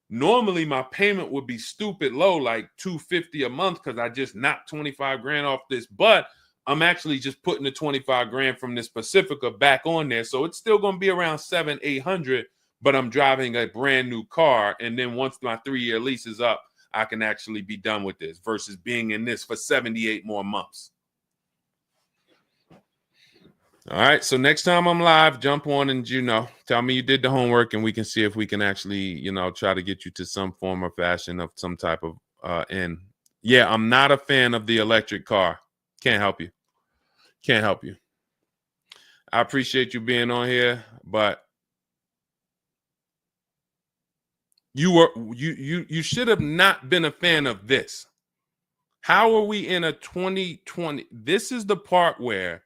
Normally my payment would be stupid low, like $250 a month, because I just knocked 25 grand off this, but I'm actually just putting the 25 grand from this Pacifica back on there. So it's still going to be around 700-800, but I'm driving a brand new car. And then once my 3-year lease is up, I can actually be done with this versus being in this for 78 more months. All right. So next time I'm live, jump on and, tell me you did the homework and we can see if we can actually, try to get you to some form or fashion of some type of end. Yeah, I'm not a fan of the electric car. Can't help you. Can't help you. I appreciate you being on here, but you should have not been a fan of this. How are we in a 2020? This is the part where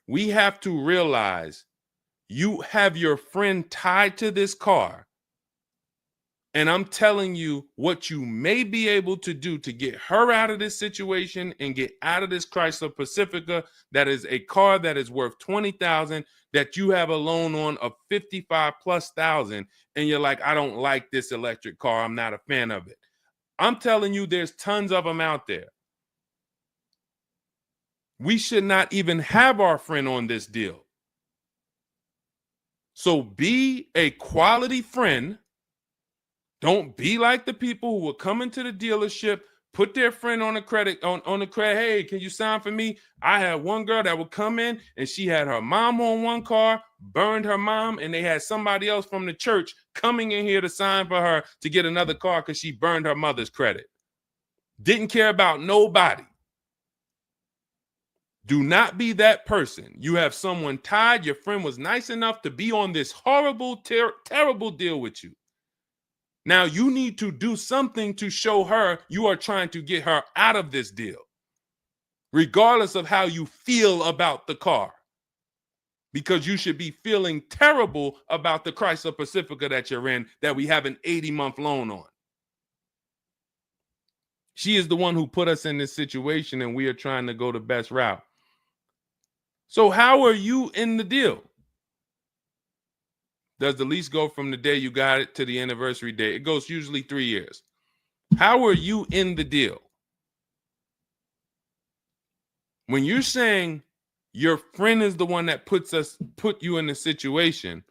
we have to realize you have your friend tied to this car. And I'm telling you what you may be able to do to get her out of this situation and get out of this Chrysler Pacifica. That is a car that is worth $20,000 that you have a loan on of $55,000+. And you're like, I don't like this electric car. I'm not a fan of it. I'm telling you, there's tons of them out there. We should not even have our friend on this deal. So be a quality friend. Don't be like the people who will come into the dealership, put their friend on the credit, on the credit. Hey, can you sign for me? I had one girl that would come in and she had her mom on one car, burned her mom, and they had somebody else from the church coming in here to sign for her to get another car because she burned her mother's credit. Didn't care about nobody. Do not be that person. You have someone tied. Your friend was nice enough to be on this horrible, terrible deal with you. Now you need to do something to show her you are trying to get her out of this deal, regardless of how you feel about the car, because you should be feeling terrible about the Chrysler Pacifica that you're in that we have an 80-month loan on. She is the one who put us in this situation and we are trying to go the best route. So how are you in the deal? Does the lease go from the day you got it to the anniversary day? It goes usually 3 years. How are you in the deal? When you're saying your friend is the one that put you in the situation,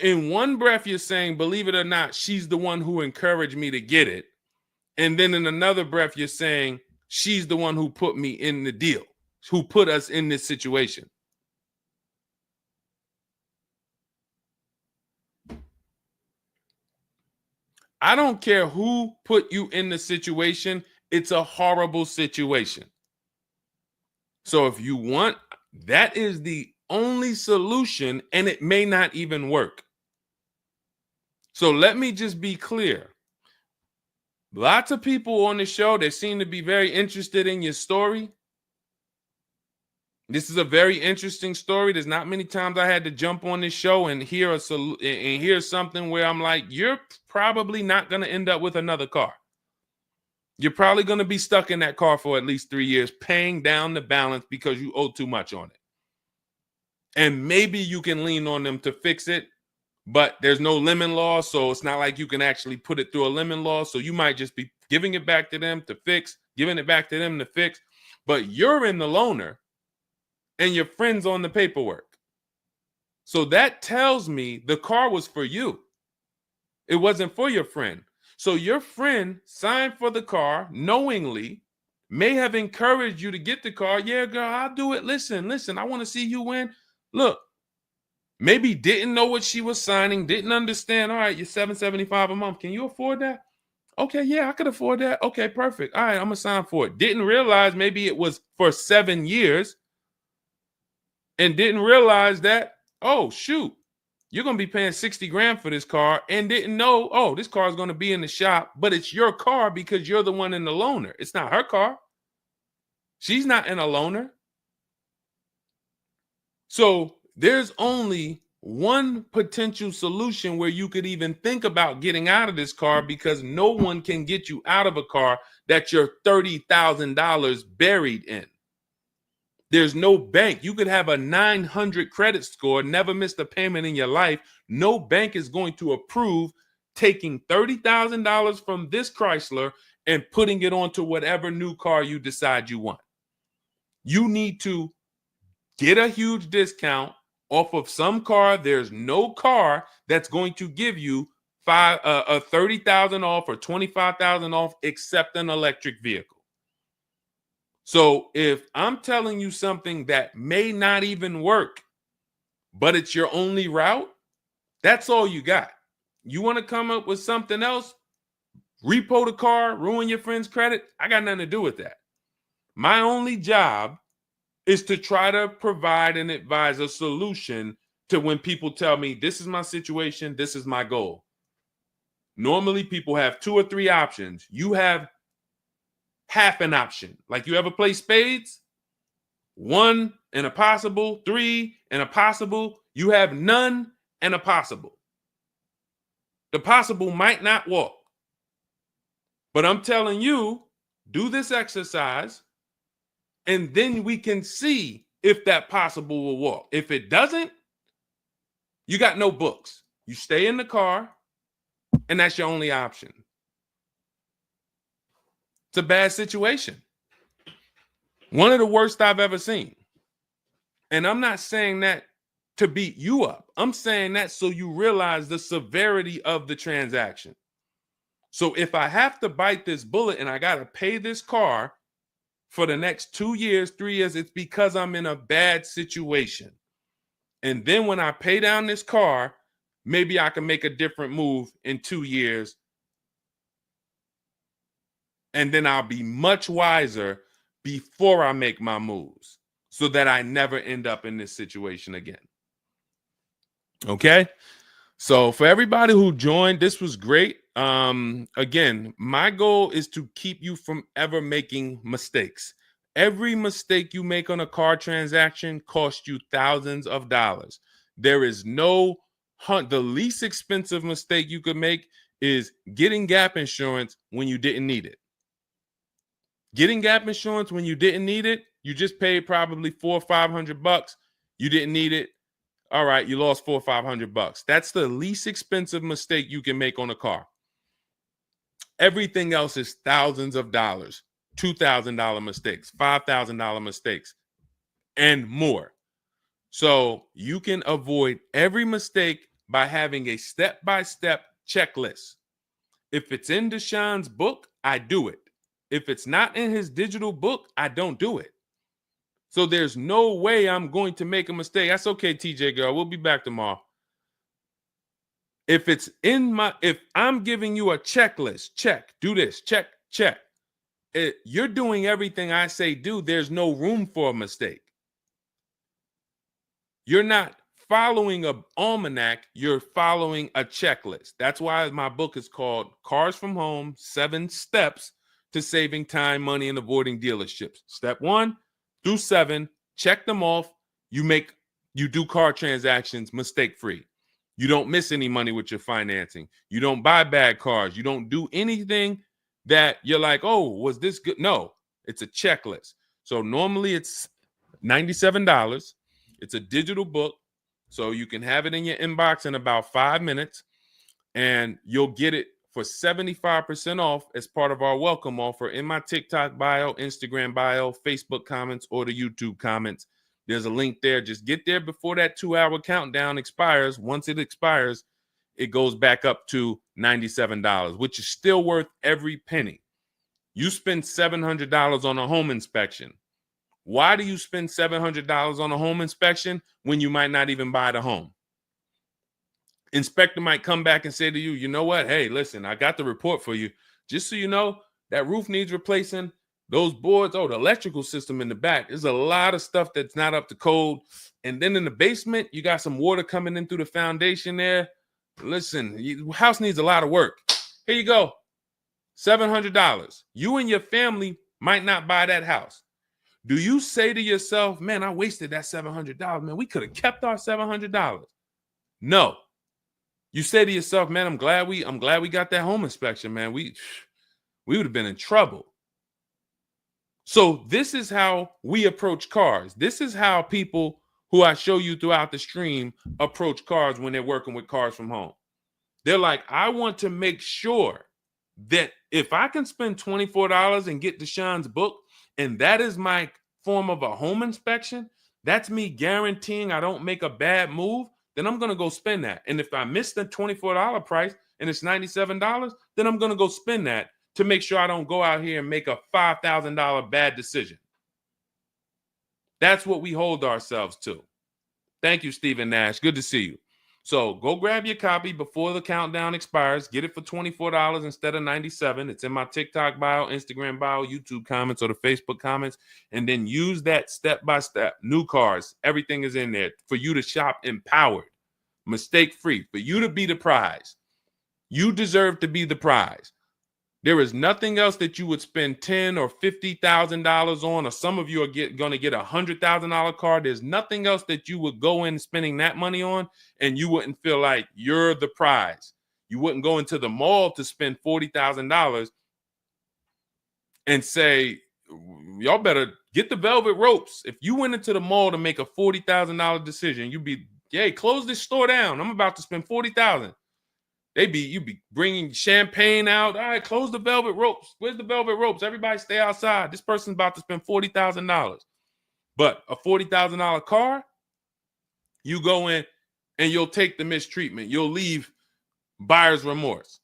in one breath you're saying, believe it or not, she's the one who encouraged me to get it. And then in another breath, you're saying she's the one who put me in the deal, who put us in this situation. I don't care who put you in the situation. It's a horrible situation. So if you want, that is the only solution, and it may not even work. So let me just be clear. Lots of people on the show that seem to be very interested in your story. This is a very interesting story. There's not many times I had to jump on this show and hear something where I'm like, you're probably not going to end up with another car. You're probably going to be stuck in that car for at least 3 years, paying down the balance because you owe too much on it. And maybe you can lean on them to fix it, but there's no lemon law, so it's not like you can actually put it through a lemon law. So you might just be giving it back to them to fix, giving it back to them to fix. But you're in the loaner and your friend's on the paperwork. So that tells me the car was for you. It wasn't for your friend. So your friend signed for the car knowingly, may have encouraged you to get the car. Yeah, girl, I'll do it. Listen, I want to see you win. Look. Maybe didn't know what she was signing, didn't understand. All right, you're $775 a month. Can you afford that? Okay, yeah, I could afford that. Okay, perfect. All right, I'm going to sign for it. Didn't realize maybe it was for 7 years and didn't realize that, oh, shoot, You're going to be paying 60 grand for this car and didn't know, oh, this car is going to be in the shop, but it's your car because you're the one in the loaner. It's not her car. She's not in a loaner. So there's only one potential solution where you could even think about getting out of this car, because no one can get you out of a car that you're $30,000 buried in. There's no bank. You could have a 900 credit score, never missed a payment in your life. No bank is going to approve taking $30,000 from this Chrysler and putting it onto whatever new car you decide you want. You need to get a huge discount off of some car. There's no car that's going to give you $30,000 off or $25,000 off except an electric vehicle. So if I'm telling you something that may not even work, but it's your only route, that's all you got. You want to come up with something else, repo the car, ruin your friend's credit, I got nothing to do with that. My only job is to try to provide and advise a solution to when people tell me, this is my situation, this is my goal. Normally people have 2 or 3 options. You have half an option. Like, you ever play spades? 1 and a possible, 3 and a possible. You have none and a possible. The possible might not walk. But I'm telling you, do this exercise, and then we can see if that possible will walk. If it doesn't, you got no books. You stay in the car, and that's your only option. It's a bad situation. One of the worst I've ever seen. And I'm not saying that to beat you up. I'm saying that so you realize the severity of the transaction. So if I have to bite this bullet and I got to pay this car for the next 2 years, 3 years, it's because I'm in a bad situation. And then when I pay down this car, maybe I can make a different move in 2 years. And then I'll be much wiser before I make my moves, so that I never end up in this situation again. Okay? So for everybody who joined, this was great. Again, my goal is to keep you from ever making mistakes. Every mistake you make on a car transaction costs you thousands of dollars. There is no the least expensive mistake you could make is getting gap insurance when you didn't need it. Getting gap insurance when you didn't need it, you just paid probably $400 or $500. You didn't need it. All right, you lost $400 or $500. That's the least expensive mistake you can make on a car. Everything else is thousands of dollars, $2,000 mistakes, $5,000 mistakes, and more. So you can avoid every mistake by having a step-by-step checklist. If it's in Deshone's book, I do it. If it's not in his digital book, I don't do it. So there's no way I'm going to make a mistake. That's okay, TJ girl. We'll be back tomorrow. If I'm giving you a checklist, check, do this, check, check. You're doing everything I say do. There's no room for a mistake. You're not following an almanac. You're following a checklist. That's why my book is called Cars from Home, 7 Steps to Saving Time, Money, and Avoiding Dealerships. Step 1 through 7, check them off. You do car transactions mistake-free. You don't miss any money with your financing. You don't buy bad cars. You don't do anything that you're like, oh, was this good? No, it's a checklist. So normally it's $97. It's a digital book. So you can have it in your inbox in about 5 minutes, and you'll get it for 75% off as part of our welcome offer in my TikTok bio, Instagram bio, Facebook comments, or the YouTube comments. There's a link there. Just get there before that 2-hour countdown expires. Once it expires, it goes back up to $97, which is still worth every penny. You spend $700 on a home inspection. Why do you spend $700 on a home inspection when you might not even buy the home? Inspector might come back and say to you, you know what? Hey, listen, I got the report for you. Just so you know, that roof needs replacing. Those boards, the electrical system in the back. There's a lot of stuff that's not up to code. And then in the basement, you got some water coming in through the foundation there. Listen, house needs a lot of work. Here you go. $700. You and your family might not buy that house. Do you say to yourself, man, I wasted that $700. Man, we could have kept our $700. No. You say to yourself, man, I'm glad we got that home inspection, man. We would have been in trouble. So this is how we approach cars. This is how people who I show you throughout the stream approach cars when they're working with cars from home. They're like, I want to make sure that if I can spend $24 and get Deshone's book, and that is my form of a home inspection, that's me guaranteeing I don't make a bad move, then I'm going to go spend that. And if I miss the $24 price and it's $97, then I'm going to go spend that to make sure I don't go out here and make a $5,000 bad decision. That's what we hold ourselves to. Thank you, Stephen Nash. Good to see you. So go grab your copy before the countdown expires. Get it for $24 instead of $97. It's in my TikTok bio, Instagram bio, YouTube comments, or the Facebook comments. And then use that step-by-step. New cars. Everything is in there for you to shop empowered, mistake-free, for you to be the prize. You deserve to be the prize. There is nothing else that you would spend $10,000 or $50,000 on, or some of you are going to get a $100,000 car. There's nothing else that you would go in spending that money on, and you wouldn't feel like you're the prize. You wouldn't go into the mall to spend $40,000 and say, y'all better get the velvet ropes. If you went into the mall to make a $40,000 decision, you'd be, hey, close this store down. I'm about to spend $40,000. You'd be bringing champagne out. All right, close the velvet ropes. Where's the velvet ropes? Everybody stay outside. This person's about to spend $40,000. But a $40,000 car, you go in and you'll take the mistreatment. You'll leave buyer's remorse.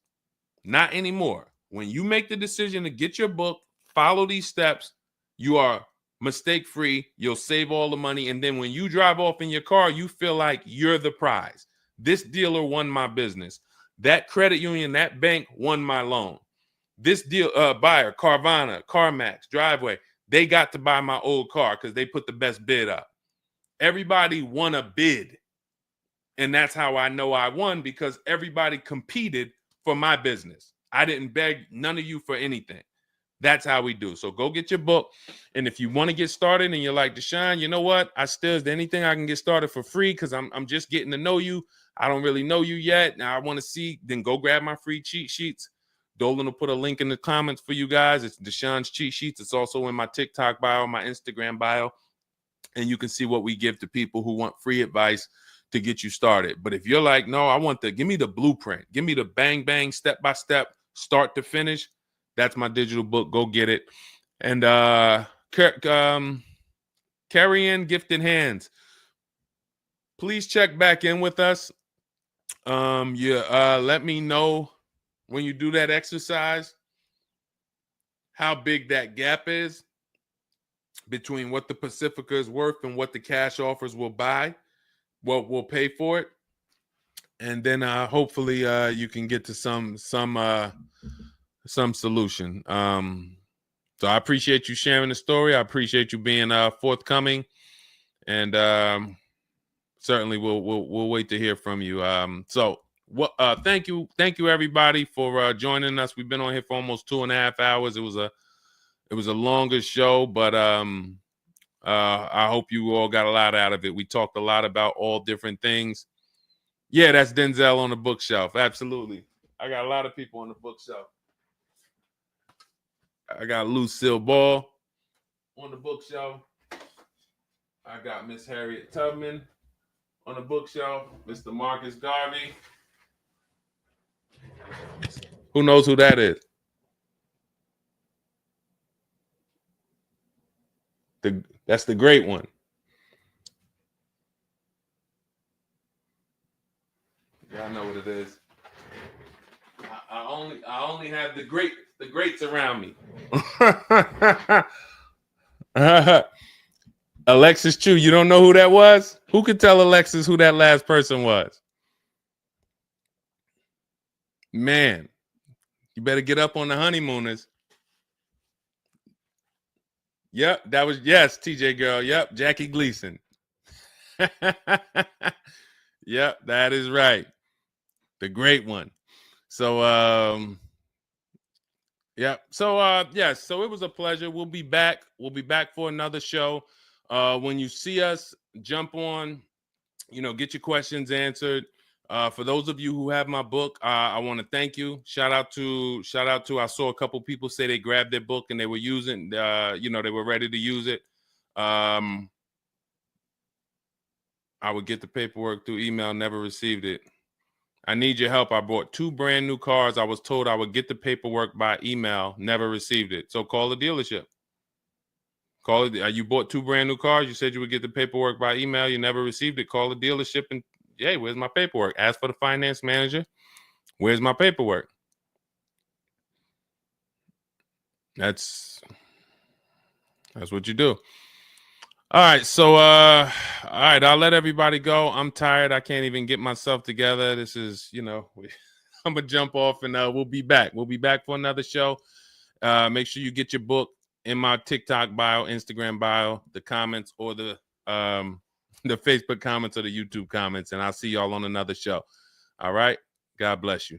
Not anymore. When you make the decision to get your book, follow these steps, you are mistake-free. You'll save all the money. And then when you drive off in your car, you feel like you're the prize. This dealer won my business. That credit union, that bank won my loan. This deal, buyer, Carvana, CarMax, Driveway, they got to buy my old car because they put the best bid up. Everybody won a bid. And that's how I know I won, because everybody competed for my business. I didn't beg none of you for anything. That's how we do. So go get your book. And if you want to get started and you're like, Deshone, you know what? Is there anything I can get started for free? Because I'm just getting to know you. I don't really know you yet. Now I want to see, then go grab my free cheat sheets. Dolan will put a link in the comments for you guys. It's Deshone's cheat sheets. It's also in my TikTok bio, my Instagram bio. And you can see what we give to people who want free advice to get you started. But if you're like, no, give me the blueprint. Give me the bang, bang, step-by-step, start to finish. That's my digital book. Go get it. And carry in gifted hands. Please check back in with us. Let me know when you do that exercise how big that gap is between what the Pacifica is worth and what the cash offers will buy, what will pay for it. And then hopefully you can get to some solution. So I appreciate you sharing the story. I appreciate you being forthcoming, and certainly we'll wait to hear from you. Thank you everybody for joining us. We've been on here for almost 2.5 hours. It was a longer show, but I hope you all got a lot out of it. We talked a lot about all different things. Yeah, that's Denzel on the bookshelf. Absolutely. I got a lot of people on the bookshelf. I got Lucille Ball on the bookshelf. I got Miss Harriet Tubman on the bookshelf. Mr. Marcus Garvey. Who knows who that is? That's the great one. Yeah, I know what it is. I only have the greats around me. Alexis Chu, you don't know who that was? Who could tell Alexis who that last person was? Man, you better get up on the honeymooners. Yep, that was, yes, TJ girl. Yep, Jackie Gleason. Yep, that is right. The great one. So yeah. So yes, so it was a pleasure. We'll be back. We'll be back for another show. When you see us, jump on, get your questions answered. For those of you who have my book, I want to thank you. Shout out to I saw a couple people say they grabbed their book and they were using they were ready to use it. I would get the paperwork through email, never received it. I need your help. I bought 2 brand new cars. I was told I would get the paperwork by email, never received it. So call the dealership. Call it. You bought 2 brand new cars. You said you would get the paperwork by email. You never received it. Call the dealership and, hey, where's my paperwork? Ask for the finance manager. Where's my paperwork? That's what you do. All right. So, all right. I'll let everybody go. I'm tired. I can't even get myself together. This is, I'm going to jump off and we'll be back. We'll be back for another show. Make sure you get your book in my TikTok bio, Instagram bio, the comments, or the Facebook comments or the YouTube comments. And I'll see y'all on another show. All right. God bless you.